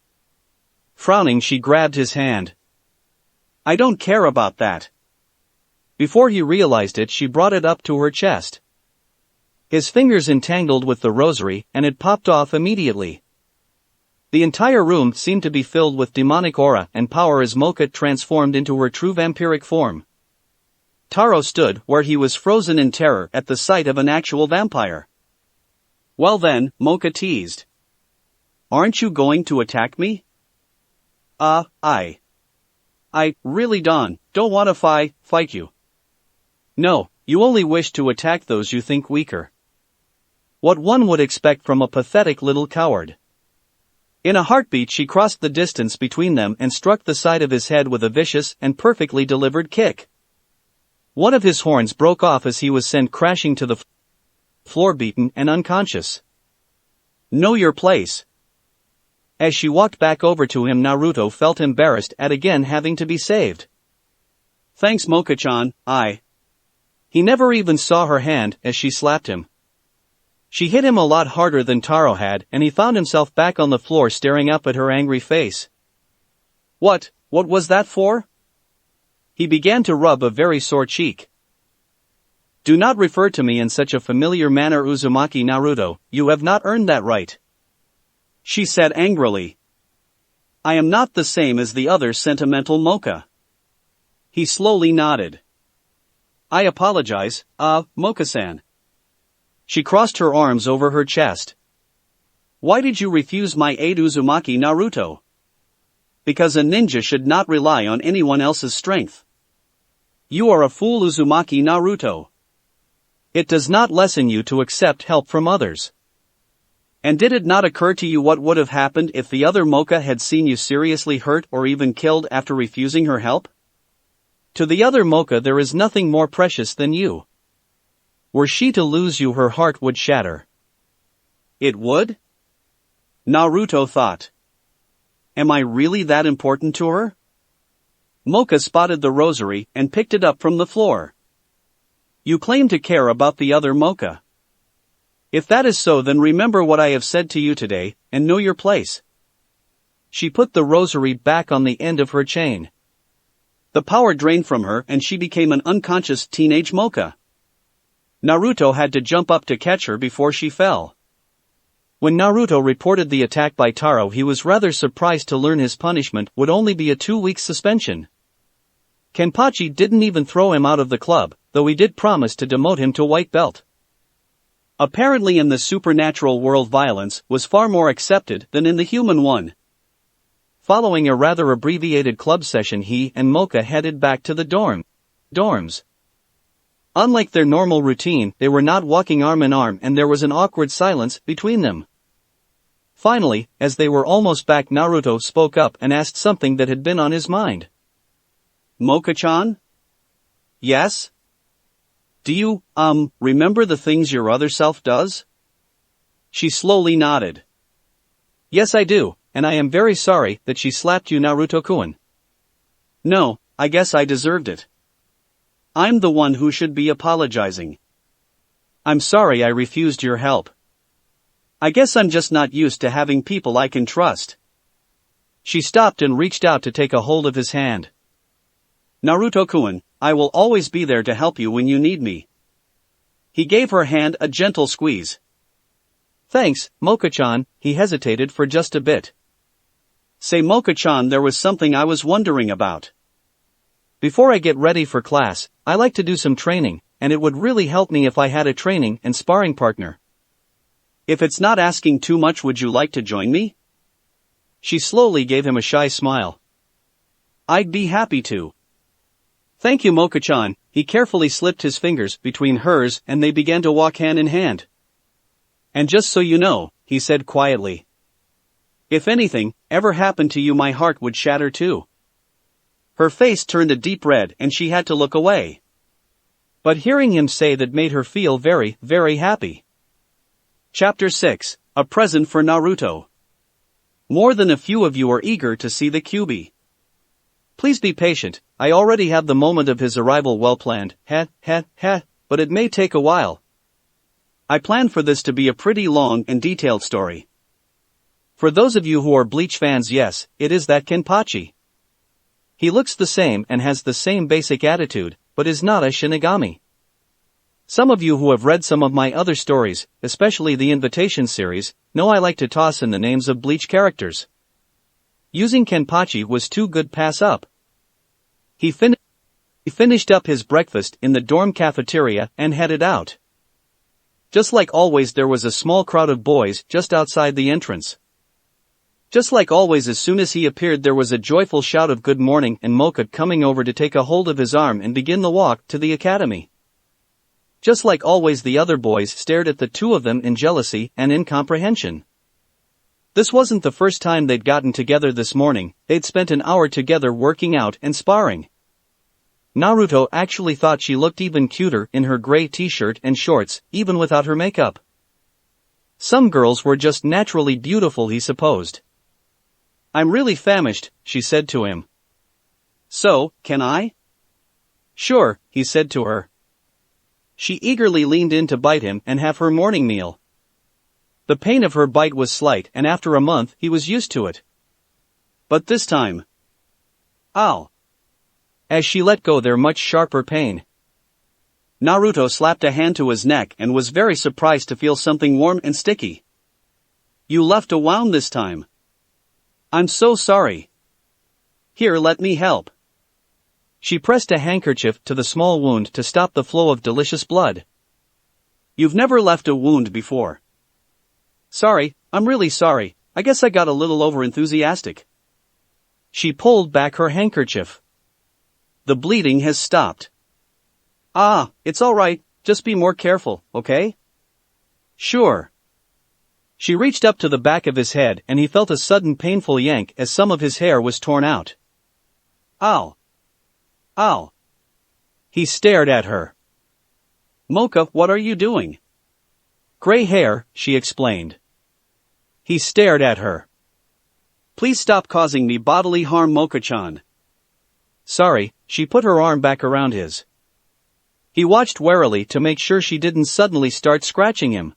Speaker 1: Frowning, she grabbed his hand. I don't care about that. Before he realized it, she brought it up to her chest. His fingers entangled with the rosary, and it popped off immediately. The entire room seemed to be filled with demonic aura and power as Mocha transformed into her true vampiric form. Taro stood where he was, frozen in terror at the sight of an actual vampire. Well then, Mocha teased. Aren't you going to attack me? I really don't want to fight you. No, you only wish to attack those you think weaker. What one would expect from a pathetic little coward. In a heartbeat, she crossed the distance between them and struck the side of his head with a vicious and perfectly delivered kick. One of his horns broke off as he was sent crashing to the floor, beaten and unconscious. Know your place. As she walked back over to him, Naruto felt embarrassed at again having to be saved. Thanks, Mocha-chan, He never even saw her hand as she slapped him. She hit him a lot harder than Taro had, and he found himself back on the floor staring up at her angry face. What was that for? He began to rub a very sore cheek. Do not refer to me in such a familiar manner, Uzumaki Naruto, you have not earned that right. She said angrily. I am not the same as the other sentimental Mocha. He slowly nodded. I apologize, Mocha-san. She crossed her arms over her chest. Why did you refuse my aid, Uzumaki Naruto? Because a ninja should not rely on anyone else's strength. You are a fool, Uzumaki Naruto. It does not lessen you to accept help from others. And did it not occur to you what would have happened if the other Mocha had seen you seriously hurt or even killed after refusing her help? To the other Mocha, there is nothing more precious than you. Were she to lose you, her heart would shatter. It would? Naruto thought. Am I really that important to her? Mocha spotted the rosary and picked it up from the floor. You claim to care about the other Mocha. If that is so, then remember what I have said to you today, and know your place. She put the rosary back on the end of her chain. The power drained from her and she became an unconscious teenage Mocha. Naruto had to jump up to catch her before she fell. When Naruto reported the attack by Taro, he was rather surprised to learn his punishment would only be a 2-week suspension. Kenpachi didn't even throw him out of the club, though he did promise to demote him to white belt. Apparently in the supernatural world violence was far more accepted than in the human one. Following a rather abbreviated club session, he and Mocha headed back to the dorms. Unlike their normal routine, they were not walking arm in arm and there was an awkward silence between them. Finally, as they were almost back, Naruto spoke up and asked something that had been on his mind.
Speaker 2: Mocha-chan?
Speaker 1: Yes?
Speaker 2: Do you, remember the things your other self does?
Speaker 1: She slowly nodded. Yes, I do, and I am very sorry that she slapped you, Naruto-kun.
Speaker 2: No, I guess I deserved it. I'm the one who should be apologizing.
Speaker 1: I'm sorry I refused your help.
Speaker 2: I guess I'm just not used to having people I can trust.
Speaker 1: She stopped and reached out to take a hold of his hand.
Speaker 2: Naruto-kun, I will always be there to help you when you need me. He gave her hand a gentle squeeze.
Speaker 1: Thanks, Mocha-chan. He hesitated for just a bit.
Speaker 2: Say, Mocha-chan, there was something I was wondering about.
Speaker 1: Before I get ready for class, I like to do some training, and it would really help me if I had a training and sparring partner.
Speaker 2: If it's not asking too much, would you like to join me?
Speaker 1: She slowly gave him a shy smile.
Speaker 2: I'd be happy to.
Speaker 1: Thank you, Mocha-chan. He carefully slipped his fingers between hers and they began to walk hand in hand.
Speaker 2: And just so you know, he said quietly, if anything ever happened to you, my heart would shatter too. Her face turned a deep red and she had to look away.
Speaker 1: But hearing him say that made her feel very, very happy.
Speaker 2: Chapter 6, A Present for Naruto. More than a few of you are eager to see the Kyuubi.
Speaker 1: Please be patient, I already have the moment of his arrival well planned, but it may take a while.
Speaker 2: I plan for this to be a pretty long and detailed story.
Speaker 1: For those of you who are Bleach fans, yes, it is that Kenpachi. He looks the same and has the same basic attitude, but is not a Shinigami. Some of you who have read some of my other stories, especially the Invitation series, know I like to toss in the names of Bleach characters. Using Kenpachi was too good pass up. He finished up his breakfast in the dorm cafeteria and headed out. Just like always, there was a small crowd of boys just outside the entrance. Just like always, as soon as he appeared, there was a joyful shout of good morning and Mocha coming over to take a hold of his arm and begin the walk to the academy. Just like always, the other boys stared at the two of them in jealousy and incomprehension. This wasn't the first time they'd gotten together this morning. They'd spent an hour together working out and sparring. Naruto actually thought she looked even cuter in her gray t-shirt and shorts, even without her makeup. Some girls were just naturally beautiful, he supposed.
Speaker 2: I'm really famished, she said to him. So, can I?
Speaker 1: Sure, he said to her.
Speaker 2: She eagerly leaned in to bite him and have her morning meal.
Speaker 1: The pain of her bite was slight and after a month he was used to it.
Speaker 2: But this time, ow!
Speaker 1: As she let go, there much sharper pain.
Speaker 2: Naruto slapped a hand to his neck and was very surprised to feel something warm and sticky. You left a wound this time. I'm so sorry. Here, let me help.
Speaker 1: She pressed a handkerchief to the small wound to stop the flow of delicious blood.
Speaker 2: You've never left a wound before.
Speaker 1: Sorry, I'm really sorry. I guess I got a little overenthusiastic. She pulled back her handkerchief.
Speaker 2: The bleeding has stopped. Ah, it's all right, just be more careful, okay?
Speaker 1: Sure. She reached up to the back of his head and he felt a sudden painful yank as some of his hair was torn out.
Speaker 2: Ow! Ow!
Speaker 1: He stared at her.
Speaker 2: Mocha, what are you doing?
Speaker 1: Gray hair, she explained. He stared at her.
Speaker 2: Please stop causing me bodily harm, Mocha-chan.
Speaker 1: Sorry, she put her arm back around his. He watched warily to make sure she didn't suddenly start scratching him.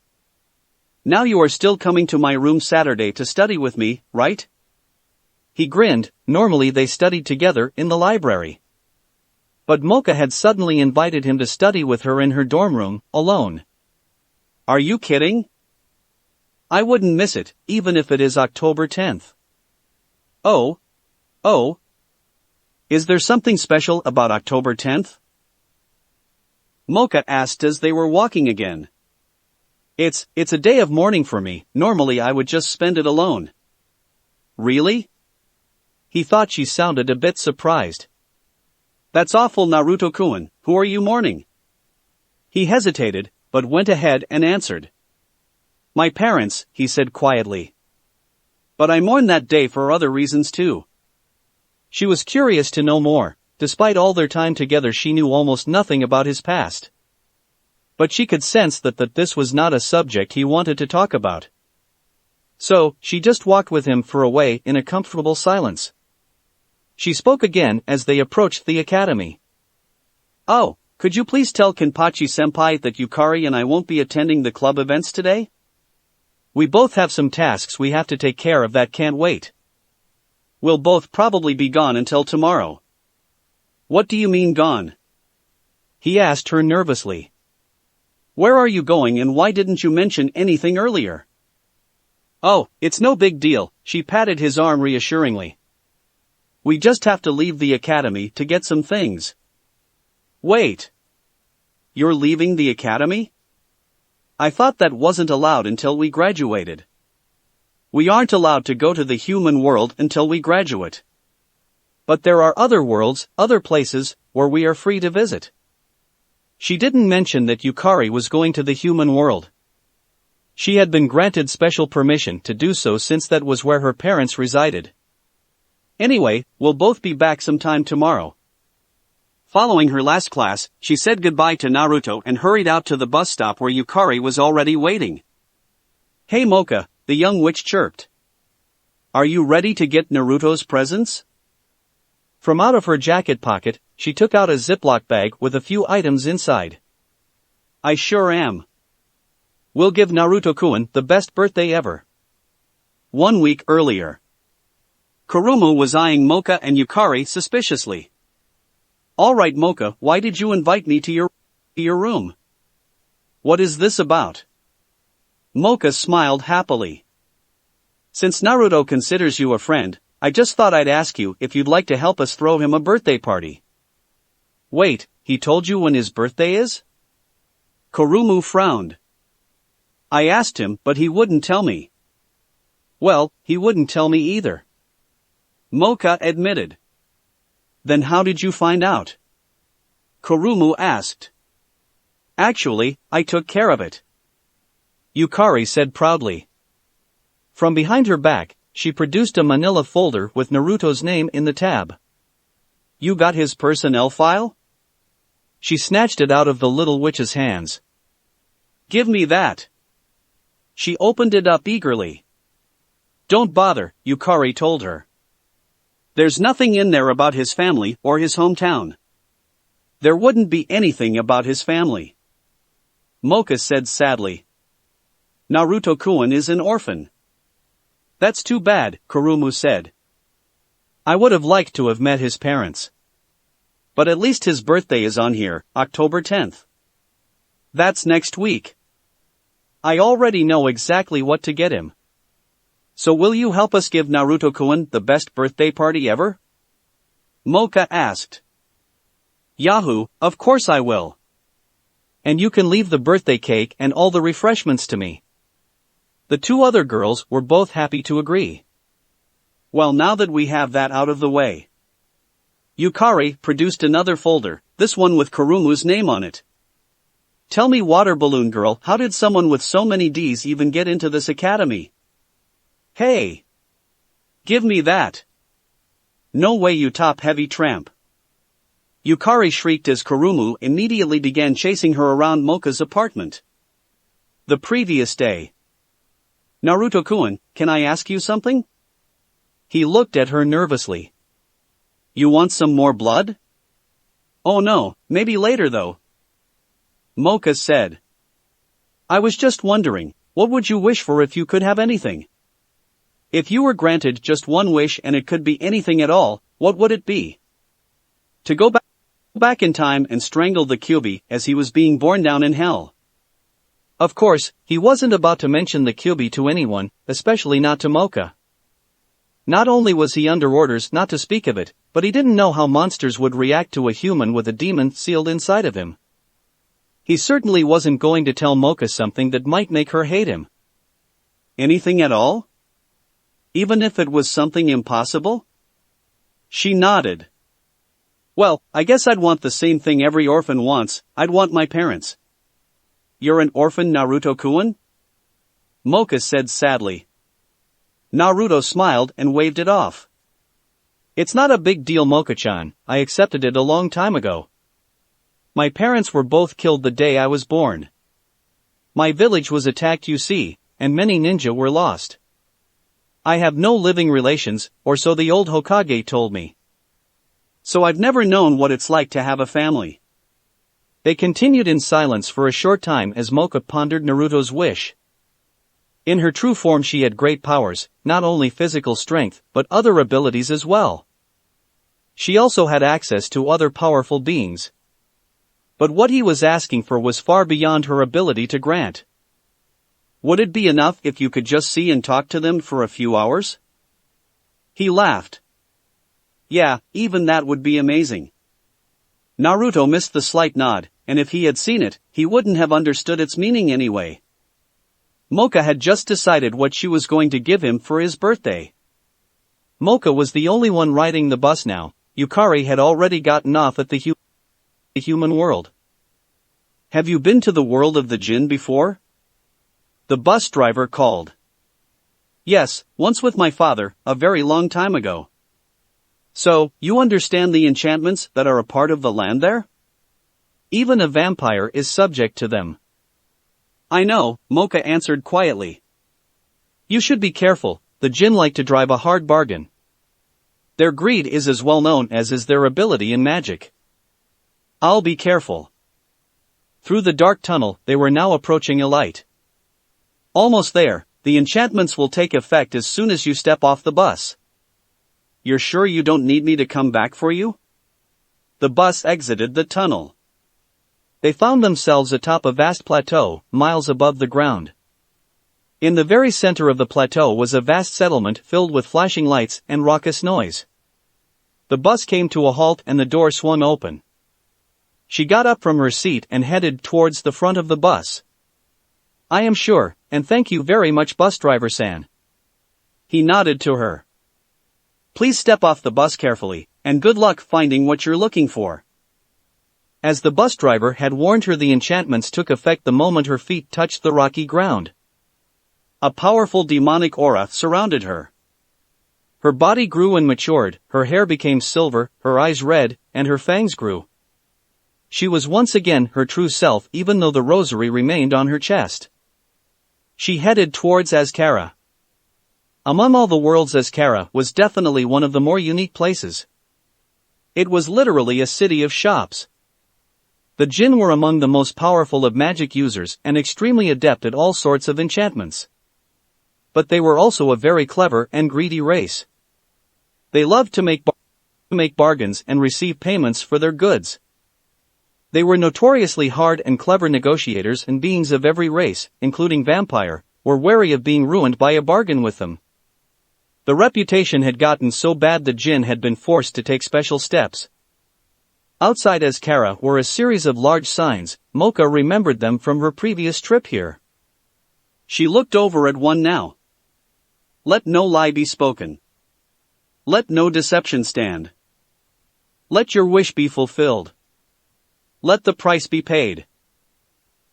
Speaker 2: Now you are still coming to my room Saturday to study with me, right?
Speaker 1: He grinned. Normally they studied together in the library. But Mocha had suddenly invited him to study with her in her dorm room, alone.
Speaker 2: Are you kidding? I wouldn't miss it, even if it is October 10th.
Speaker 1: Oh.
Speaker 2: Is there something special about October 10th? Mocha asked as they were walking again. It's a day of mourning for me. Normally I would just spend it alone. Really? He thought she sounded a bit surprised. That's awful, Naruto-kun. Who are you mourning? He hesitated, but went ahead and answered. My parents, he said quietly. But I mourn that day for other reasons too. She was curious to know more. Despite all their time together, she knew almost nothing about his past. But she could sense that this was not a subject he wanted to talk about. So, she just walked with him for a way in a comfortable silence. She spoke again as they approached the academy. Oh, could you please tell Kenpachi-senpai that Yukari and I won't be attending the club events today? We both have some tasks we have to take care of that can't wait. We'll both probably be gone until tomorrow. What do you mean gone? He asked her nervously. Where are you going and why didn't you mention anything earlier? Oh, it's no big deal, she patted his arm reassuringly. We just have to leave the academy to get some things. Wait. You're leaving the academy? I thought that wasn't allowed until we graduated. We aren't allowed to go to the human world until we graduate. But there are other worlds, other places, where we are free to visit. She didn't mention that Yukari was going to the human world. She had been granted special permission to do so since that was where her parents resided. Anyway, we'll both be back sometime tomorrow. Following her last class, she said goodbye to Naruto and hurried out to the bus stop where Yukari was already waiting. Hey Mocha, the young witch chirped. Are you ready to get Naruto's presents? From out of her jacket pocket, she took out a Ziploc bag with a few items inside. I sure am. We'll give Naruto-kun the best birthday ever. 1 week earlier. Kurumu was eyeing Mocha and Yukari suspiciously. Alright Mocha, why did you invite me to your room? What is this about? Mocha smiled happily. Since Naruto considers you a friend, I just thought I'd ask you if you'd like to help us throw him a birthday party. Wait, he told you when his birthday is? Kurumu frowned. I asked him, but he wouldn't tell me. Well, he wouldn't tell me either. Mocha admitted. Then how did you find out? Kurumu asked. Actually, I took care of it. Yukari said proudly. From behind her back, she produced a manila folder with Naruto's name in the tab. You got his personnel file? She snatched it out of the little witch's hands. Give me that. She opened it up eagerly. Don't bother, Yukari told her. There's nothing in there about his family or his hometown. There wouldn't be anything about his family. Mocha said sadly. Naruto-kun is an orphan. That's too bad, Kurumu said. I would have liked to have met his parents. But at least his birthday is on here, October 10th. That's next week. I already know exactly what to get him. So will you help us give Naruto-kun the best birthday party ever? Mocha asked. Yahoo, of course I will. And you can leave the birthday cake and all the refreshments to me. The two other girls were both happy to agree. Well, now that we have that out of the way. Yukari produced another folder, this one with Kurumu's name on it. Tell me, water balloon girl, how did someone with so many D's even get into this academy? Hey! Give me that! No way, you top-heavy tramp! Yukari shrieked as Kurumu immediately began chasing her around Mocha's apartment. The previous day. Naruto-kun, can I ask you something? He looked at her nervously. You want some more blood? Oh no, maybe later though. Mocha said. I was just wondering, what would you wish for if you could have anything? If you were granted just one wish and it could be anything at all, what would it be? To go back in time and strangle the Kyuubi as he was being born down in hell. Of course, he wasn't about to mention the Kyuubi to anyone, especially not to Mocha.
Speaker 1: Not only was he under orders not to speak of it, but he didn't know how monsters would react to a human with a demon sealed inside of him. He certainly wasn't going to tell Mocha something that might make her hate him.
Speaker 2: Anything at all? Even if it was something impossible? She nodded. Well, I guess I'd want the same thing every orphan wants. I'd want my parents. You're an orphan, Naruto-kun? Mocha said sadly.
Speaker 1: Naruto smiled and waved it off. It's not a big deal, Mocha-chan, I accepted it a long time ago. My parents were both killed the day I was born. My village was attacked, you see, and many ninja were lost. I have no living relations, or so the old Hokage told me.
Speaker 2: So I've never known what it's like to have a family.
Speaker 1: They continued in silence for a short time as Mocha pondered Naruto's wish. In her true form she had great powers, not only physical strength, but other abilities as well. She also had access to other powerful beings. But what he was asking for was far beyond her ability to grant.
Speaker 2: Would it be enough if you could just see and talk to them for a few hours? He laughed. Yeah, even that would be amazing. Naruto missed the slight nod, and if he had seen it, he wouldn't have understood its meaning anyway. Mocha had just decided what she was going to give him for his birthday.
Speaker 1: Mocha was the only one riding the bus now. Yukari had already gotten off at the human world.
Speaker 2: Have you been to the world of the Jinn before? The bus driver called. Yes, once with my father, a very long time ago. So, you understand the enchantments that are a part of the land there?
Speaker 1: Even a vampire is subject to them.
Speaker 2: I know, Mocha answered quietly.
Speaker 1: You should be careful, the Jinn like to drive a hard bargain. Their greed is as well known as is their ability in magic.
Speaker 2: I'll be careful.
Speaker 1: Through the dark tunnel, they were now approaching a light.
Speaker 2: Almost there, the enchantments will take effect as soon as you step off the bus. You're sure you don't need me to come back for you? The bus exited the tunnel.
Speaker 1: They found themselves atop a vast plateau, miles above the ground. In the very center of the plateau was a vast settlement filled with flashing lights and raucous noise. The bus came to a halt and the door swung open. She got up from her seat and headed towards the front of the bus. I am sure, and thank you very much, bus driver-san.
Speaker 2: He nodded to her. Please step off the bus carefully, and good luck finding what you're looking for.
Speaker 1: As the bus driver had warned her, the enchantments took effect the moment her feet touched the rocky ground.
Speaker 2: A powerful demonic aura surrounded her.
Speaker 1: Her body grew and matured, her hair became silver, her eyes red, and her fangs grew. She was once again her true self, even though the rosary remained on her chest. She headed towards Azkara. Among all the worlds, Azkara was definitely one of the more unique places. It was literally a city of shops. The Jinn were among the most powerful of magic users and extremely adept at all sorts of enchantments. But they were also a very clever and greedy race. They loved to make bargains and receive payments for their goods. They were notoriously hard and clever negotiators, and beings of every race, including vampire, were wary of being ruined by a bargain with them. The reputation had gotten so bad the Jinn had been forced to take special steps. Outside Azkara were a series of large signs. Mocha remembered them from her previous trip here.
Speaker 2: She looked over at one now. Let no lie be spoken. Let no deception stand. Let your wish be fulfilled. Let the price be paid.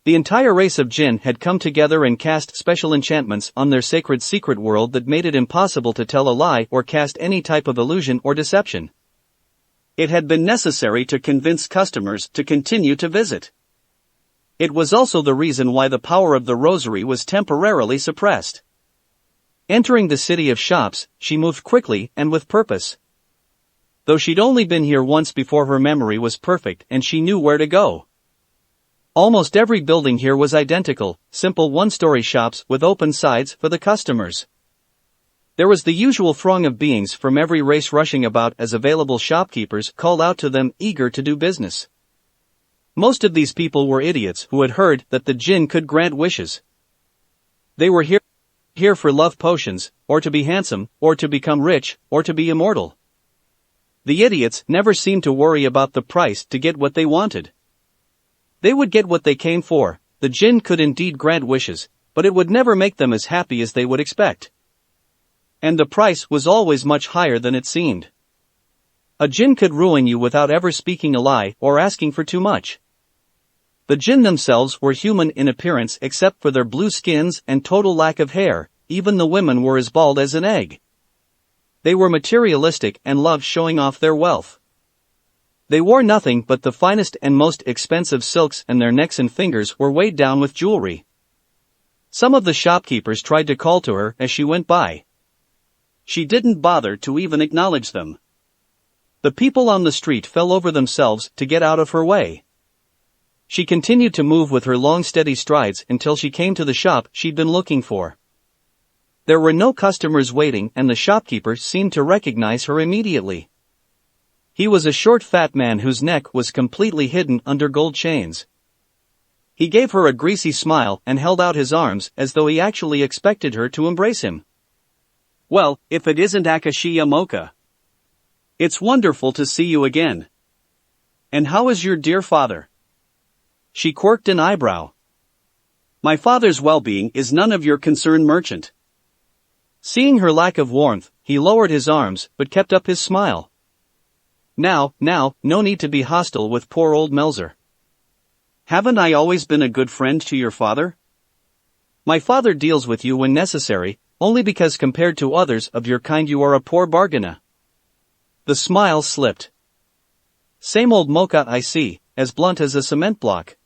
Speaker 1: The entire race of Jinn had come together and cast special enchantments on their sacred secret world that made it impossible to tell a lie or cast any type of illusion or deception.
Speaker 2: It had been necessary to convince customers to continue to visit. It was also the reason why the power of the rosary was temporarily suppressed.
Speaker 1: Entering the city of shops, she moved quickly and with purpose. Though she'd only been here once before, her memory was perfect and she knew where to go. Almost every building here was identical, simple one-story shops with open sides for the customers. There was the usual throng of beings from every race rushing about as available shopkeepers called out to them, eager to do business. Most of these people were idiots who had heard that the Jinn could grant wishes. They were here here for love potions, or to be handsome, or to become rich, or to be immortal. The idiots never seemed to worry about the price to get what they wanted. They would get what they came for. The jinn could indeed grant wishes, but it would never make them as happy as they would expect. And the price was always much higher than it seemed. A jinn could ruin you without ever speaking a lie or asking for too much. The jinn themselves were human in appearance except for their blue skins and total lack of hair. Even the women were as bald as an egg. They were materialistic and loved showing off their wealth. They wore nothing but the finest and most expensive silks, and their necks and fingers were weighed down with jewelry. Some of the shopkeepers tried to call to her as she went by. She didn't bother to even acknowledge them. The people on the street fell over themselves to get out of her way. She continued to move with her long steady strides until she came to the shop she'd been looking for. There were no customers waiting, and the shopkeeper seemed to recognize her immediately. He was a short fat man whose neck was completely hidden under gold chains. He gave her a greasy smile and held out his arms as though he actually expected her to embrace him. "Well, if it isn't Akashiya Mocha. It's wonderful to see you again. And how is your dear father?" She quirked an eyebrow. "My father's well-being is none of your concern, merchant." Seeing her lack of warmth, he lowered his arms but kept up his smile. Now, no need to be hostile with poor old Melzer. Haven't I always been a good friend to your father? My father deals with you when necessary, only because compared to others of your kind you are a poor bargainer. The smile slipped. Same old Mocha, I see, as blunt as a cement block.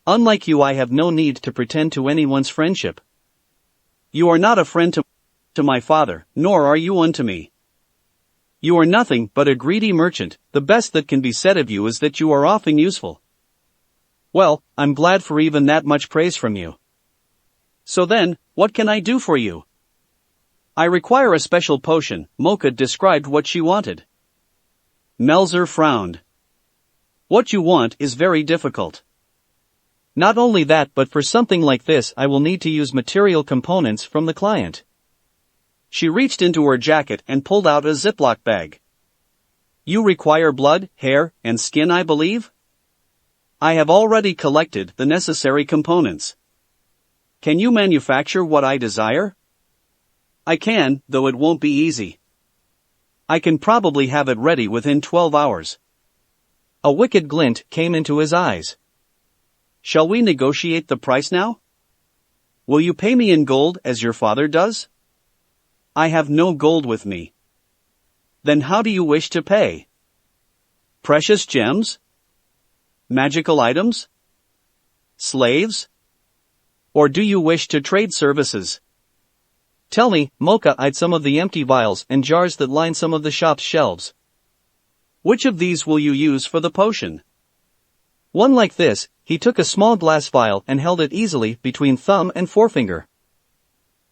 Speaker 1: Unlike you, I have no need to pretend to anyone's friendship. You are not a friend to my father, nor are you one to me. You are nothing but a greedy merchant. The best that can be said of you is that you are often useful. Well, I'm glad for even that much praise from you. So then, what can I do for you? I require a special potion. Mocha described what she wanted. Melzer frowned. What you want is very difficult. Not only that, but for something like this I will need to use material components from the client. She reached into her jacket and pulled out a Ziploc bag. You require blood, hair, and skin, I believe? I have already collected the necessary components. Can you manufacture what I desire? I can, though it won't be easy. I can probably have it ready within 12 hours. A wicked glint came into his eyes. Shall we negotiate the price now? Will you pay me in gold as your father does? I have no gold with me. Then how do you wish to pay? Precious gems? Magical items? Slaves? Or do you wish to trade services? Tell me, Mocha eyed some of the empty vials and jars that line some of the shop's shelves. Which of these will you use for the potion? One like this. He took a small glass vial and held it easily between thumb and forefinger.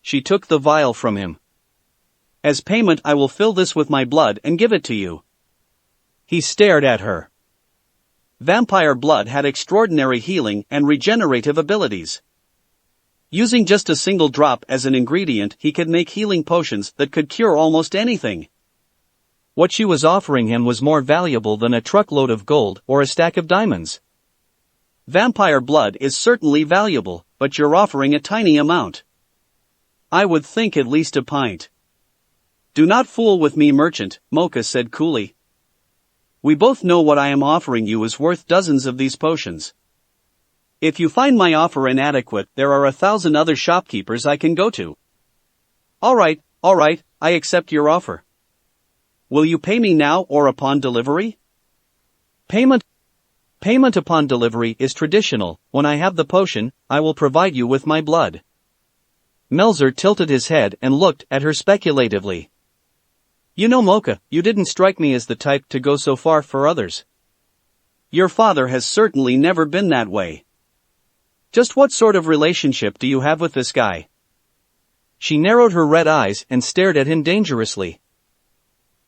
Speaker 1: She took the vial from him. As payment, I will fill this with my blood and give it to you. He stared at her. Vampire blood had extraordinary healing and regenerative abilities. Using just a single drop as an ingredient, he could make healing potions that could cure almost anything. What she was offering him was more valuable than a truckload of gold or a stack of diamonds. Vampire blood is certainly valuable, but you're offering a tiny amount. I would think at least a pint. Do not fool with me, merchant, Mocha said coolly. We both know what I am offering you is worth dozens of these potions. If you find my offer inadequate, there are 1,000 other shopkeepers I can go to. All right, I accept your offer. Will you pay me now or upon delivery? Payment upon delivery is traditional. When I have the potion, I will provide you with my blood. Melzer tilted his head and looked at her speculatively. You know, Mocha, you didn't strike me as the type to go so far for others. Your father has certainly never been that way. Just what sort of relationship do you have with this guy? She narrowed her red eyes and stared at him dangerously.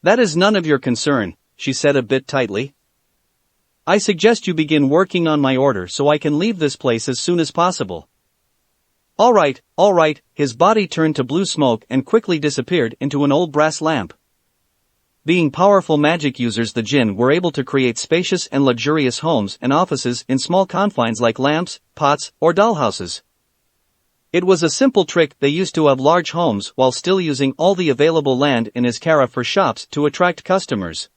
Speaker 1: That is none of your concern, she said a bit tightly. I suggest you begin working on my order so I can leave this place as soon as possible. Alright, his body turned to blue smoke and quickly disappeared into an old brass lamp. Being powerful magic users, the jinn were able to create spacious and luxurious homes and offices in small confines like lamps, pots, or dollhouses. It was a simple trick they used to have large homes while still using all the available land in Iskara for shops to attract customers.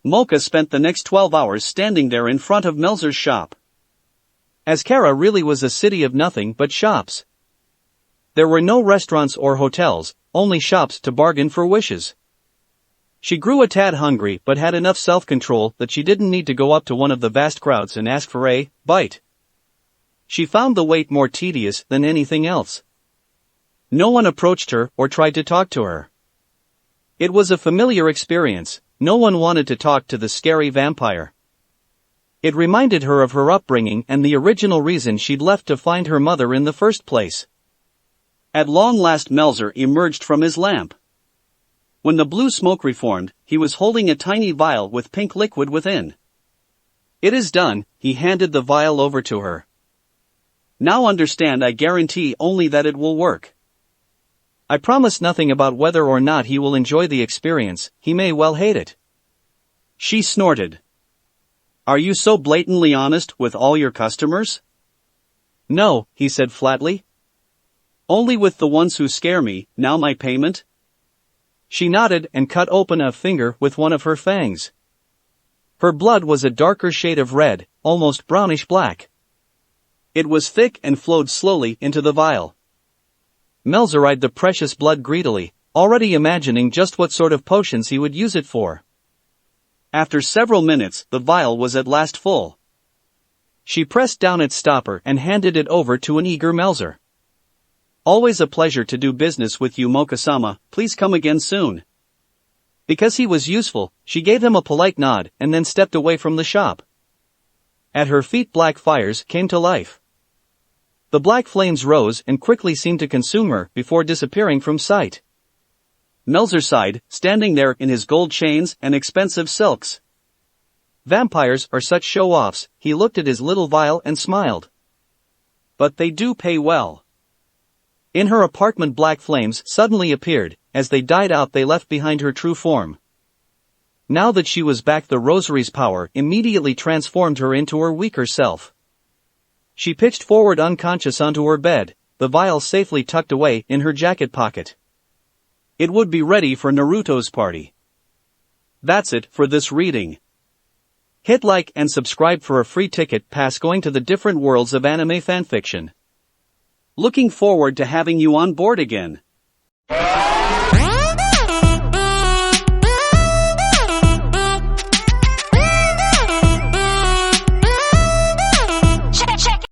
Speaker 1: Mocha spent the next 12 hours standing there in front of Melzer's shop. Iskara really was a city of nothing but shops. There were no restaurants or hotels, only shops to bargain for wishes. She grew a tad hungry but had enough self-control that she didn't need to go up to one of the vast crowds and ask for a bite. She found the wait more tedious than anything else. No one approached her or tried to talk to her. It was a familiar experience. No one wanted to talk to the scary vampire. It reminded her of her upbringing and the original reason she'd left to find her mother in the first place. At long last Melzer emerged from his lamp. When the blue smoke reformed, he was holding a tiny vial with pink liquid within. It is done, he handed the vial over to her. Now understand, I guarantee only that it will work. I promise nothing about whether or not he will enjoy the experience, he may well hate it. She snorted. Are you so blatantly honest with all your customers? No, he said flatly. Only with the ones who scare me. Now my payment? She nodded and cut open a finger with one of her fangs. Her blood was a darker shade of red, almost brownish black. It was thick and flowed slowly into the vial. Melzer eyed the precious blood greedily, already imagining just what sort of potions he would use it for. After several minutes, the vial was at last full. She pressed down its stopper and handed it over to an eager Melzer. Always a pleasure to do business with you, Moka-sama, please come again soon. Because he was useful, she gave him a polite nod and then stepped away from the shop. At her feet black fires came to life. The black flames rose and quickly seemed to consume her before disappearing from sight. Melzer sighed, standing there in his gold chains and expensive silks. Vampires are such show-offs, he looked at his little vial and smiled. But they do pay well. In her apartment black flames suddenly appeared. As they died out they left behind her true form. Now that she was back, the rosary's power immediately transformed her into her weaker self. She pitched forward unconscious onto her bed, the vial safely tucked away in her jacket pocket. It would be ready for Naruto's party. That's it for this reading. Hit like and subscribe for a free ticket pass going to the different worlds of anime fanfiction. Looking forward to having you on board again.